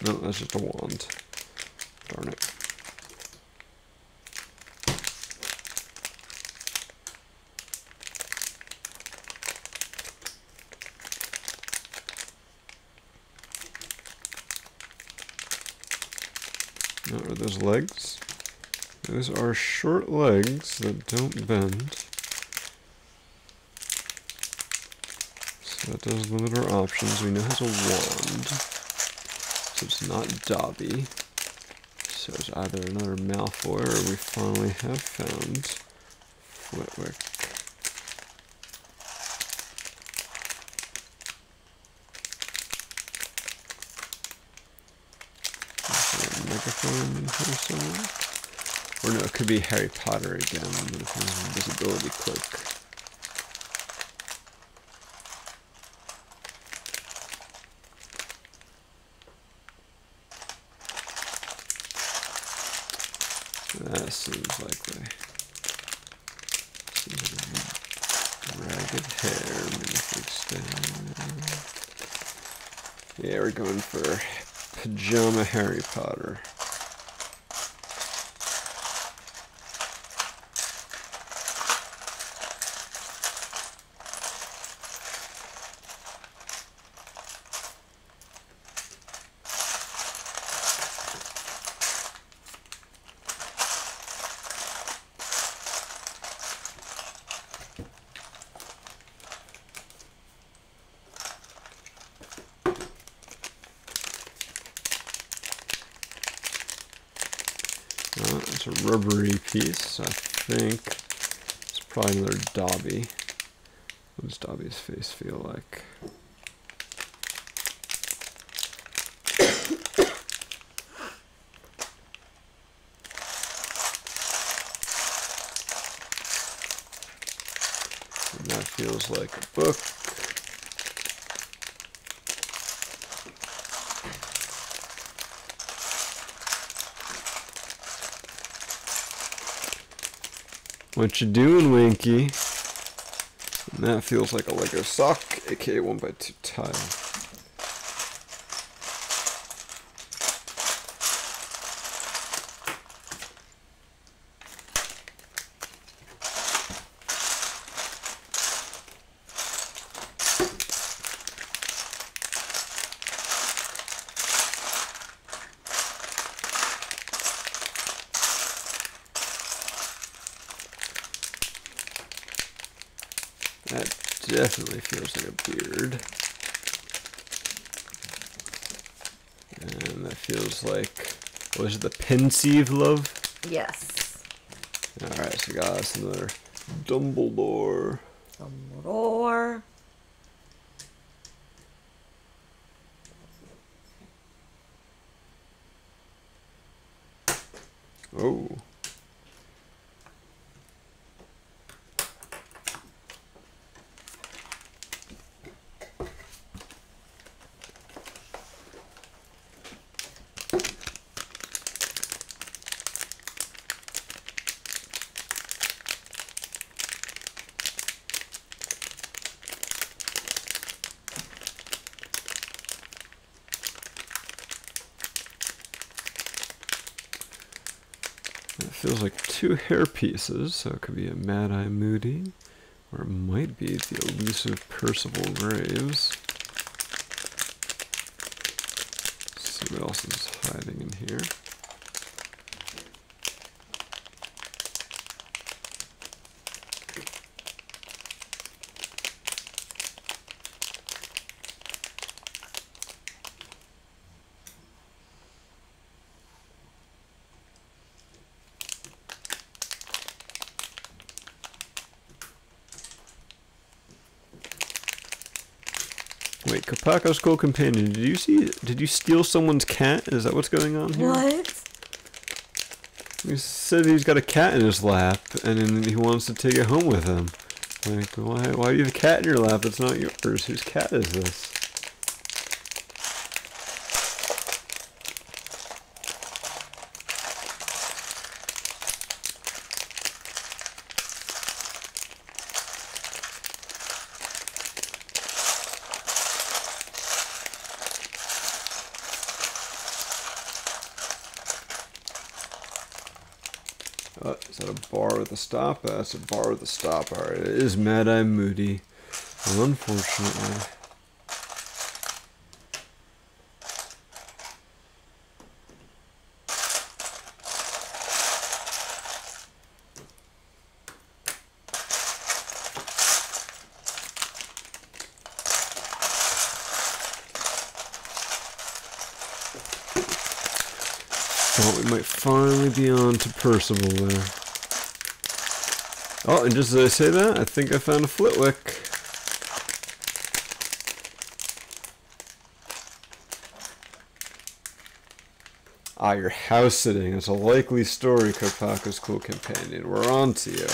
No, that's just a wand. Darn it. No, are those legs? Those are short legs that don't bend. So that does limit our options. We know it has a wand. So it's not Dobby. So it's either another Malfoy or we finally have found Flitwick. Is there a megaphone in here somewhere? Or no, it could be Harry Potter again with his invisibility cloak. That seems likely. Seems like ragged hair, minifig style. Yeah, we're going for Pajama Harry Potter. It's a rubbery piece. I think it's probably another Dobby. What does Dobby's face feel like? And that feels like a book. What you doing, Winky? And that feels like a Lego sock, aka 1x2 tile. That definitely feels like a beard. And that feels like, what is it, the pensieve love? Yes. Alright, so we got us another Dumbledore. Dumbledore. Oh. It feels like two hair pieces, so it could be a Mad-Eye Moody, or it might be the elusive Percival Graves. Let's see what else is hiding in here. Wait, Kopaka's Cool Companion, did you steal someone's cat? Is that what's going on here? What? He said he's got a cat in his lap, and then he wants to take it home with him. Like, why do you have a cat in your lap that's not yours? Whose cat is this? Oh, is that a bar with a stop? That's a bar with a stop. Alright, it is Mad-Eye Moody. Unfortunately. Thought we might finally be on to Percival there. Oh, and just as I say that, I think I found a Flitwick. Ah, you're house sitting. It's a likely story, Kopaka's Cool Companion. We're on to you.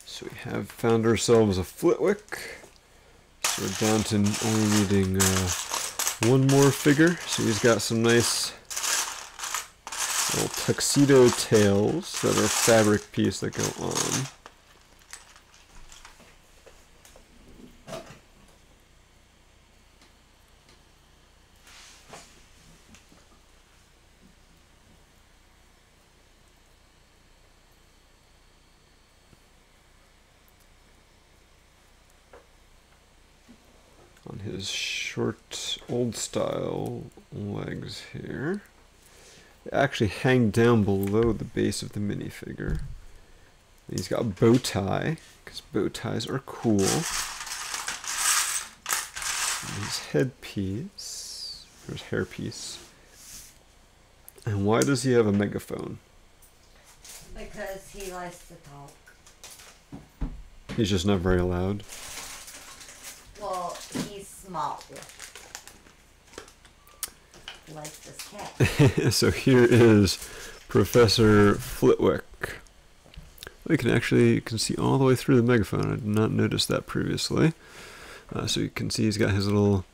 So we have found ourselves a Flitwick. So we're down to only needing one more figure. So he's got some nice little tuxedo tails that are a fabric piece that go on. On his short, old-style legs here. They actually hang down below the base of the minifigure. And he's got a bow tie, because bow ties are cool. And his headpiece, or his hairpiece, And why does he have a megaphone? Because he likes to talk. He's just not very loud. Well, he's small. Like this cat. So here is Professor Flitwick. You can see all the way through the megaphone. I did not notice that previously. So you can see he's got his little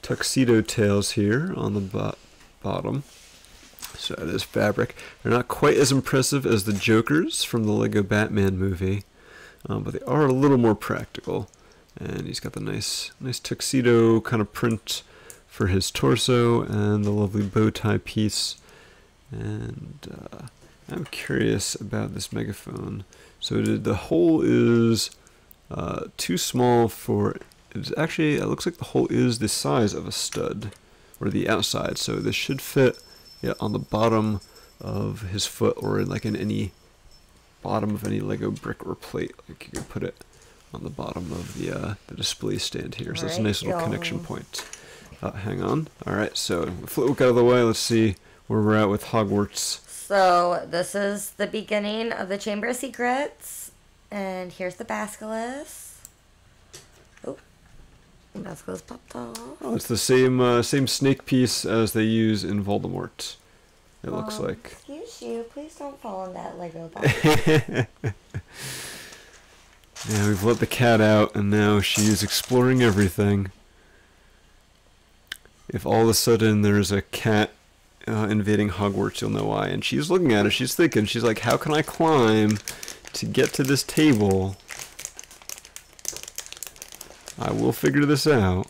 tuxedo tails here on the bottom. So it is fabric. They're not quite as impressive as the Jokers from the Lego Batman movie, but they are a little more practical. And he's got the nice tuxedo kind of print for his torso and the lovely bow tie piece. And I'm curious about this megaphone. So the hole is too small for. It looks like the hole is the size of a stud, or the outside. So this should fit on the bottom of his foot, or in any bottom of any Lego brick or plate. Like you could put it on the bottom of the display stand here. So that's a nice little connection point. Hang on. All right. So Flitwick out of the way. Let's see where we're at with Hogwarts. So this is the beginning of the Chamber of Secrets, and here's the basilisk. Oh, the basilisk popped off. Oh, it's the same snake piece as they use in Voldemort. It looks like. Excuse you, please don't fall in that Lego box. Yeah, we've let the cat out, and now she's exploring everything. If all of a sudden there's a cat invading Hogwarts, you'll know why. And she's looking at it, she's thinking, she's like, how can I climb to get to this table? I will figure this out.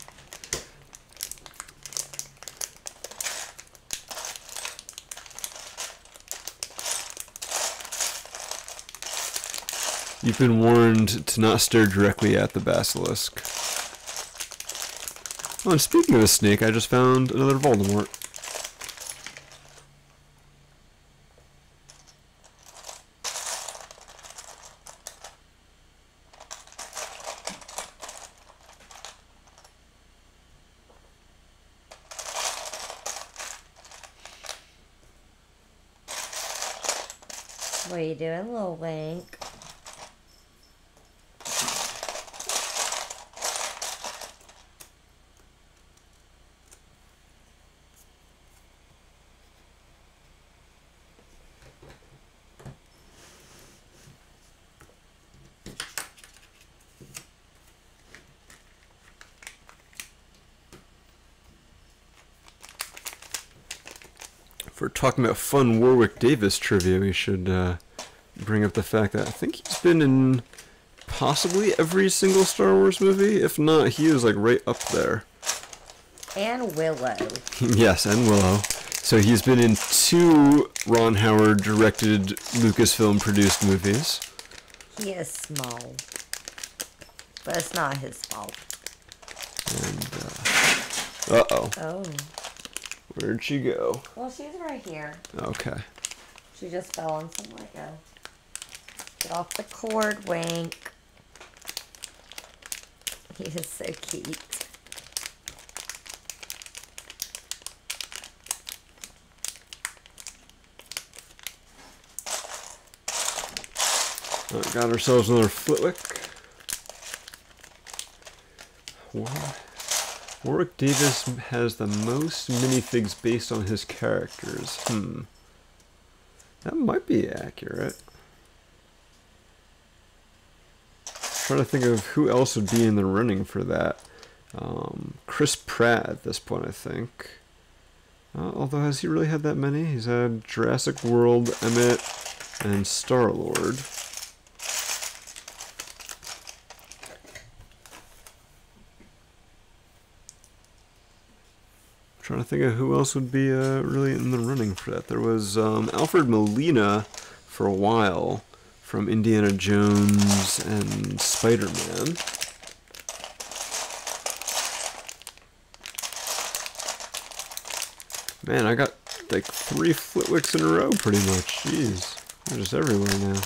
You've been warned to not stare directly at the basilisk. Oh, and speaking of a snake, I just found another Voldemort. What are you doing, little Wink? If we're talking about fun Warwick Davis trivia, we should bring up the fact that I think he's been in possibly every single Star Wars movie. If not, he is like right up there. And Willow. Yes, and Willow. So he's been in 2 Ron Howard directed Lucasfilm produced movies. He is small. But it's not his fault. And, uh-oh. Oh. Where'd she go? Well, she's right here. Okay. She just fell on some Lego. Get off the cord, Wink. He is so cute. Got ourselves another Flitwick. Wow. Warwick Davis has the most minifigs based on his characters. That might be accurate. Trying to think of who else would be in the running for that. Chris Pratt at this point, I think. Although, has he really had that many? He's had Jurassic World, Emmett, and Star-Lord. Trying to think of who else would be really in the running for that. There was Alfred Molina for a while from Indiana Jones and Spider-Man. Man, I got like 3 Flitwicks in a row pretty much. Jeez, they're just everywhere now.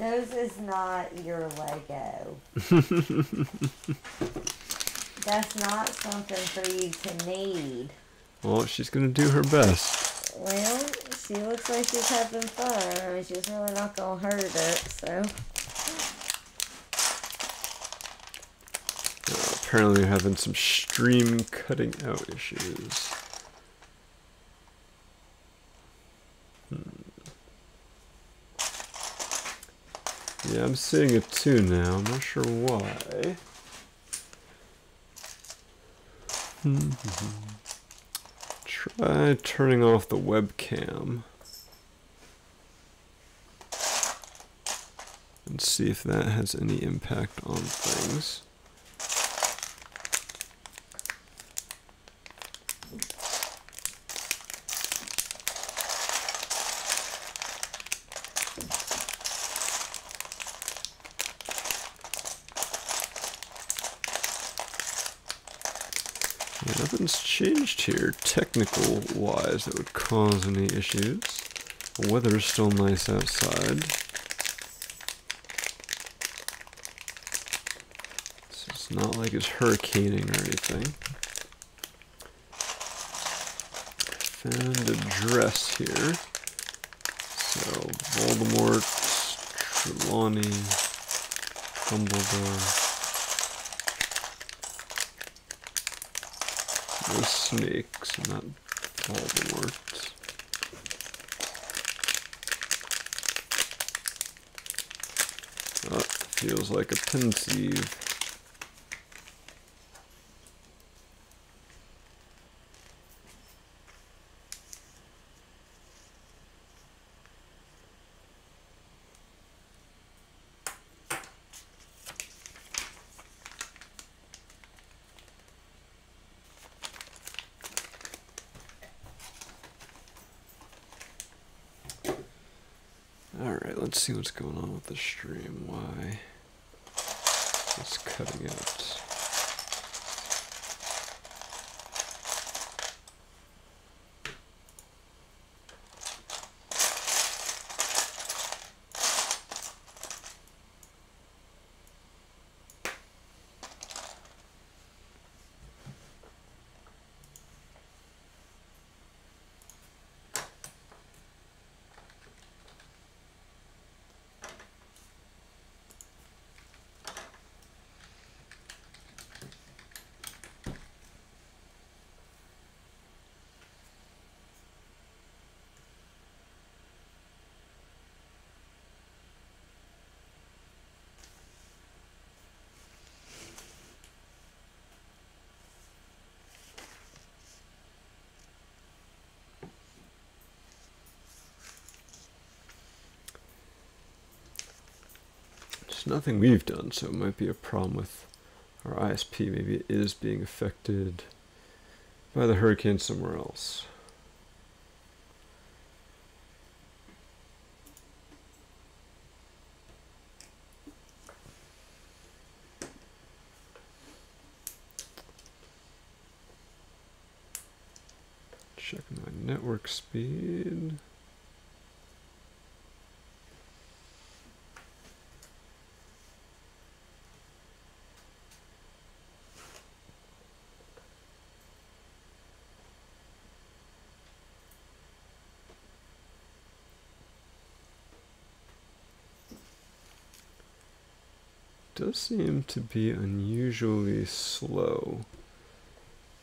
Those is not your Lego. That's not something for you to need. Well, she's gonna do her best. Well, she looks like she's having fun. I mean, she's really not gonna hurt it, so. Apparently they're having some stream cutting out issues. Yeah, I'm seeing it too now. I'm not sure why. Try turning off the webcam and see if that has any impact on things. Yeah, nothing's changed here technical-wise that would cause any issues. The weather's still nice outside. So it's not like it's hurricaning or anything. Found a dress here. So, Voldemort, Trelawney, Dumbledore. No snakes, not Voldemort. Oh, feels like a pensieve. Alright, let's see what's going on with the stream. Why it's cutting out. It's nothing we've done, so it might be a problem with our ISP. Maybe it is being affected by the hurricane somewhere else. Check my network speed. Does seem to be unusually slow.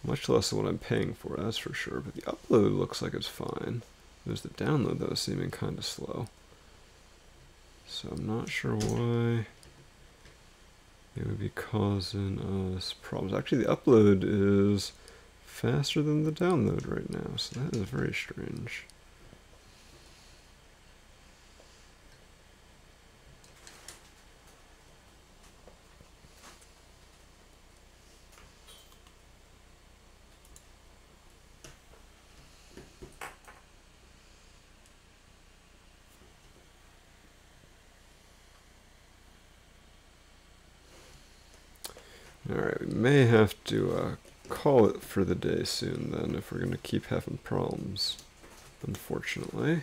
Much less than what I'm paying for, that's for sure. But the upload looks like it's fine. There's the download, though, seeming kind of slow. So I'm not sure why it would be causing us problems. Actually, the upload is faster than the download right now, so that is very strange. Alright, we may have to call it for the day soon then if we're going to keep having problems, unfortunately.